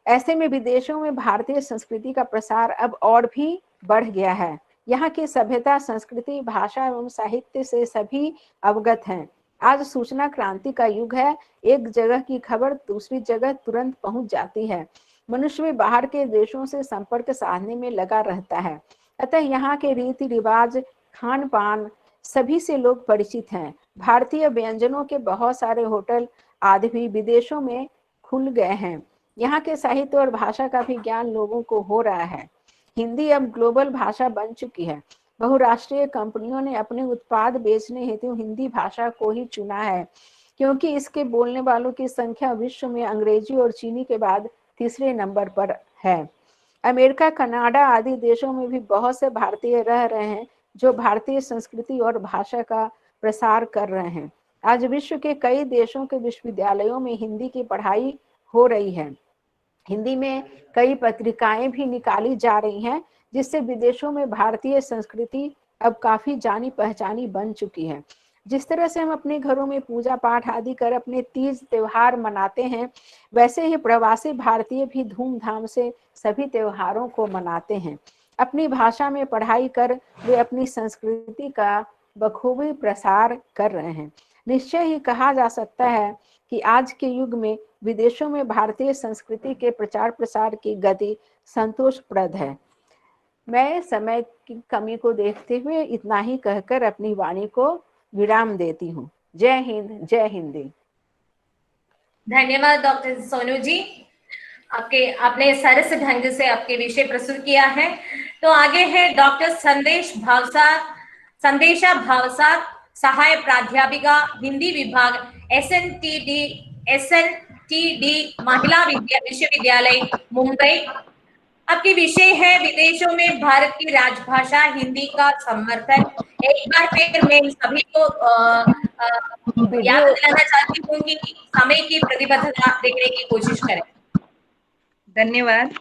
ऐसे में विदेशों में भारतीय संस्कृति का प्रसार अब और भी बढ़ गया है। यहाँ की सभ्यता, संस्कृति, भाषा एवं साहित्य से सभी अवगत हैं। आज सूचना क्रांति का युग है। एक जगह की खबर दूसरी जगह तुरंत पहुंच जाती है। मनुष्य भी बाहर के देशों से संपर्क साधने में लगा रहता है। अतः यहाँ के रीति रिवाज, खान पान सभी से लोग परिचित हैं। भारतीय व्यंजनों के बहुत सारे होटल आदि भी विदेशों में खुल गए हैं। यहाँ के साहित्य और भाषा का भी ज्ञान लोगों को हो रहा है। हिंदी अब ग्लोबल भाषा बन चुकी है। बहुराष्ट्रीय कंपनियों ने अपने उत्पाद बेचने हेतु हिंदी भाषा को ही चुना है, क्योंकि इसके बोलने वालों की संख्या विश्व में अंग्रेजी और चीनी के बाद तीसरे नंबर पर है। अमेरिका, कनाडा आदि देशों में भी बहुत से भारतीय रह रहे हैं जो भारतीय संस्कृति और भाषा का प्रसार कर रहे हैं। आज विश्व के कई देशों के विश्वविद्यालयों में हिंदी की पढ़ाई हो रही है। हिंदी में कई पत्रिकाएं भी निकाली जा रही हैं, जिससे विदेशों में भारतीय संस्कृति अब काफी जानी पहचानी बन चुकी है। जिस तरह से हम अपने घरों में पूजा पाठ आदि कर अपने तीज त्योहार मनाते हैं, वैसे ही प्रवासी भारतीय भी धूमधाम से सभी त्योहारों को मनाते हैं। अपनी भाषा में पढ़ाई कर वे अपनी संस्कृति का बखूबी प्रसार कर रहे हैं। निश्चय ही कहा जा सकता है कि आज के युग में विदेशों में भारतीय संस्कृति के प्रचार प्रसार की गति संतोषप्रद है। मैं समय की कमी को देखते हुए इतना ही कहकर अपनी वाणी को विराम देती हूँ। जय हिंद, जय हिंदी। धन्यवाद डॉक्टर सोनू जी, आपने सरस ढंग से आपके विषय प्रस्तुत किया है। तो आगे है डॉक्टर संदेशा भावसार, सहाय प्राध्यापिका, हिंदी विभाग, SNTD महिला विश्वविद्यालय मुंबई। आपके विषय है विदेशों में भारत की राजभाषा हिंदी का समर्थन। एक बार फिर मैं सभी को याद दिलाना चाहती हूँ कि समय की प्रतिबद्धता देखने की कोशिश करें। धन्यवाद।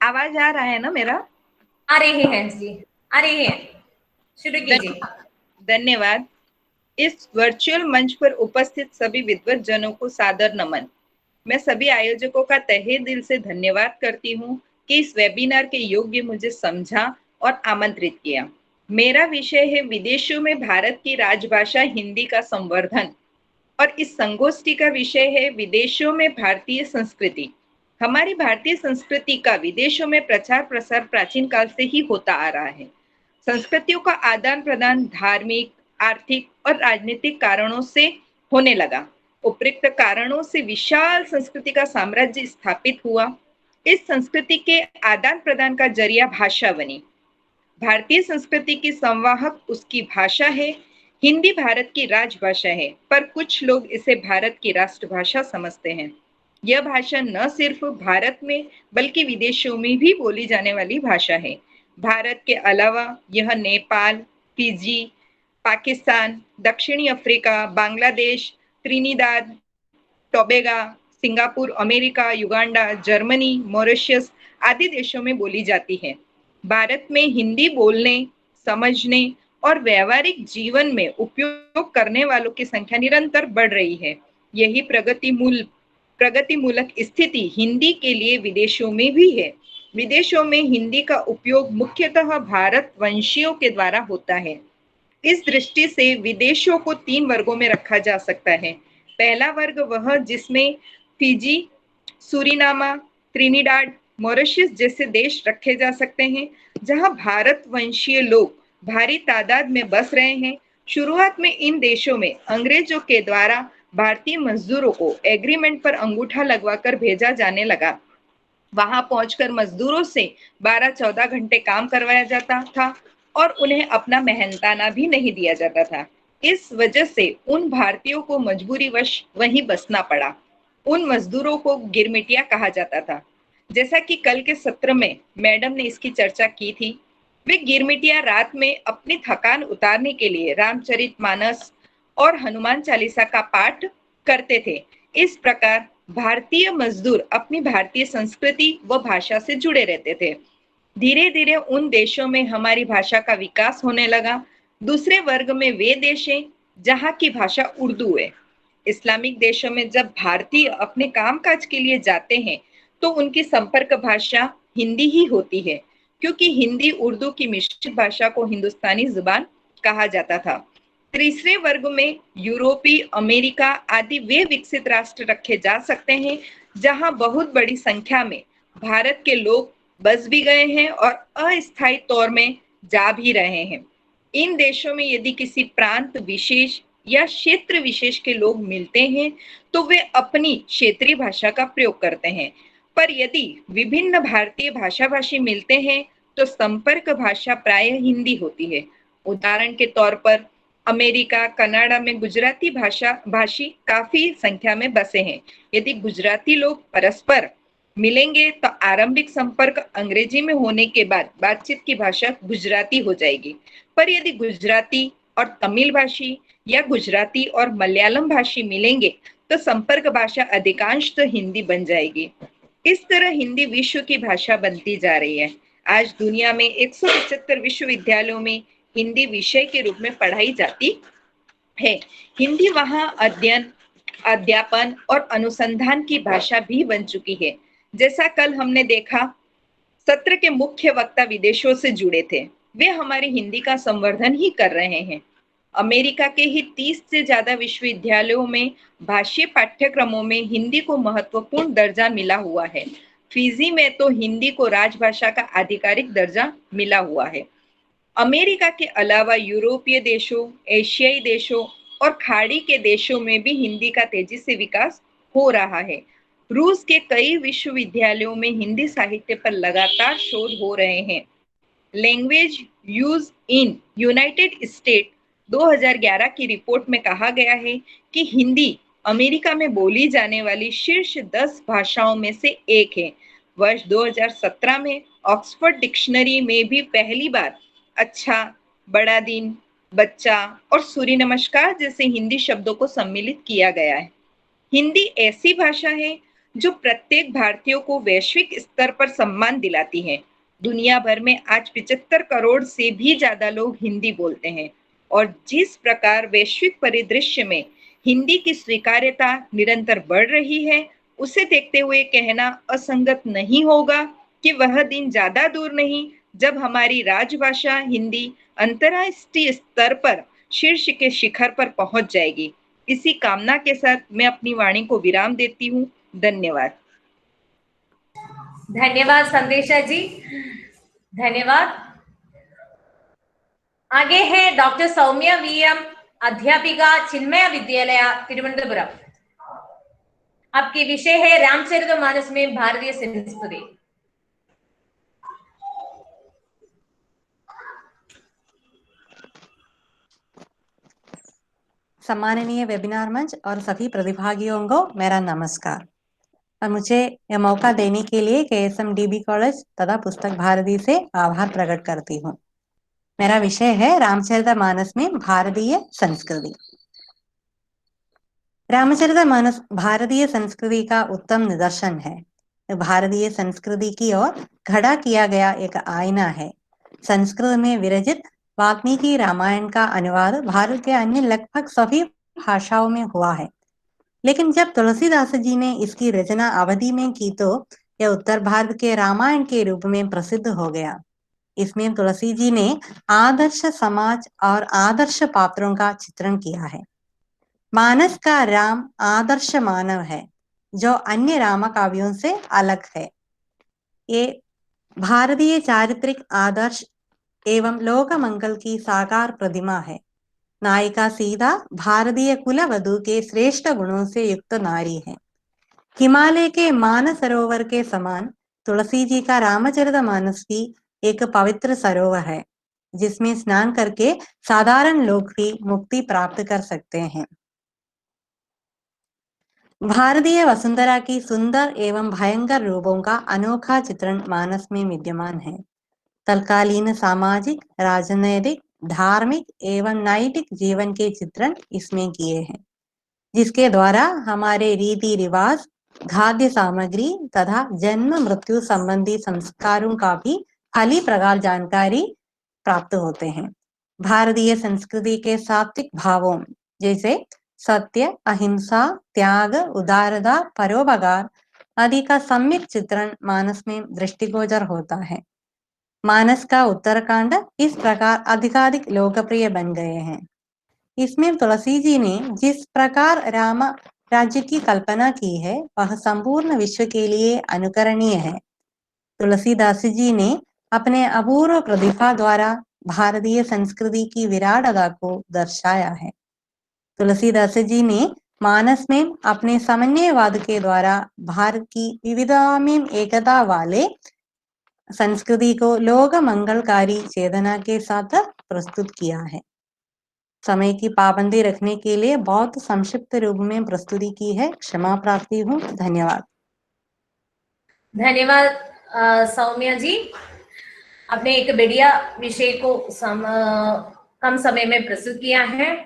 आवाज आ रहा है ना मेरा? आ रही है जी, आ रही है, शुरू कीजिए। धन्यवाद। इस वर्चुअल मंच पर उपस्थित सभी विद्वत जनों को सादर नमन। मैं सभी आयोजकों का तहे दिल से धन्यवाद करती हूँ कि इस वेबिनार के योग्य मुझे समझा और आमंत्रित किया। मेरा विषय है विदेशों में भारत की राजभाषा हिंदी का संवर्धन और इस संगोष्ठी का विषय है विदेशों में भारतीय संस्कृति। हमारी भारतीय संस्कृति का विदेशों में प्रचार प्रसार प्राचीन काल से ही होता आ रहा है। संस्कृतियों का आदान प्रदान धार्मिक, आर्थिक और राजनीतिक कारणों से होने लगा। उपयुक्त कारणों से विशाल संस्कृति का साम्राज्य स्थापित हुआ। इस संस्कृति के आदान प्रदान का जरिया भाषा बनी। भारतीय संस्कृति की संवाहक उसकी भाषा है। हिंदी भारत की राजभाषा है, पर कुछ लोग इसे भारत की राष्ट्रभाषा समझते हैं। यह भाषा न सिर्फ भारत में बल्कि विदेशों में भी बोली जाने वाली भाषा है। भारत के अलावा यह नेपाल, फिजी, पाकिस्तान, दक्षिणी Africa, Bangladesh, Trinidad, Tobago, Singapore, America, Uganda, Germany, Mauritius आदि देशों में बोली जाती है। भारत में हिंदी बोलने, समझने और व्यावहारिक जीवन में उपयोग करने वालों की संख्या निरंतर बढ़ रही है। यही प्रगतिमूलक स्थिति हिंदी के लिए विदेशों में भी है। विदेशों में हिंदी का उपयोग मुख्यतः भारत वंशियों के द्वारा होता है। इस दृष्टि से विदेशों को 3 वर्गों में रखा जा सकता है। पहला वर्ग वह जिसमें फिजी, सूरीनामा, त्रिनिडाद, मॉरिशस जैसे देश रखे जा सकते हैं, जहां भारत वंशीय लोग भारी तादाद में बस रहे हैं। शुरुआत में इन देशों में अंग्रेजों के द्वारा भारतीय मजदूरों को एग्रीमेंट पर अंगूठा लगवाकर भेजा जाने लगा। वहां पहुंचकर मजदूरों से 12-14 घंटे काम करवाया जाता था और उन्हें अपना मेहनताना भी नहीं दिया जाता था। इस वजह से उन भारतीयों को मजबूरीवश वहीं बसना पड़ा। उन मजदूरों को गिरमिटिया कहा जाता था। जैसा कि कल के सत्र में मैडम ने इसकी चर्चा की थी, वे गिरमिटिया रात में अपनी थकान उतारने के लिए रामचरितमानस और हनुमान चालीसा का पाठ करते थे। इस प्रकार भारतीय मजदूर अपनी भारतीय संस्कृति व भाषा से जुड़े रहते थे। धीरे धीरे उन देशों में हमारी भाषा का विकास होने लगा। दूसरे वर्ग में वे देश हैं जहाँ की भाषा उर्दू है। इस्लामिक देशों में जब भारतीय अपने कामकाज के लिए जाते हैं तो उनकी संपर्क भाषा हिंदी ही होती है, क्योंकि हिंदी उर्दू की मिश्रित भाषा को हिंदुस्तानी जुबान कहा जाता था। तीसरे वर्ग में यूरोपीय, अमेरिका आदि वे विकसित राष्ट्र रखे जा सकते हैं जहां बहुत बड़ी संख्या में भारत के लोग बस भी गए हैं और अस्थायी तौर में जा भी रहे हैं। इन देशों में यदि किसी प्रांत विशेष या क्षेत्र विशेष के लोग मिलते हैं तो वे अपनी क्षेत्रीय भाषा का प्रयोग करते हैं, पर यदि विभिन्न भारतीय भाषाभाषी मिलते हैं तो संपर्क भाषा प्रायः हिंदी होती है। उदाहरण के तौर पर अमेरिका, कनाडा में गुजराती भाषी काफी संख्या में बसे हैं। यदि गुजराती लोग परस्पर मिलेंगे तो आरंभिक संपर्क अंग्रेजी में होने के बाद बातचीत की भाषा गुजराती हो जाएगी, पर यदि गुजराती और तमिल भाषी या गुजराती और मलयालम भाषी मिलेंगे तो संपर्क भाषा अधिकांश तो हिंदी बन जाएगी। इस तरह हिंदी विश्व की भाषा बनती जा रही है। आज दुनिया में 175 विश्वविद्यालयों में हिंदी विषय के रूप में पढ़ाई जाती है। हिंदी वहां अध्ययन, अध्यापन और अनुसंधान की भाषा भी बन चुकी है। जैसा कल हमने देखा, सत्र के मुख्य वक्ता विदेशों से जुड़े थे, वे हमारी हिंदी का संवर्धन ही कर रहे हैं। अमेरिका के ही 30 से ज्यादा विश्वविद्यालयों में भाषीय पाठ्यक्रमों में हिंदी को महत्वपूर्ण दर्जा मिला हुआ है। फिजी में तो हिंदी को राजभाषा का आधिकारिक दर्जा मिला हुआ है। अमेरिका के अलावा यूरोपीय देशों, एशियाई देशों और खाड़ी के देशों में भी हिंदी का तेजी से विकास हो रहा है। रूस के कई विश्वविद्यालयों में हिंदी साहित्य पर लगातार शोध हो रहे हैं। Language use in United state 2011 की रिपोर्ट में कहा गया है कि हिंदी अमेरिका में बोली जाने वाली शीर्ष 10 भाषाओं में से एक है। वर्ष 2017 में ऑक्सफोर्ड डिक्शनरी में भी पहली बार अच्छा, बड़ा दिन, बच्चा और सूर्य नमस्कार जैसे हिंदी शब्दों को सम्मिलित किया गया है। हिंदी ऐसी भाषा है जो प्रत्येक भारतीय को वैश्विक स्तर पर सम्मान दिलाती है। दुनिया भर में आज 75 करोड़ से भी ज्यादा लोग हिंदी बोलते हैं और जिस प्रकार वैश्विक परिदृश्य में हिंदी की स्वीकार्यता निरंतर बढ़ रही है, उसे देखते हुए कहना असंगत नहीं होगा कि वह दिन ज्यादा दूर नहीं जब हमारी राजभाषा हिंदी अंतर्राष्ट्रीय स्तर पर शीर्ष के शिखर पर पहुंच जाएगी। इसी कामना के साथ मैं अपनी वाणी को विराम देती हूँ। धन्यवाद। धन्यवाद संदेशा जी, धन्यवाद। आगे है डॉक्टर सौम्या वीएम, अध्यापिका चिन्मय विद्यालय तिरुवनंतपुरम। आपके विषय है रामचरितमानस में भारतीय संस्कृति। सम्माननीय वेबिनार मंच और सभी प्रतिभागियों को मेरा नमस्कार और मुझे यह मौका देने के लिए KSMDB कॉलेज तथा पुस्तक भारती से आभार प्रकट करती हूँ। मेरा विषय है रामचरितमानस में भारतीय संस्कृति। रामचरितमानस भारतीय संस्कृति का उत्तम निदर्शन है। भारतीय संस्कृति की ओर खड़ा किया गया एक आईना है। संस्कृत में विरचित वाल्मीकि रामायण का अनुवाद भारत के अन्य लगभग सभी भाषाओं में हुआ है, लेकिन जब तुलसीदास जी ने इसकी रचना अवधि में की तो यह उत्तर भारत के रामायण के रूप में प्रसिद्ध हो गया। इसमें तुलसी जी ने आदर्श समाज और आदर्श पात्रों का चित्रण किया है। मानस का राम आदर्श मानव है जो अन्य राम काव्यों से अलग है। ये भारतीय चारित्रिक आदर्श एवं लोक मंगल की साकार प्रतिमा है। नायिका सीता भारतीय कुलवधु के श्रेष्ठ गुणों से युक्त नारी है। हिमालय के मानसरोवर के समान तुलसी जी का रामचरितमानस भी एक पवित्र सरोवर है जिसमें स्नान करके साधारण लोग भी मुक्ति प्राप्त कर सकते हैं। भारतीय वसुंधरा की सुंदर एवं भयंकर रूपों का अनोखा चित्रण मानस में विद्यमान है। तत्कालीन सामाजिक, राजनैतिक, धार्मिक एवं नैतिक जीवन के चित्रण इसमें किए हैं, जिसके द्वारा हमारे रीति रिवाज, खाद्य सामग्री तथा जन्म मृत्यु संबंधी संस्कारों का भी खाली प्रकार जानकारी प्राप्त होते हैं। भारतीय संस्कृति के सात्विक भावों जैसे सत्य, अहिंसा, त्याग, उदारता, परोपकार आदि का सम्यक चित्रण मानस में दृष्टिगोचर होता है। मानस का उत्तरकांड इस प्रकार अधिकाधिक लोकप्रिय बन गए हैं। इसमें तुलसी जी ने जिस प्रकार राम राज्य की कल्पना की है वह संपूर्ण विश्व के लिए अनुकरणीय है। तुलसीदास जी ने अपने अपूर्व प्रतिभा द्वारा भारतीय संस्कृति की विराटता को दर्शाया है। तुलसीदास जी ने मानस में अपने सामान्यवाद के द्वारा भारत की विविधता में एकता वाले संस्कृति को लोक मंगलकारी चेतना के साथ प्रस्तुत किया है। समय की पाबंदी रखने के लिए बहुत संक्षिप्त रूप में प्रस्तुति की है, क्षमा प्रार्थी हूँ। धन्यवाद। धन्यवाद सौम्या जी, आपने एक बढ़िया विषय को कम समय में प्रस्तुत किया है,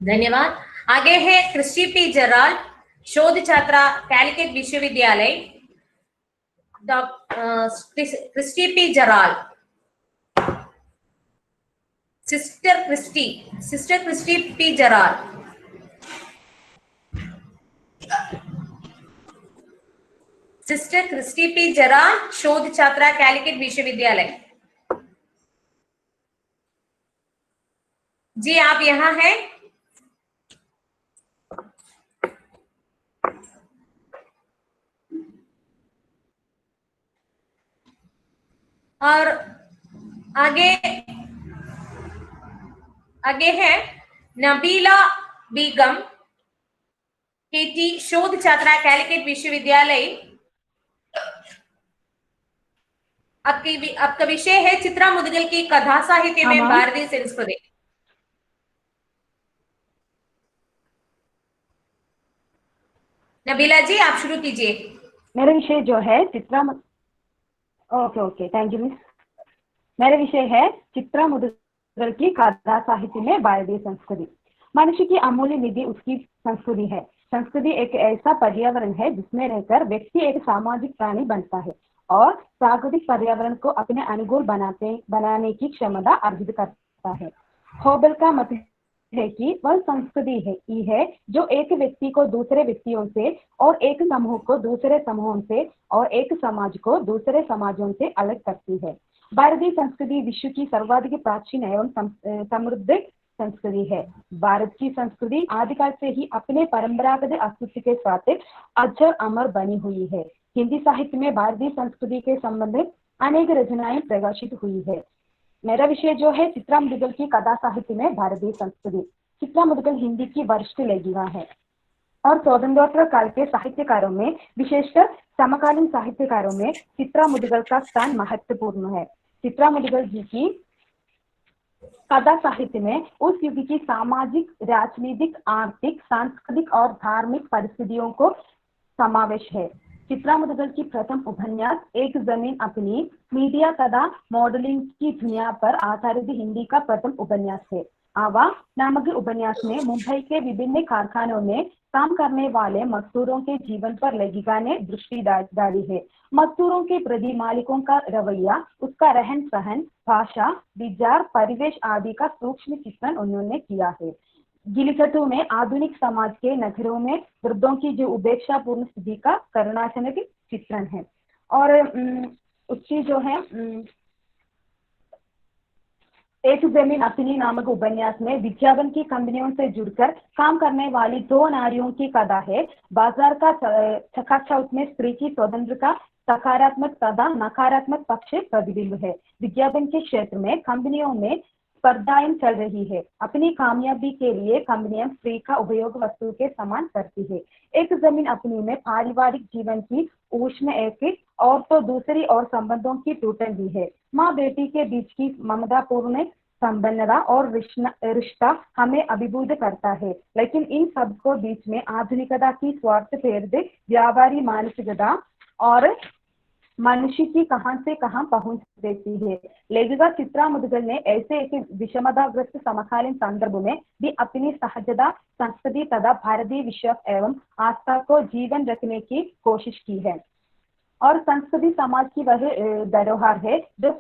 धन्यवाद। आगे है क्रिस्टी पी जराल, शोध छात्रा कैलिकट विश्वविद्यालय। Christy P Jaral, sister Christy P Jaral. Sister Christy P Jaral, शोध छात्रा कैलिकट विश्वविद्यालय। जी आप यहाँ हैं? और आगे है नबीला बेगम केटी, शोध छात्रा कैलिकट विश्वविद्यालय। आपका विषय है चित्रा मुदगल की कथा साहित्य में भारतीय संस्कृति। नबीला जी आप शुरू कीजिए। मेरा विषय जो है ओके थैंक यू मिस। मेरा विषय है चित्रा मुदगल की कथा साहित्य में भारतीय संस्कृति। मनुष्य की अमूल्य निधि उसकी संस्कृति है। संस्कृति एक ऐसा पर्यावरण है जिसमें रहकर व्यक्ति एक सामाजिक प्राणी बनता है और प्राकृतिक पर्यावरण को अपने अनुकूल बनाने की क्षमता अर्जित करता है। होबल का मत है कि वह संस्कृति है जो एक व्यक्ति को दूसरे व्यक्तियों से और एक समूह को दूसरे समूहों से और एक समाज को दूसरे समाजों से अलग करती है। भारतीय संस्कृति विश्व की सर्वाधिक प्राचीन एवं समृद्ध संस्कृति है। भारत की संस्कृति आदिकाल से ही अपने परंपरागत अस्तित्व के साथ अजर अमर बनी हुई है। हिंदी साहित्य में भारतीय संस्कृति के संबंधित अनेक रचनाएं प्रकाशित हुई है। मेरा विषय जो है चित्रा मुदगल की कथा साहित्य में भारतीय संस्कृति। चित्रा मुदगल हिंदी की वरिष्ठ लेखिका है और स्वतंत्रोत्तर काल के साहित्यकारों में, विशेषकर समकालीन साहित्यकारों में चित्रा मुदगल का स्थान महत्वपूर्ण है। चित्रा मुदगल जी की कथा साहित्य में उस युग की सामाजिक, राजनीतिक, आर्थिक, सांस्कृतिक और धार्मिक परिस्थितियों को समावेश है। चित्रा मुदगल की प्रथम उपन्यास एक जमीन अपनी मीडिया तथा मॉडलिंग की दुनिया पर आधारित हिंदी का प्रथम उपन्यास है। आवा नामक उपन्यास में मुंबई के विभिन्न कारखानों में काम करने वाले मजदूरों के जीवन पर लेखिका ने दृष्टि डाली है। मजदूरों के प्रति मालिकों का रवैया, उसका रहन सहन, भाषा, विचार, परिवेश आदि का सूक्ष्म चित्रण उन्होंने किया है। गिलिकटू में आधुनिक समाज के नगरों में वृद्धों की जो उपेक्षापूर्ण स्थिति का करुणाजनक चित्रण है। और उसकी जो है एक जमीन अपनी नामक उपन्यास में विज्ञापन की कंपनियों से जुड़कर काम करने वाली दो नारियों की कथा है। बाजार का चकाचौंध में स्त्री की स्वतंत्रता सकारात्मक तथा नकारात्मक पक्ष प्रतिबिंब है। विज्ञापन के क्षेत्र में कंपनियों में स्पर्धाएं चल रही है। अपनी कामयाबी के लिए कंपनियां स्त्री का उपयोग वस्तु के समान करती है। एक जमीन अपनी में पारिवारिक जीवन की ऊष्म एक और तो दूसरी और संबंधों की टूटन भी है। माँ बेटी के बीच की ममतापूर्ण संबंधता और रिश्ता हमें अभिभूत करता है, लेकिन इन सबको बीच में आधुनिकता की स्वार्थ प्रेरित व्यापारी मानसिकता और मनुष्य की कहां से कहां पहुंच देती है। लेखिका चित्रा मुदगल ने ऐसे एक विषमताग्रस्त समकालीन संदर्भ में भी अपनी सहजता, संस्कृति तथा भारतीय विश्वास एवं आस्था को जीवन रखने की कोशिश की है। और संस्कृति समाज की वह धरोहर है जो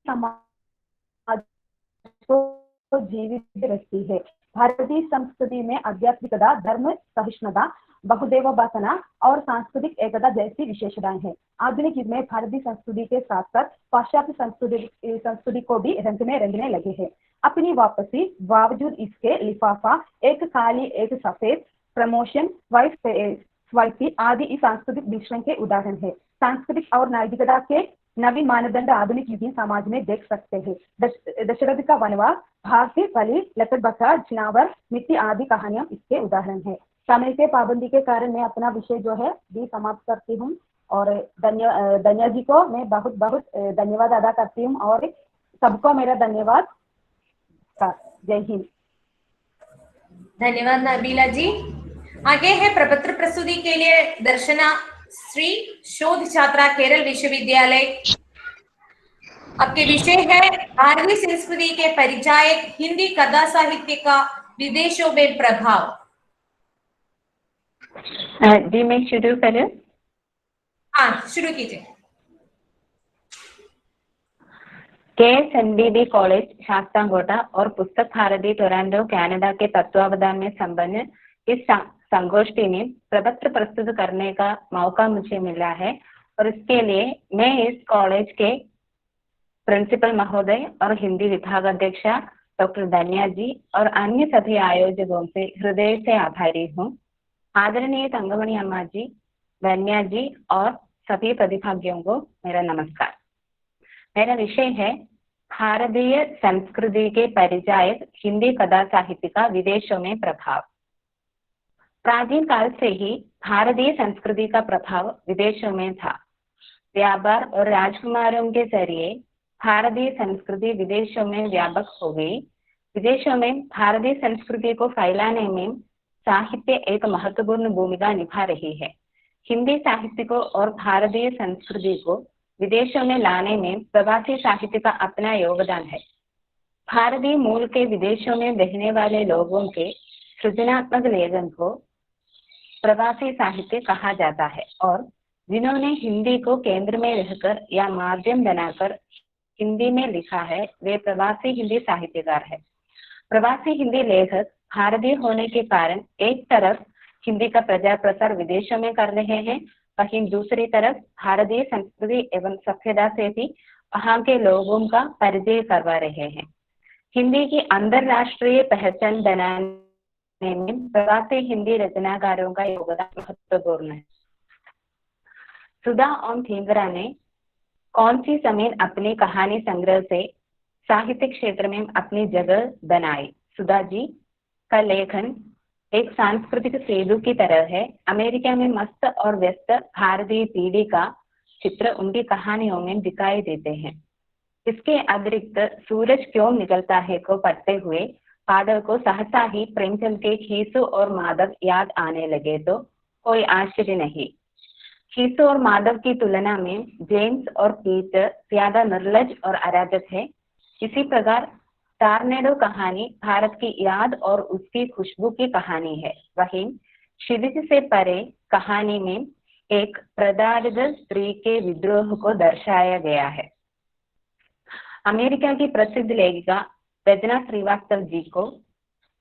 समाज को जीवित रखती है। भारतीय संस्कृति में आध्यात्मिकता, धर्म सहिष्णुता, बहुदेवोपासना और सांस्कृतिक एकता जैसी विशेषताएं हैं। आधुनिक युग में भारतीय संस्कृति के साथ साथ पाश्चात्य संस्कृति को भी रंगने लगे हैं। अपनी वापसी बावजूद इसके लिफाफा एक काली एक सफेद, प्रमोशन, वाइस स्वैती आदि इस सांस्कृतिक मिश्रण के उदाहरण है। सांस्कृतिक और नैतिकता के नवीन मानदंड आधुनिक युगीन समाज में देख सकते हैं। दशरथ का वनवास, भारती, बलि, लकड़ बकरा, जिनावर, मिट्टी आदि कहानियां इसके उदाहरण है। समय के पाबंदी के कारण मैं अपना विषय जो है भी समाप्त करती हूँ और धन्या जी को मैं बहुत बहुत धन्यवाद अदा करती हूँ और सबको मेरा धन्यवाद। जय हिंद। धन्यवाद नबीला जी। आगे है प्रपत्र प्रस्तुति के लिए दर्शना श्री, शोध छात्रा, केरल विश्वविद्यालय। आपके विषय है भारतीय संस्कृति के परिचायक हिंदी कथा साहित्य का विदेशों में प्रभाव। जी मैं शुरू करूं? हाँ शुरू कीजिए। KSNBB कॉलेज शास्तांकोटा और पुस्तक भारती टोरंटो कनाडा के तत्वावधान में संपन्न इस संगोष्ठी में प्रपत्र प्रस्तुत करने का मौका मुझे मिला है और इसके लिए मैं इस कॉलेज के प्रिंसिपल महोदय और हिंदी विभाग अध्यक्षा डॉक्टर धन्या जी और अन्य सभी आयोजकों से हृदय से आभारी हूँ। आदरणीय तंगमणि अम्मा जी, धन्या जी और सभी प्रतिभागियों को मेरा नमस्कार। मेरा विषय है भारतीय संस्कृति के परिचायक हिंदी कथा साहित्य का विदेशों में प्रभाव। प्राचीन काल से ही भारतीय संस्कृति का प्रभाव विदेशों में था। व्यापार और राजकुमारों के जरिए भारतीय संस्कृति विदेशों में व्यापक हो गई। विदेशों में भारतीय संस्कृति को फैलाने में साहित्य एक महत्वपूर्ण भूमिका निभा रही है। हिंदी साहित्य को और भारतीय संस्कृति को विदेशों में लाने में प्रवासी साहित्य का अपना योगदान है। भारतीय मूल के विदेशों में रहने वाले लोगों के सृजनात्मक लेखन को प्रवासी साहित्य कहा जाता है और जिन्होंने हिंदी को केंद्र में रहकर या माध्यम बनाकर हिंदी में लिखा है वे प्रवासी हिंदी साहित्यकार है। प्रवासी हिंदी लेखक भारतीय होने के कारण एक तरफ हिंदी का प्रचार प्रसार विदेशों में कर रहे हैं, वहीं दूसरी तरफ भारतीय संस्कृति एवं सभ्यता से भी वहां के लोगों का परिचय करवा रहे हैं। हिंदी की अंतरराष्ट्रीय पहचान बनाने में प्रवासी हिंदी रचनाकारों का योगदान महत्वपूर्ण है। सुधा ओम थींगरा ने कौन सी जमीन अपनी कहानी संग्रह से साहित्य क्षेत्र में अपनी जगह बनाई। सुधा जी का लेखन एक सांस्कृतिक सेतु की तरह है। अमेरिका में मस्त और व्यस्त भारतीय पीढ़ी का चित्र उनकी कहानियों में दिखाई देते हैं। इसके अतिरिक्त सूरज क्यों निकलता है को पढ़ते हुए पाठक को सहसा ही प्रेमचंद के खीसू और माधव याद आने लगे तो कोई आश्चर्य नहीं। खीसू और माधव की तुलना में जेम्स और पीटर ज्यादा निर्लज और अराजक है। इसी प्रकार टार्नेडो कहानी भारत की याद और उसकी खुशबू की कहानी है। वहीं क्षितिज से परे कहानी में एक प्रताड़ित स्त्री के विद्रोह को दर्शाया गया है। अमेरिका की प्रसिद्ध लेखिका रचना श्रीवास्तव जी को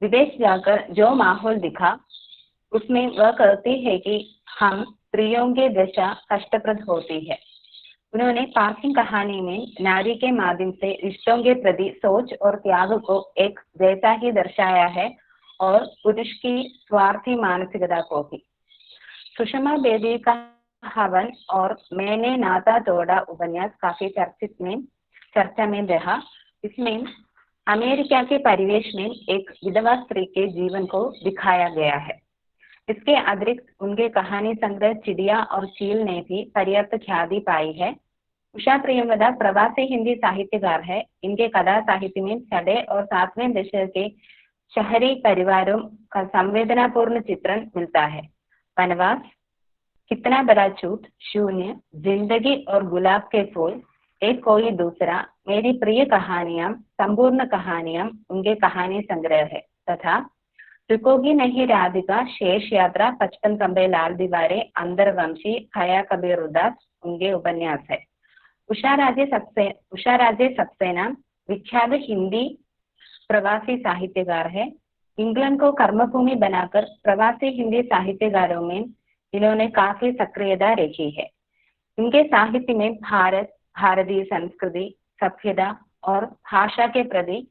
विदेश जाकर जो माहौल दिखा उसमें वह कहती है कि हम स्त्रियों की दशा कष्टप्रद होती है। उन्होंने पार्किंग कहानी में नारी के माध्यम से रिश्तों के प्रति सोच और त्याग को एक जैसा ही दर्शाया है और पुरुष की स्वार्थी मानसिकता को भी। सुषमा बेदी का हवन और मैंने नाता तोड़ा उपन्यास काफी चर्चा में रहा। इसमें अमेरिका के परिवेश में एक विधवा स्त्री के जीवन को दिखाया गया है। इसके अतिरिक्त उनके कहानी संग्रह चिड़िया और चील ने भी पर्याप्त ख्याति पाई है। उषा प्रियंवदा प्रवासी हिंदी साहित्यकार है। इनके कथा साहित्य में 6वें और 7वें दशक के शहरी परिवारों का संवेदनापूर्ण चित्रण मिलता है। वनवास, कितना बड़ा झूठ, शून्य, जिंदगी और गुलाब के फूल, एक कोई दूसरा, मेरी प्रिय कहानियां, संपूर्ण कहानियां उनके कहानी संग्रह है तथा रुकोगी नहीं राधिका, शेष यात्रा, 55 खंबे लाल दीवारें, अंतरवंशी, खया कबीर उदास उनके उपन्यास है। उषा राजे सक्सेना विख्यात हिंदी प्रवासी साहित्यकार है। इंग्लैंड को कर्मभूमि बनाकर प्रवासी हिंदी साहित्यकारों में इन्होंने काफी सक्रियता रखी है। इनके साहित्य में भारत, भारतीय संस्कृति, सभ्यता और भाषा के प्रति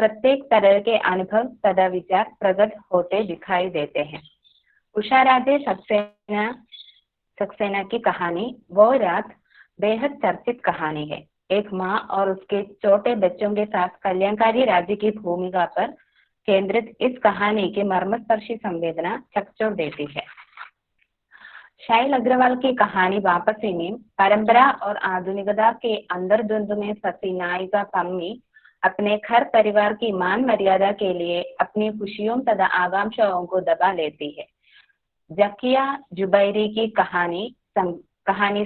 प्रत्येक तरह के अनुभव तथा विचार प्रकट होते दिखाई देते हैं। उषा राजे सक्सेना की कहानी वो रात बेहद चर्चित कहानी है। एक माँ और उसके छोटे बच्चों के साथ कल्याणकारी राज्य की भूमिका पर केंद्रित इस कहानी की मर्मस्पर्शी संवेदना झकझोर देती है। शाइल अग्रवाल की कहानी वापसी में परंपरा और आधुनिकता के अंदर द्वंद्व में फंसी नायिका पम्मी अपने घर परिवार की मान मर्यादा के लिए अपनी खुशियों तथा आकांक्षाओं को दबा लेती है। जकिया जुबैरी की कहानी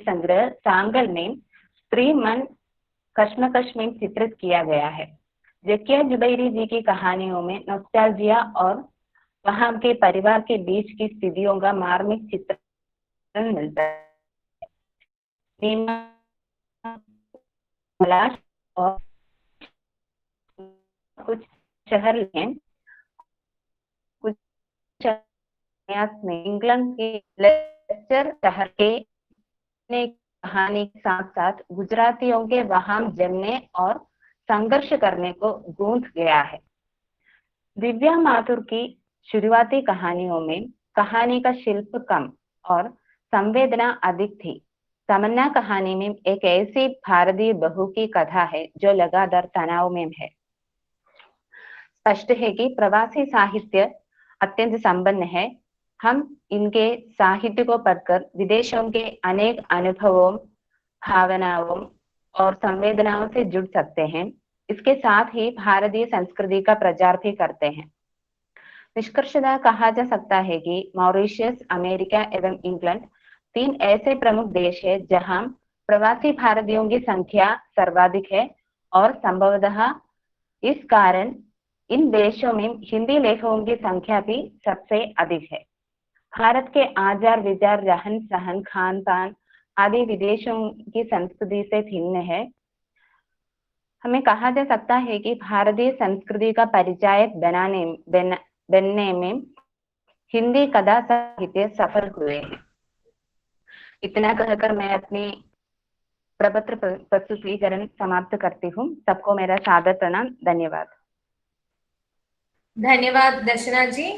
संग्रह सांगल में स्त्री मन कश्मकश में चित्रित किया गया है। जकिया जुबैरी जी की कहानियों में नॉस्टैल्जिया और वहां के परिवार के बीच की स्थितियों का मार्मिक चित्रण मिलता है। और कुछ शहर में कुछ में इंग्लैंड के लेस्टर शहर के कहानी के साथ साथ गुजरातियों के वहां जमने और संघर्ष करने को गूंथ गया है। दिव्या माथुर की शुरुआती कहानियों में कहानी का शिल्प कम और संवेदना अधिक थी। तमन्ना कहानी में एक ऐसी भारतीय बहू की कथा है जो लगातार तनाव में है। स्पष्ट है कि प्रवासी साहित्य अत्यंत संपन्न है। हम इनके साहित्य को पढ़कर विदेशों के अनेक अनुभवों, भावनाओं और संवेदनाओं से जुड़ सकते हैं। इसके साथ ही भारतीय संस्कृति का प्रचार भी करते हैं। निष्कर्षतः कहा जा सकता है कि मॉरिशस, अमेरिका एवं इंग्लैंड 3 ऐसे प्रमुख देश हैं जहां प्रवासी भारतीयों की संख्या सर्वाधिक है और संभवतः इस कारण इन देशों में हिंदी लेखकों की संख्या भी सबसे अधिक है। भारत के आचार विचार, रहन सहन, खान पान आदि विदेशों की संस्कृति से भिन्न है। हमें कहा जा सकता है कि भारतीय संस्कृति का परिचायक बनने में हिंदी कथा साहित्य सफल हुए हैं। इतना कहकर मैं अपनी प्रपत्र प्रस्तुतिकरण समाप्त करती हूँ। सबको मेरा सादर प्रणाम। धन्यवाद। धन्यवाद दर्शना जी।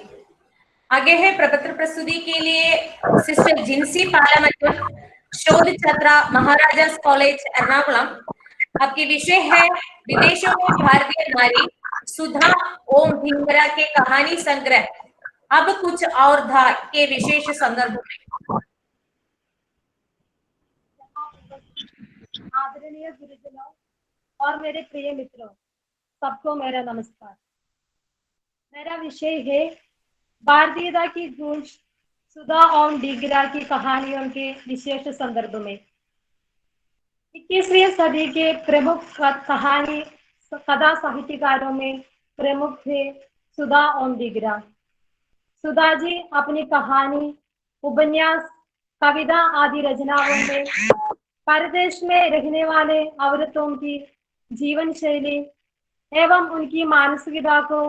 आगे है प्रपत्र प्रस्तुति के लिए सिस्टर जिन्सी पालामट्टू, शोध छात्रा महाराजास कॉलेज एर्नाकुलम। आपके विषय है विदेशों में भारतीय नारी सुधा ओम धिंगरा के कहानी संग्रह अब कुछ और था के विशेष संदर्भ में। आदरणीय गुरुजनों और मेरे प्रिय मित्रों, सबको मेरा नमस्कार। मेरा विषय है भारतीयता की गूंज सुधा ओम धिंगरा की कहानियों के विशेष संदर्भ में। 21वीं सदी के प्रमुख कथा साहित्यकारों में प्रमुख थे सुधा ओम धिंगरा। सुधा जी अपनी कहानी, उपन्यास, कविता आदि रचनाओं में परदेश में रहने वाले औरतों की जीवन शैली एवं उनकी मानसिकता को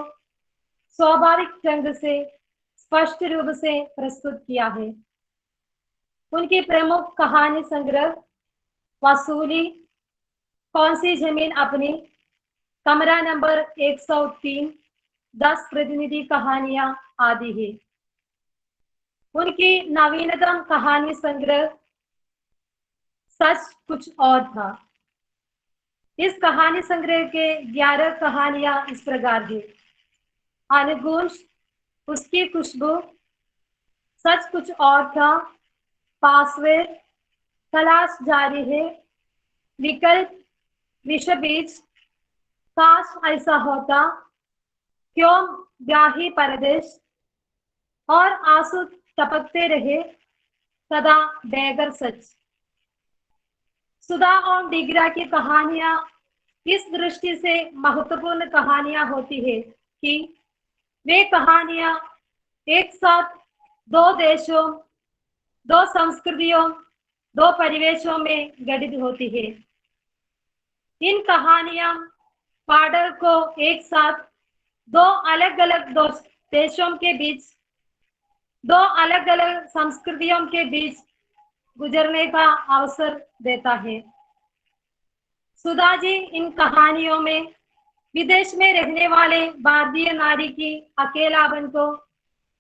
स्वाभाविक ढंग से स्पष्ट रूप से प्रस्तुत किया है। उनकी प्रमुख कहानी संग्रह वसूली, कौन सी जमीन अपनी, कमरा नंबर 103, 10 प्रतिनिधि कहानियां आदि है। उनकी नवीनतम कहानी संग्रह सच कुछ और था। इस कहानी संग्रह के 11 कहानियां इस प्रकार है: अनुगुंज, उसकी खुशबू, सच कुछ और था, पासवेर, तलाश जारी है, विकल्प, विष बीज, काश ऐसा होता, क्यों ब्याही परदेश और आंसू टपकते रहे सदा बेगर सच। सुधा ओम धिंगरा की कहानियां इस दृष्टि से महत्वपूर्ण कहानियां होती है कि वे कहानियां एक साथ 2 देशों, 2 संस्कृतियों, 2 परिवेशों में घटित होती है। इन कहानियां पाठक को एक साथ 2 अलग अलग देशों के बीच, 2 अलग अलग संस्कृतियों के बीच गुजरने का अवसर देता है। सुधा जी इन कहानियों में विदेश में रहने वाले भारतीय नारी की अकेलापन को,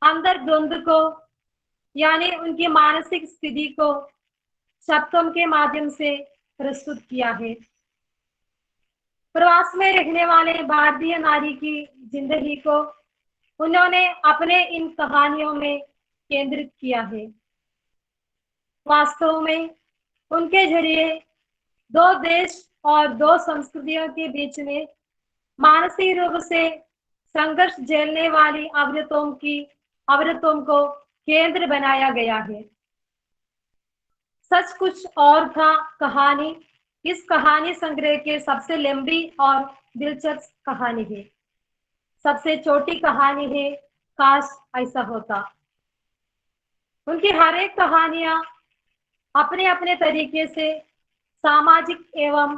अंतर द्वंद्व को यानी उनकी मानसिक स्थिति को शब्दों के माध्यम से प्रस्तुत किया है। प्रवास में रहने वाले भारतीय नारी की जिंदगी को उन्होंने अपने इन कहानियों में केंद्रित किया है। वास्तव में उनके जरिए दो देश और दो संस्कृतियों के बीच में मानसिक रूप से संघर्ष झेलने वाली औरतों को केंद्र बनाया गया है। सच कुछ और था कहानी इस कहानी संग्रह के सबसे लंबी और दिलचस्प कहानी है। सबसे छोटी कहानी है काश ऐसा होता। उनकी हर एक कहानियां अपने अपने तरीके से सामाजिक एवं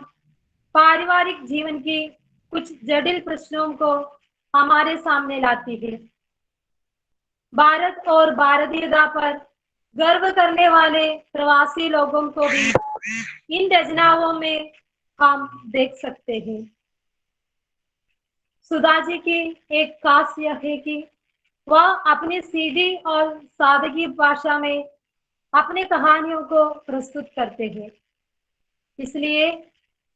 पारिवारिक जीवन की कुछ जटिल प्रश्नों को हमारे सामने लाती है। भारत और भारतीयता पर गर्व करने वाले प्रवासी लोगों को भी इन रचनाओं में हम देख सकते हैं। सुधा जी की एक खास यह है कि वह अपनी सीधी और सादगी भाषा में अपनी कहानियों को प्रस्तुत करते हैं। इसलिए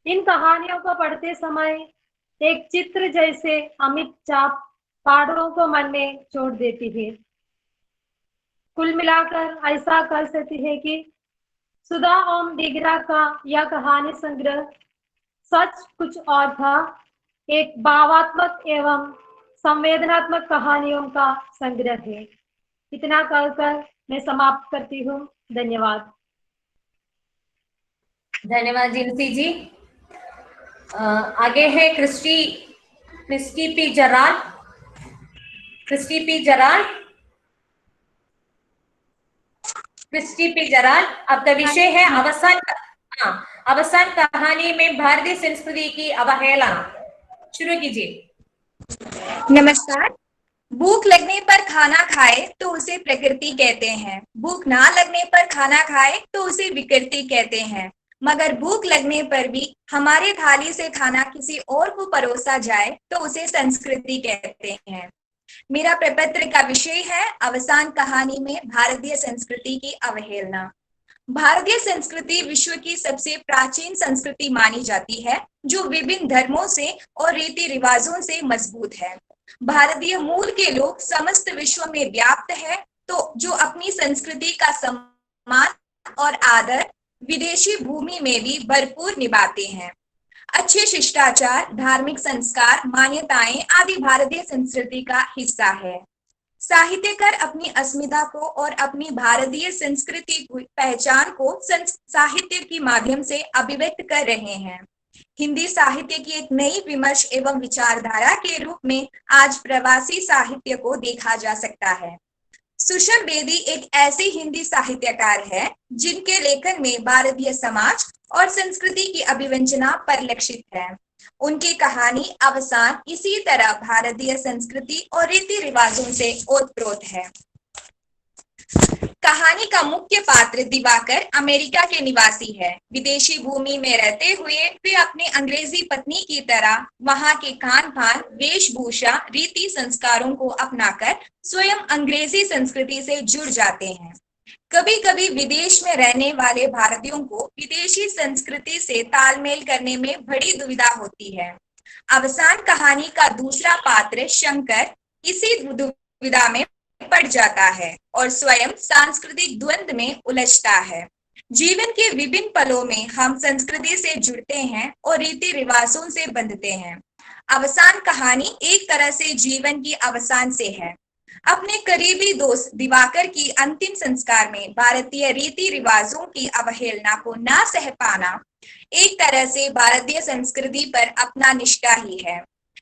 इन कहानियों को पढ़ते समय एक चित्र जैसे अमिट छाप पाठकों को मन में छोड़ देती है। कुल मिलाकर ऐसा कह सकती है कि सुधा ओम डिगरा का यह कहानी संग्रह सच कुछ और था, एक भावात्मक एवं संवेदनात्मक कहानियों का संग्रह है। इतना कहकर मैं समाप्त करती हूँ। धन्यवाद। धन्यवाद जिनसी जी। आगे है क्रिस्टी पी जराल। क्रिस्टी पी जराल। अब का विषय है अवसान कहानी में भारतीय संस्कृति की अवहेलना। शुरू कीजिए। नमस्कार। भूख लगने पर खाना खाए तो उसे प्रकृति कहते हैं, भूख ना लगने पर खाना खाए तो उसे विकृति कहते हैं, मगर भूख लगने पर भी हमारे थाली से खाना किसी और को परोसा जाए तो उसे संस्कृति कहते हैं। मेरा प्रपत्र का विषय है अवसान कहानी में भारतीय संस्कृति की अवहेलना। भारतीय संस्कृति विश्व की सबसे प्राचीन संस्कृति मानी जाती है, जो विभिन्न धर्मों से और रीति रिवाजों से मजबूत है। भारतीय मूल के लोग समस्त विश्व में व्याप्त है, तो जो अपनी संस्कृति का सम्मान और आदर विदेशी भूमि में भी भरपूर निभाते हैं। अच्छे शिष्टाचार, धार्मिक संस्कार, मान्यताएं आदि भारतीय संस्कृति का हिस्सा है। साहित्यकार अपनी अस्मिता को और अपनी भारतीय संस्कृति की पहचान को साहित्य के माध्यम से अभिव्यक्त कर रहे हैं। हिंदी साहित्य की एक नई विमर्श एवं विचारधारा के रूप में आज प्रवासी साहित्य को देखा जा सकता है। सुषम बेदी एक ऐसे हिंदी साहित्यकार है जिनके लेखन में भारतीय समाज और संस्कृति की अभिव्यंजना परिलक्षित है। उनकी कहानी अवसान इसी तरह भारतीय संस्कृति और रीति रिवाजों से ओतप्रोत है। कहानी का मुख्य पात्र दिवाकर अमेरिका के निवासी है। विदेशी भूमि में रहते हुए वे अपने अंग्रेजी पत्नी की तरह वहां के खान पान, वेशभूषा, रीति संस्कारों को अपनाकर स्वयं अंग्रेजी संस्कृति से जुड़ जाते हैं। कभी कभी विदेश में रहने वाले भारतीयों को विदेशी संस्कृति से तालमेल करने में बड़ी दुविधा होती है। अवसान कहानी का दूसरा पात्र शंकर इसी दुविधा में पड़ जाता है और स्वयं सांस्कृतिक द्वंद्व में उलझता है। जीवन के विभिन्न पलों में हम संस्कृति से जुड़ते हैं और रीति रिवाजों से बंधते हैं। अवसान कहानी एक तरह से जीवन की अवसान से है। अपने करीबी दोस्त दिवाकर की अंतिम संस्कार में भारतीय रीति रिवाजों की अवहेलना को ना सह पाना एक तरह से भारतीय संस्कृति पर अपना निष्ठा ही है।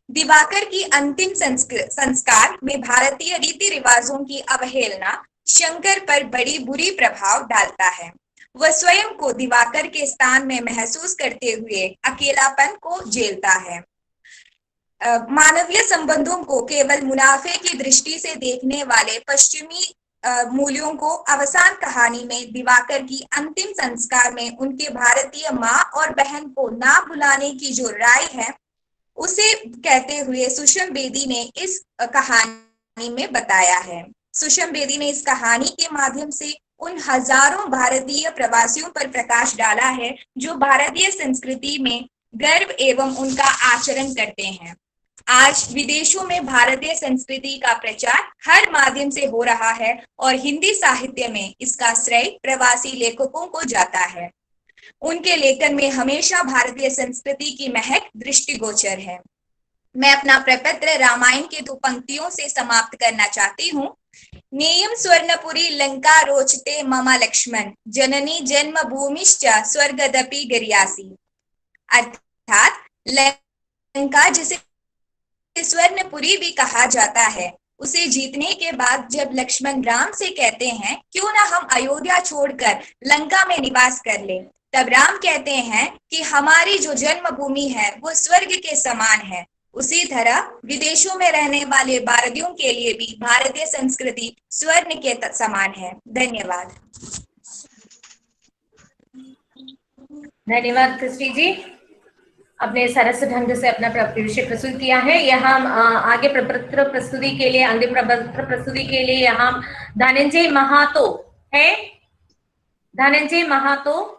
दिवाकर की अंतिम संस्कार में भारतीय रीति रिवाजों की अवहेलना शंकर पर बड़ी बुरी प्रभाव डालता है। वह स्वयं को दिवाकर के स्थान में महसूस करते हुए अकेलापन को झेलता है। मानवीय संबंधों को केवल मुनाफे की दृष्टि से देखने वाले पश्चिमी मूल्यों को अवसान कहानी में दिवाकर की अंतिम संस्कार में उनके भारतीय माँ और बहन को ना भुलाने की जो राय है उसे कहते हुए सुषम बेदी ने इस कहानी में बताया है। सुषम बेदी ने इस कहानी के माध्यम से उन हजारों भारतीय प्रवासियों पर प्रकाश डाला है जो भारतीय संस्कृति में गर्व एवं उनका आचरण करते हैं। आज विदेशों में भारतीय संस्कृति का प्रचार हर माध्यम से हो रहा है और हिंदी साहित्य में इसका श्रेय प्रवासी लेखकों को जाता है। उनके लेखन में हमेशा भारतीय संस्कृति की महक दृष्टिगोचर है। मैं अपना प्रपत्र रामायण के 2 पंक्तियों से समाप्त करना चाहती हूँ। नेयम स्वर्णपुरी लंका रोचते मम लक्ष्मण, जननी जन्म भूमिश्च स्वर्गदपि गरियासी। अर्थात लंका जिसे स्वर्णपुरी भी कहा जाता है, उसे जीतने के बाद जब लक्ष्मण राम से कहते हैं क्यों ना हम अयोध्या छोड़कर लंका में निवास कर ले, तब राम कहते हैं कि हमारी जो जन्मभूमि है वो स्वर्ग के समान है। उसी तरह विदेशों में रहने वाले भारतीयों के लिए भी भारतीय संस्कृति स्वर्ण के समान है। धन्यवाद। धन्यवाद कृष्टि जी, अपने सरस ढंग से अपना विषय प्रस्तुत किया है। यहाँ आगे प्रपत्र प्रस्तुति के लिए, अंतिम प्रपत्र प्रस्तुति के लिए यहाँ धनंजय महातो है। धनंजय महातो,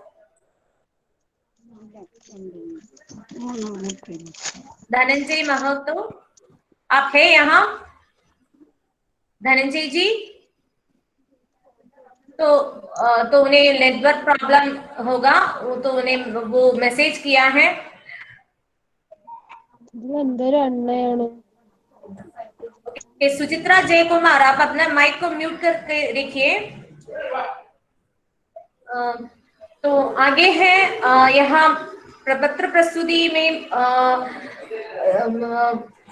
धनंजय महातो आप है यहाँ? धनंजय जी, तो उन्हें नेटवर्क प्रॉब्लम होगा, तो उन्हें वो मैसेज किया है। सुचित्रा जय कुमार, आप अपना माइक को म्यूट करके रखिए। तो आगे है यहाँ प्रपत्र प्रस्तुति में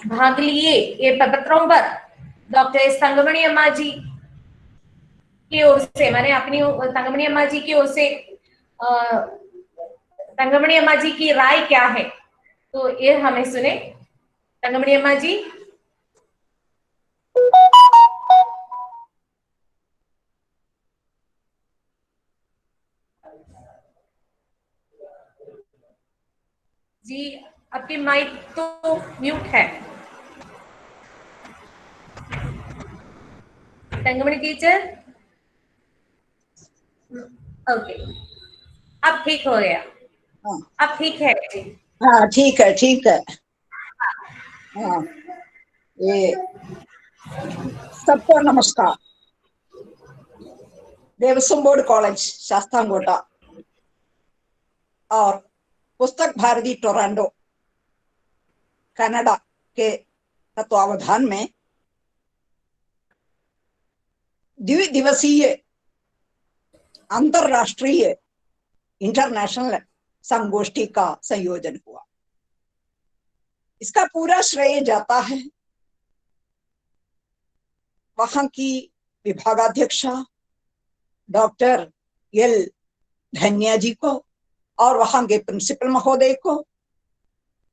भाग लिए ये प्रपत्रों पर डॉक्टर संगमणी अम्मा जी की ओर से, मैंने अपनी संगमणी अम्मा जी की ओर से संगमणी अम्मा जी की राय क्या है, तो ये हमें सुने। संगमणी अम्मा जी। जी आपकी माइक तो म्यूट है। संगमणी टीचर, ओके, अब ठीक हो गया। अब ठीक है जी। हाँ ठीक है, ठीक है। हाँ, ये सबको नमस्कार। देवस्वम बोर्ड कॉलेज शास्तांगोटा और पुस्तक भारती टोरंटो कनाडा के तत्वावधान में द्विदिवसीय अंतरराष्ट्रीय इंटरनेशनल संगोष्ठी का संयोजन हुआ। इसका पूरा श्रेय जाता है वहां की विभागाध्यक्षा डॉक्टर एल धन्या जी को और वहां के प्रिंसिपल महोदय को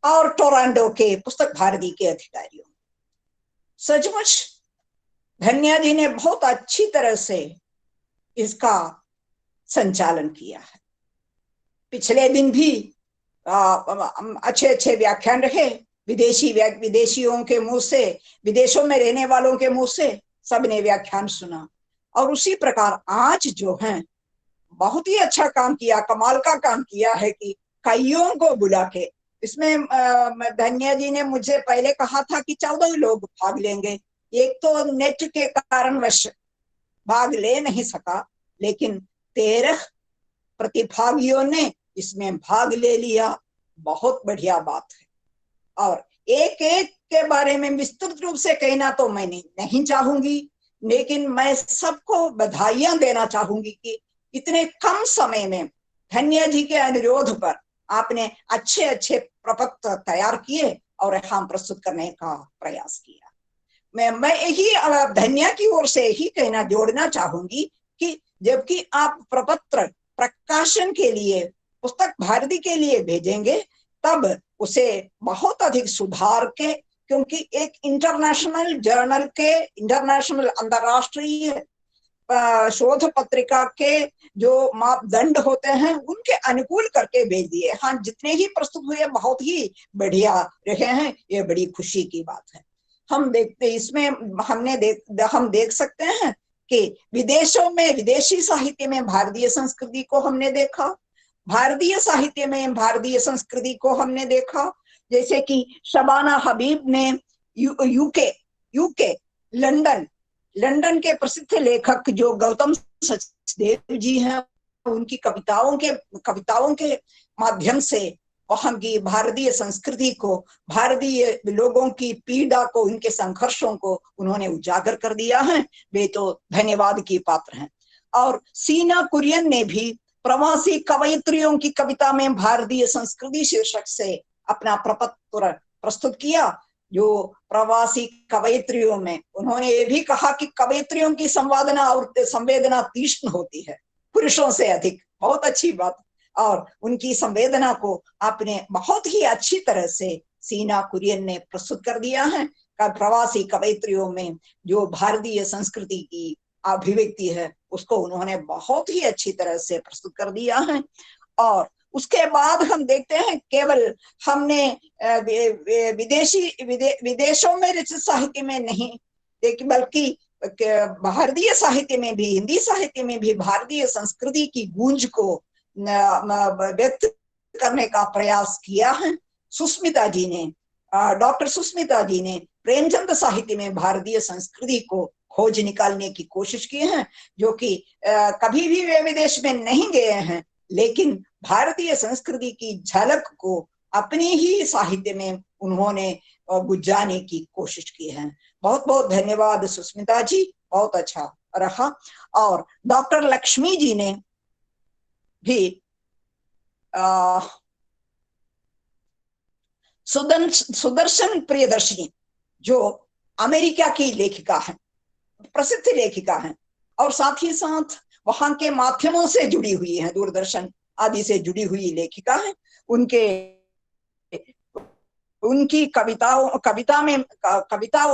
और टोरंटो के पुस्तक भारती के अधिकारियों। सचमुच धन्या जी ने बहुत अच्छी तरह से इसका संचालन किया है। पिछले दिन भी अच्छे अच्छे व्याख्यान रहे, विदेशियों के मुंह से, विदेशों में रहने वालों के मुंह से सबने व्याख्यान सुना। और उसी प्रकार आज जो है बहुत ही अच्छा काम किया, कमाल का काम किया है कि कईयों को बुला के, इसमें धन्या जी ने मुझे पहले कहा था कि 14 लोग भाग लेंगे। एक तो नेट के कारणवश भाग ले नहीं सका, लेकिन 13 प्रतिभागियों ने इसमें भाग ले लिया। बहुत बढ़िया बात है। और एक एक के बारे में विस्तृत रूप से कहना तो मैं नहीं चाहूंगी, लेकिन मैं सबको बधाइयां देना चाहूंगी कि इतने कम समय में धन्या जी के अनुरोध पर आपने अच्छे अच्छे प्रपत्र तैयार किए और हम प्रस्तुत करने का प्रयास किया। मैं यही धन्या की ओर से ही कहना जोड़ना चाहूंगी कि जबकि आप प्रपत्र प्रकाशन के लिए पुस्तक भारती के लिए भेजेंगे तब उसे बहुत अधिक सुधार के, क्योंकि एक इंटरनेशनल जर्नल के, इंटरनेशनल अंतरराष्ट्रीय शोध पत्रिका के जो मापदंड होते हैं उनके अनुकूल करके भेज दिए। हाँ, जितने ही प्रस्तुत हुए बहुत ही बढ़िया रहे हैं, ये बड़ी खुशी की बात है। हम देखते, इसमें हम देख सकते हैं कि विदेशों में विदेशी साहित्य में भारतीय संस्कृति को हमने देखा, भारतीय साहित्य में भारतीय संस्कृति को हमने देखा। जैसे कि शबाना हबीब ने यूके लंदन के प्रसिद्ध लेखक जो गौतम सचदेव जी हैं, उनकी कविताओं के माध्यम से वहां की भारतीय संस्कृति को, भारतीय लोगों की पीड़ा को, उनके संघर्षों को उन्होंने उजागर कर दिया है। वे तो धन्यवाद की पात्र हैं। और सीना कुरियन ने भी प्रवासी कवयित्रियों की कविता में भारतीय संस्कृति शीर्षक से अपना प्रपत्र प्रस्तुत किया। जो प्रवासी कवयित्रियों में उन्होंने ये भी कहा कि कवयित्रियों की संवेदना तीक्ष्ण होती है, पुरुषों से अधिक। बहुत अच्छी बात। और उनकी संवेदना को आपने बहुत ही अच्छी तरह से सीना कुरियन ने प्रस्तुत कर दिया है। प्रवासी कवयित्रियों में जो भारतीय संस्कृति की अभिव्यक्ति है उसको उन्होंने बहुत ही अच्छी तरह से प्रस्तुत कर दिया है। और उसके बाद हम देखते हैं, केवल हमने विदेशों में रचित साहित्य में नहीं, लेकिन बल्कि भारतीय साहित्य में भी, हिंदी साहित्य में भी भारतीय संस्कृति की गूंज को व्यक्त करने का प्रयास किया है। डॉक्टर सुस्मिता जी ने प्रेमचंद साहित्य में भारतीय संस्कृति को खोज निकालने की कोशिश की है, जो कि कभी भी वे विदेश में नहीं गए हैं, लेकिन भारतीय संस्कृति की झलक को अपनी ही साहित्य में उन्होंने गुजारने की कोशिश की है। बहुत बहुत धन्यवाद सुस्मिता जी, बहुत अच्छा रहा। और डॉक्टर लक्ष्मी जी ने भी सुदर्शन प्रियदर्शनी जो अमेरिका की लेखिका है, प्रसिद्ध लेखिका है, और साथ ही साथ वहां के माध्यमों से जुड़ी हुई है, दूरदर्शन आदि से जुड़ी हुई लेखिका है। उनकी कविताओं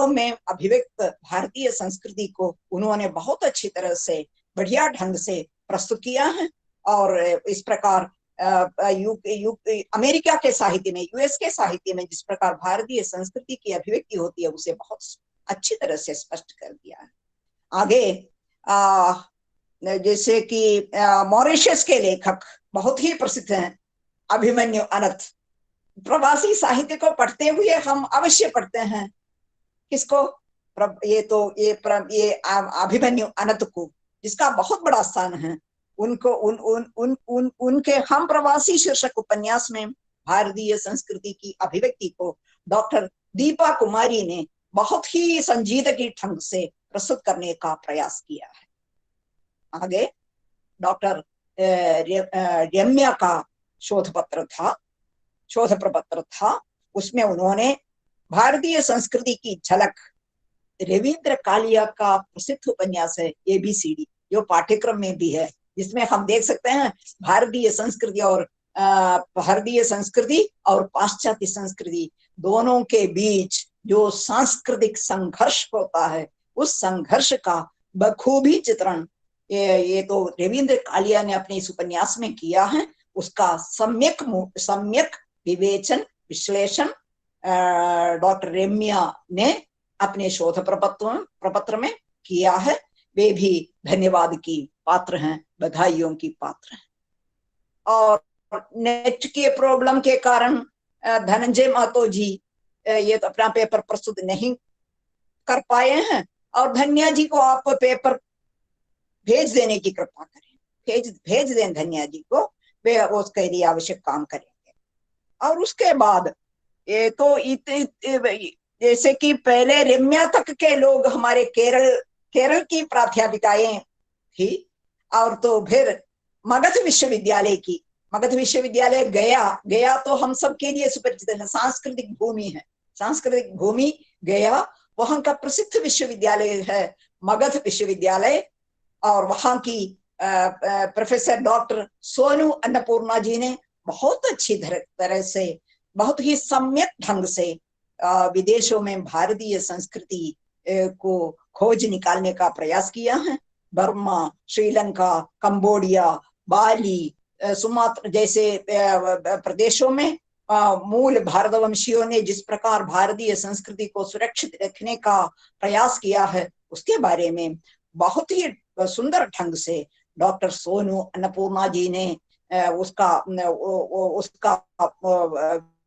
में अभिव्यक्त भारतीय संस्कृति को उन्होंने बहुत अच्छी तरह से, बढ़िया ढंग से प्रस्तुत किया है। और इस प्रकार अमेरिका के साहित्य में, यूएस के साहित्य में जिस प्रकार भारतीय संस्कृति की अभिव्यक्ति होती है उसे बहुत अच्छी तरह से स्पष्ट कर दिया है। आगे जैसे कि मॉरिशस के लेखक बहुत ही प्रसिद्ध हैं, अभिमन्यु अनंत। प्रवासी साहित्य को पढ़ते हुए हम अवश्य पढ़ते हैं किसको? ये अभिमन्यु अनंत को, जिसका बहुत बड़ा स्थान है। उनके हम प्रवासी शीर्षक उपन्यास में भारतीय संस्कृति की अभिव्यक्ति को डॉक्टर दीपा कुमारी ने बहुत ही संजीदगी ढंग से प्रस्तुत करने का प्रयास किया है। आगे डॉक्टर रम्या का शोध प्रपत्र था, उसमें उन्होंने भारतीय संस्कृति की झलक, रविंद्र कालिया का प्रसिद्ध उपन्यास है ABCD, जो पाठ्यक्रम में भी है, जिसमें हम देख सकते हैं भारतीय संस्कृति और पाश्चात्य संस्कृति दोनों के बीच जो सांस्कृतिक संघर्ष होता है, उस संघर्ष का बखूबी चित्रण ये तो रविंद्र कालिया ने अपने इस उपन्यास में किया है। उसका सम्यक विश्लेषण डॉक्टर रम्या ने अपने शोध प्रपत्र में किया है। वे भी धन्यवाद की पात्र हैं, बधाइयों की पात्र हैं। और नेट के प्रॉब्लम के कारण धनंजय महतो जी ये तो अपना पेपर प्रस्तुत नहीं कर पाए हैं, और धन्या जी को आप पेपर भेज देने की कृपा करें, भेज दें धन्या जी को, वे उसके लिए आवश्यक काम करेंगे। और उसके बाद ये तो जैसे कि पहले रम्या तक के लोग हमारे केरल की प्राध्यापिकाएं थी, और तो फिर मगध विश्वविद्यालय गया तो हम सब के लिए सुपरिचित है, सांस्कृतिक भूमि गया, वहां का प्रसिद्ध विश्वविद्यालय है मगध विश्वविद्यालय। और वहां की प्रोफेसर डॉक्टर सोनू अन्नपूर्णा जी ने बहुत अच्छी तरह से, बहुत ही सम्यक ढंग से विदेशों में भारतीय संस्कृति को खोज निकालने का प्रयास किया है। बर्मा, श्रीलंका, कंबोडिया, बाली, सुमात्रा जैसे प्रदेशों में मूल भारतवंशियों ने जिस प्रकार भारतीय संस्कृति को सुरक्षित रखने का प्रयास किया है उसके बारे में बहुत ही सुंदर ढंग से डॉक्टर सोनू अन्नपूर्णा जी ने उसका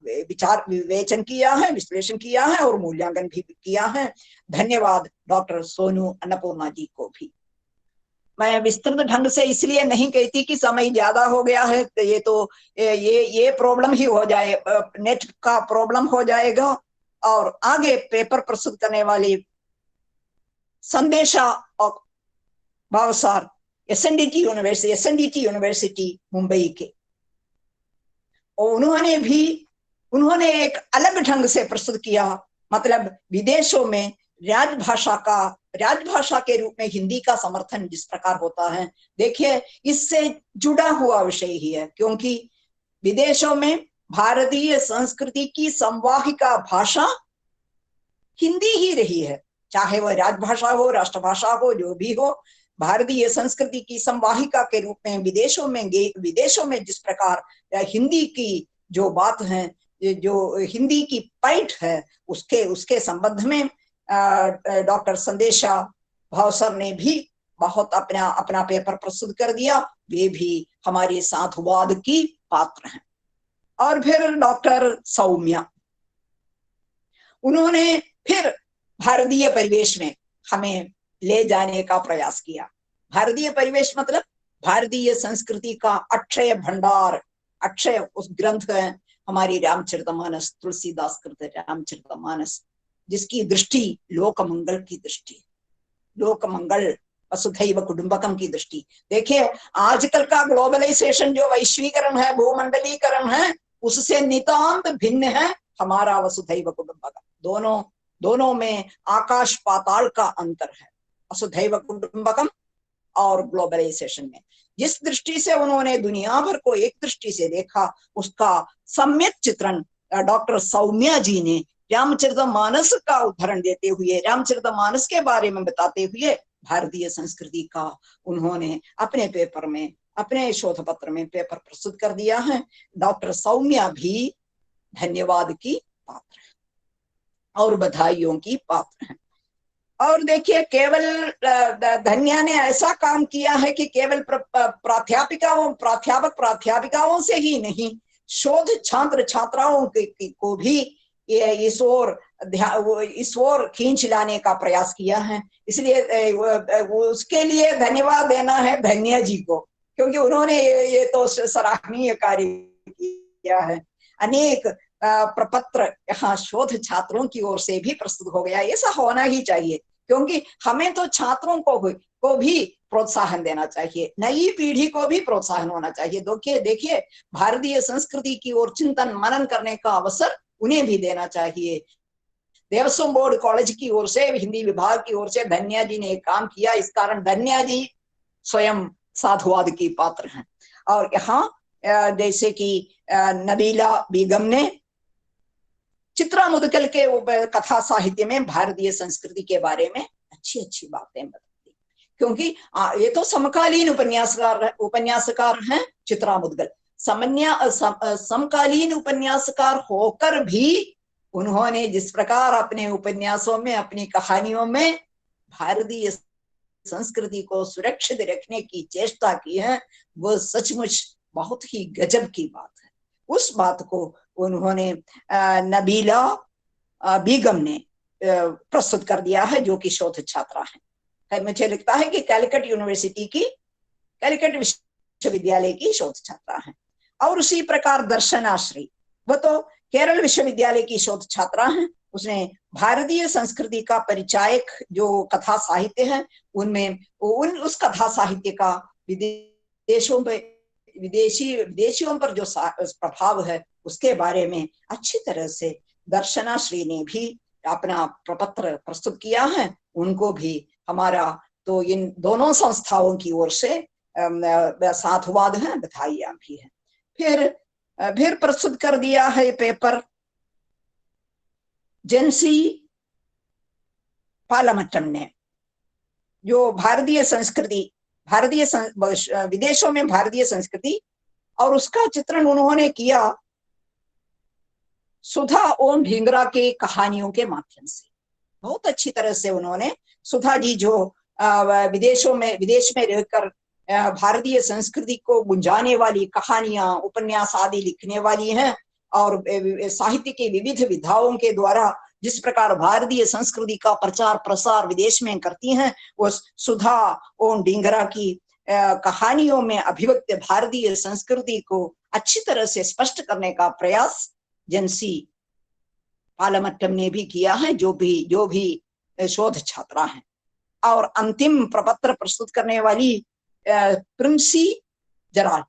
विचार विवेचन किया है, विश्लेषण किया है और मूल्यांकन भी किया है। धन्यवाद डॉक्टर सोनू अन्नपूर्णा जी को भी। मैं विस्तृत ढंग से इसलिए नहीं कहती कि समय ज्यादा हो गया है, तो ये प्रॉब्लम ही हो जाए, नेट का प्रॉब्लम हो जाएगा। और आगे पेपर प्रस्तुत करने वाली संदेशा भावसार एसएनडीटी यूनिवर्सिटी मुंबई के, और उन्होंने एक अलग ढंग से प्रस्तुत किया, मतलब विदेशों में राजभाषा के रूप में हिंदी का समर्थन जिस प्रकार होता है। देखिए, इससे जुड़ा हुआ विषय ही है, क्योंकि विदेशों में भारतीय संस्कृति की संवाहिका भाषा हिंदी ही रही है, चाहे वह राजभाषा हो, राष्ट्रभाषा हो, जो भी हो। भारतीय संस्कृति की संवाहिका के रूप में विदेशों में जिस प्रकार हिंदी की जो बात है, जो हिंदी की पैठ है, उसके संबंध में डॉक्टर संदेशा भावसर ने भी बहुत अपना पेपर प्रस्तुत कर दिया। वे भी हमारे साधुवाद की पात्र हैं। और फिर डॉक्टर सौम्या, उन्होंने फिर भारतीय परिवेश में हमें ले जाने का प्रयास किया। भारतीय परिवेश मतलब भारतीय संस्कृति का अक्षय भंडार, अक्षय उस ग्रंथ है हमारी रामचरितमानस, तुलसीदास कृत रामचरितमानस, जिसकी दृष्टि लोकमंगल की दृष्टि, लोकमंगल वसुधैव कुटुंबकम की दृष्टि। देखिए, आजकल का ग्लोबलाइजेशन जो वैश्वीकरण है, भूमंडलीकरण है, उससे नितांत भिन्न है हमारा वसुधैव कुटुंबकम। दोनों में आकाश पाताल का अंतर है, वसुधैव कुटुंबकम और ग्लोबलाइजेशन में। जिस दृष्टि से उन्होंने दुनिया भर को एक दृष्टि से देखा, उसका सम्यक चित्रण डॉक्टर सौम्या जी ने रामचरितमानस का उदाहरण देते हुए, रामचरितमानस के बारे में बताते हुए भारतीय संस्कृति का उन्होंने अपने पेपर में, अपने शोध पत्र में पेपर प्रस्तुत कर दिया है। डॉक्टर सौम्या भी धन्यवाद की पात्र है और बधाइयों की पात्र है। और देखिए, केवल धन्या ने ऐसा काम किया है कि केवल प्राध्यापकों से ही नहीं, शोध छात्र छात्राओं को भी इस ओर खींच लाने का प्रयास किया है। इसलिए उसके लिए धन्यवाद देना है धन्या जी को, क्योंकि उन्होंने ये तो सराहनीय कार्य किया है। अनेक प्रपत्र यहाँ शोध छात्रों की ओर से भी प्रस्तुत हो गया। ऐसा होना ही चाहिए, क्योंकि हमें तो छात्रों को भी प्रोत्साहन देना चाहिए, नई पीढ़ी को भी प्रोत्साहन होना चाहिए। देखिए, भारतीय संस्कृति की ओर चिंतन मनन करने का अवसर उन्हें भी देना चाहिए। देवस्वम बोर्ड कॉलेज की ओर से, हिंदी विभाग की ओर से धन्या जी ने काम किया। इस कारण धन्या जी स्वयं साधुवाद की पात्र हैं। और यहाँ जैसे कि नबीला बेगम ने चित्रा मुदगल के कथा साहित्य में भारतीय संस्कृति के बारे में अच्छी अच्छी बातें बताई, क्योंकि ये तो समकालीन उपन्यासकार हैं चित्रा मुदगल। समकालीन उपन्यासकार होकर भी उन्होंने जिस प्रकार अपने उपन्यासों में, अपनी कहानियों में भारतीय संस्कृति को सुरक्षित रखने की चेष्टा की है, वो सचमुच बहुत ही गजब की बात है। उस बात को उन्होंने नबीला बेगम ने प्रस्तुत कर दिया है, जो कि शोध छात्रा है। मुझे लगता है कि कैलकट विश्वविद्यालय की शोध छात्रा है। और उसी प्रकार दर्शनाश्री, वो तो केरल विश्वविद्यालय की शोध छात्रा है। उसने भारतीय संस्कृति का परिचायक जो कथा साहित्य है, उनमें उस कथा साहित्य का विदेशियों पर जो प्रभाव है उसके बारे में अच्छी तरह से दर्शनाश्री ने भी अपना प्रपत्र प्रस्तुत किया है। उनको भी हमारा तो इन दोनों संस्थाओं की ओर से साधुवाद है, बधाइयां भी है। फिर प्रस्तुत कर दिया है पेपर जेंसी पालामट्टम ने, जो भारतीय संस्कृति, विदेशों में भारतीय संस्कृति, और उसका चित्रण उन्होंने किया सुधा ओम ढींगरा के कहानियों के माध्यम से बहुत अच्छी तरह से उन्होंने, सुधा जी जो विदेश में रहकर भारतीय संस्कृति को गुंजाने वाली कहानियां, उपन्यास आदि लिखने वाली हैं और साहित्य के विविध विधाओं के द्वारा जिस प्रकार भारतीय संस्कृति का प्रचार प्रसार विदेश में करती हैं, वो सुधा ओम ढींगरा की कहानियों में अभिव्यक्त भारतीय संस्कृति को अच्छी तरह से स्पष्ट करने का प्रयास जेंसी पालमट्टम ने भी किया है, जो भी शोध छात्रा हैं। और अंतिम प्रपत्र प्रस्तुत करने वाली प्रिंसी जराल,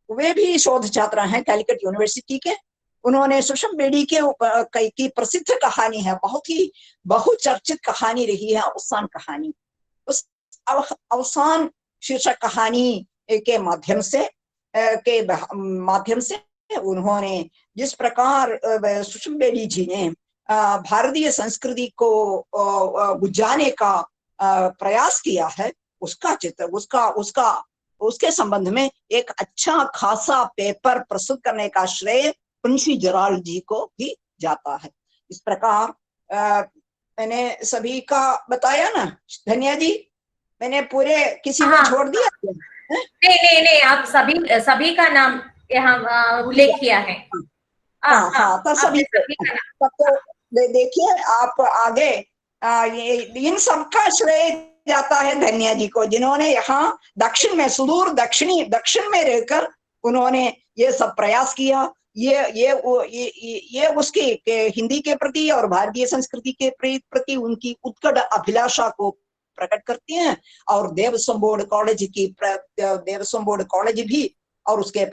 वे भी शोध छात्रा हैं कैलकट यूनिवर्सिटी के। उन्होंने सुषम बेडी की प्रसिद्ध कहानी है, बहुत ही बहुचर्चित कहानी रही है, अवसान कहानी। उस अवसान शीर्षक कहानी के माध्यम से उन्होंने जिस प्रकार सुषम बेडी जी ने भारतीय संस्कृति को बुझाने का प्रयास किया है, उसका चित्र, उसके संबंध में एक अच्छा खासा पेपर प्रस्तुत करने का श्रेय प्रिंसी जराल जी को भी जाता है। इस प्रकार मैंने सभी का बताया ना धन्या जी, मैंने पूरे किसी को छोड़ दिया? नहीं, आप सभी का नाम यहाँ उल्लेख किया है। हाँ, तो सभी तो देखिए आप आगे इन सबका श्रेय जाता है धन्या जी को, जिन्होंने यहाँ दक्षिण में, सुदूर दक्षिण में रहकर उन्होंने ये सब प्रयास किया। ये उसकी हिंदी के प्रति और भारतीय संस्कृति के प्रति उनकी उत्कट अभिलाषा को प्रकट करती हैं। और देवसंबोध कॉलेज भी और उसके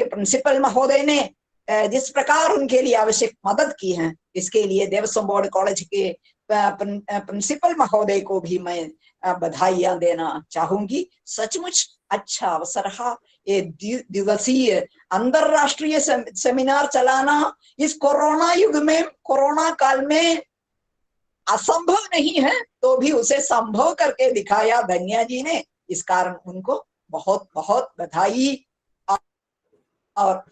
प्रिंसिपल महोदय ने जिस प्रकार उनके लिए आवश्यक मदद की है, इसके लिए देवसंबोध कॉलेज के प्रिंसिपल महोदय को भी मैं बधाइयां देना चाहूंगी। सचमुच अच्छा अवसर है ये दिवसीय अंतरराष्ट्रीय सेमिनार चलाना। इस कोरोना युग में, कोरोना काल में असंभव नहीं है तो भी उसे संभव करके दिखाया धन्या जी ने। इस कारण उनको बहुत बहुत बधाई। और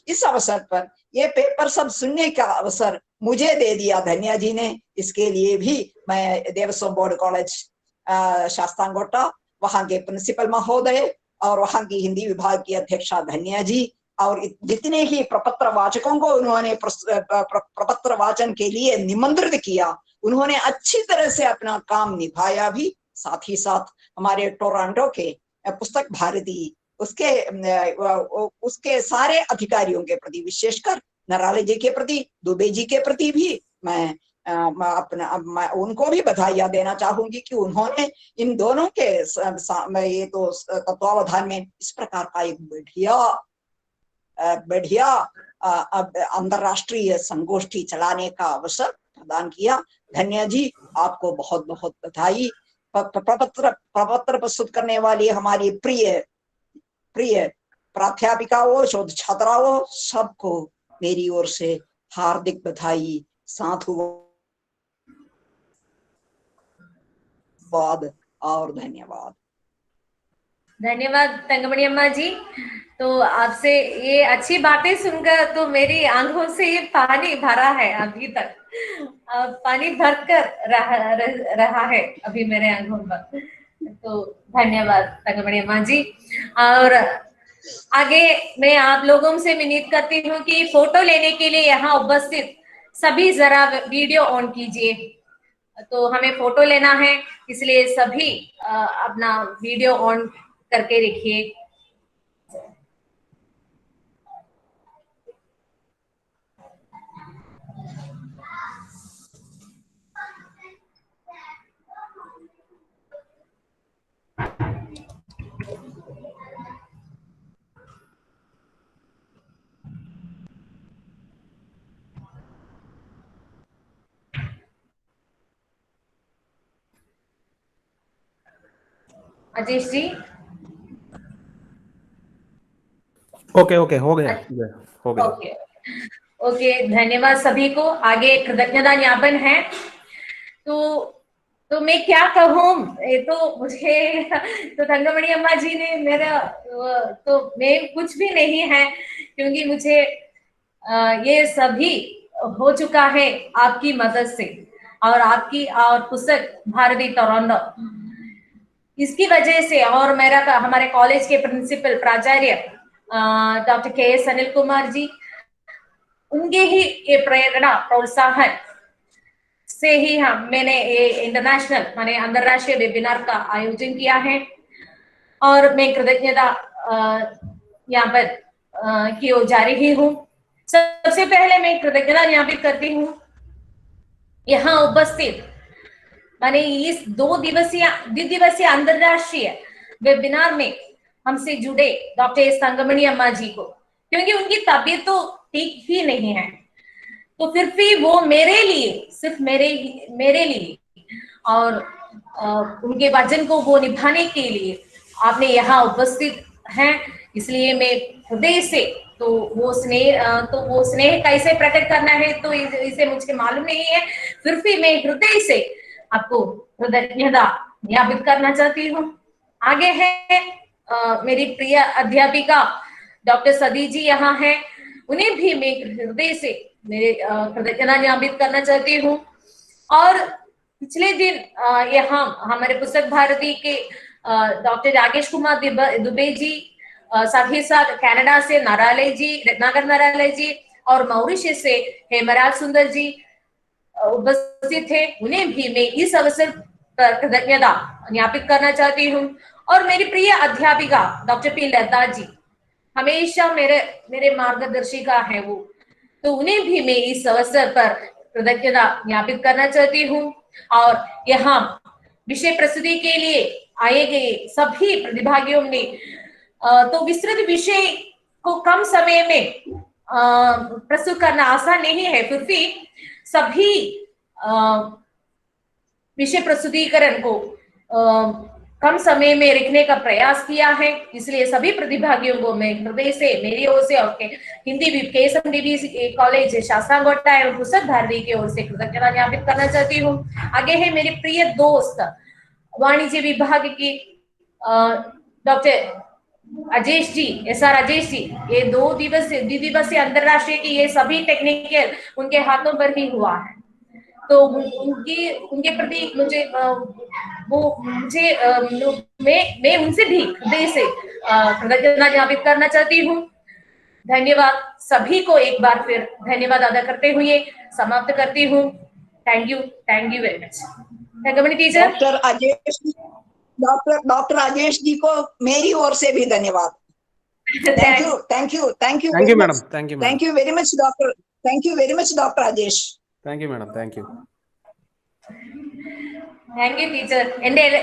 इस अवसर पर ये पेपर सब सुनने का अवसर मुझे दे दिया धन्या जी ने, इसके लिए भी मैं देवसंबोध कॉलेज शास्तांगोटा, वहां के प्रिंसिपल महोदय और वहां की हिंदी विभाग की अध्यक्षा धन्या जी और जितने ही प्रपत्र वाचकों को उन्होंने प्रपत्र वाचन के लिए निमंत्रित किया, उन्होंने अच्छी तरह से अपना काम निभाया भी। साथ ही साथ हमारे टोरंटो के पुस्तक भारती उसके सारे अधिकारियों के प्रति, विशेषकर नराले जी के प्रति, दुबे जी के प्रति भी मैं उनको भी बधाइयां देना चाहूंगी कि उन्होंने इन दोनों के ये तो तत्वावधान में इस प्रकार का एक बढ़िया अंतरराष्ट्रीय संगोष्ठी चलाने का अवसर प्रदान किया। धन्या जी, आपको बहुत बहुत बधाई। प्रपत्र प्रस्तुत करने वाली हमारी प्रिय प्राध्यापिकाओं, शोध छात्राओं, सबको मेरी ओर से हार्दिक बधाई, साधुवाद और धन्यवाद। धन्यवाद तंगमणि अम्मा जी। तो आपसे ये अच्छी बातें सुनकर तो मेरी आंखों से ये पानी भरा है, अभी तक पानी भर कर रहा है अभी मेरे आंखों पर। तो धन्यवाद तंगमणि अम्मा जी। और आगे मैं आप लोगों से विनती करती हूँ कि फोटो लेने के लिए यहाँ उपस्थित सभी जरा वीडियो ऑन कीजिए। तो हमें फोटो लेना है, इसलिए सभी अपना वीडियो ऑन करके रखिए। अजीश जी, ओके हो गया। ओके, धन्यवाद सभी को। आगे कृतज्ञता ज्ञापन है। तो तो मैं क्या कहूँ, ये तो मुझे तो तंगमणि अम्मा जी ने मेरा तो मैं कुछ भी नहीं है, क्योंकि मुझे ये सभी हो चुका है आपकी मदद से और आपकी और पुस्तक भारती टोरंटो, इसकी वजह से। और मेरा हमारे कॉलेज के प्रिंसिपल प्राचार्य डॉक्टर के.एस. अनिल कुमार जी, उनके ही ये प्रेरणा प्रोत्साहन से ही मैंने ये इंटरनेशनल माने अंतरराष्ट्रीय वेबिनार का आयोजन किया है। और मैं कृतज्ञता यहाँ पर की ओर जा रही हूँ। सबसे पहले मैं कृतज्ञता ज्ञापित करती हूँ यहाँ उपस्थित माने इस द्विदिवसीय अंतरराष्ट्रीय वेबिनार में हमसे जुड़े डॉक्टर एस. तंगमणि अम्मा जी को, क्योंकि उनकी तबीयत तो ठीक ही नहीं है, तो फिर भी वो मेरे लिए, सिर्फ मेरे लिए और उनके वचन को वो निभाने के लिए आपने यहाँ उपस्थित हैं। इसलिए मैं हृदय से, तो वो स्नेह कैसे प्रकट करना है तो इसे मुझे मालूम नहीं है, फिर भी मैं हृदय से आपको कृतज्ञता ज्ञापित करना चाहती हूँ। आगे है मेरी प्रिय अध्यापिका डॉक्टर सदी जी यहाँ है, उन्हें भी मैं हृदय से मेरे कृतज्ञता ज्ञापित करना चाहती हूँ। और पिछले दिन यहाँ हमारे पुस्तक भारती के डॉक्टर राकेश कुमार दुबे जी, साथ ही साथ कनाडा से नारालय जी, रत्नाकर नारालय जी और मॉरिशस से हेमराज सुंदर जी उपस्थित थे, उन्हें भी मैं इस अवसर पर कृतज्ञता ज्ञापित करना चाहती हूँ। और मेरी प्रिय अध्यापिका डॉक्टर पी लता जी हमेशा मेरे मार्गदर्शिका है वो, तो उन्हें भी मैं इस अवसर पर कृतज्ञता ज्ञापित करना चाहती हूँ। और यहाँ विषय प्रस्तुति के लिए आए गए सभी प्रतिभागियों ने तो विस्तृत विषय को कम समय में प्रस्तुत करना आसान नहीं है, फिर भी सभी विषय प्रस्तुतिकरण को कम समय में रखने का प्रयास किया है। इसलिए सभी प्रतिभागियों को मैं हृदय से, मेरी ओर से और हिंदी KSMDB कॉलेज शास्त्रांगोटा एवं पुस्तक भारती की ओर से कृतज्ञता ज्ञापित करना चाहती हूँ। आगे है मेरे प्रिय दोस्त वाणिज्य विभाग की डॉक्टर अजेश जी, SR अजेश जी, ये द्विदिवसीय अंतरराष्ट्रीय की ये सभी टेक्निकल उनके हाथों पर ही हुआ है, तो उनके प्रति मैं उनसे भी हृदय से कृतज्ञता ज्ञापित करना चाहती हूँ। धन्यवाद सभी को, एक बार फिर धन्यवाद अदा करते हुए समाप्त करती हूँ। Thank you very much. Thangamani teacher. Doctor Rajesh ji को मेरी ओर से भी धन्यवाद। Thank you madam, thank you very much doctor, thank you very much doctor Rajesh. Thank you madam, thank you teacher.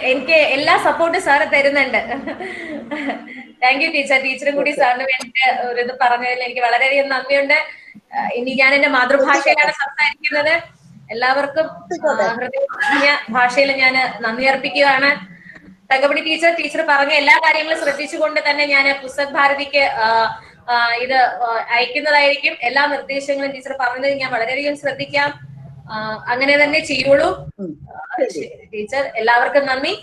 എനിക്ക് എല്ലാ സപ്പോർട്ടും സാറ് തരുന്നുണ്ട്. Thank you teacher. ടീച്ചറും കൂടി സാറിന് വേണ്ടി ഒരു ഇത് പറഞ്ഞതിൽ എനിക്ക് വളരെയധികം നന്ദിയുണ്ട്. ഇനി ഞാൻ എന്റെ മാതൃഭാഷയിലാണ് സംസാരിക്കുന്നത്. എല്ലാവർക്കും ഹൃദയ ഭാഷയിൽ ഞാൻ നന്ദി അർപ്പിക്കുകയാണ്. തങ്കമണി ടീച്ചർ പറഞ്ഞ എല്ലാ കാര്യങ്ങളും ശ്രദ്ധിച്ചുകൊണ്ട് തന്നെ ഞാൻ പുസ്തക് ഭാരതിക്ക് ഇത് അയക്കുന്നതായിരിക്കും. എല്ലാ നിർദ്ദേശങ്ങളും ടീച്ചർ പറഞ്ഞത് ഞാൻ വളരെയധികം ശ്രദ്ധിക്കാം. അങ്ങനെ തന്നെ ചെയ്യുള്ളൂ ടീച്ചർ. എല്ലാവർക്കും നന്ദി.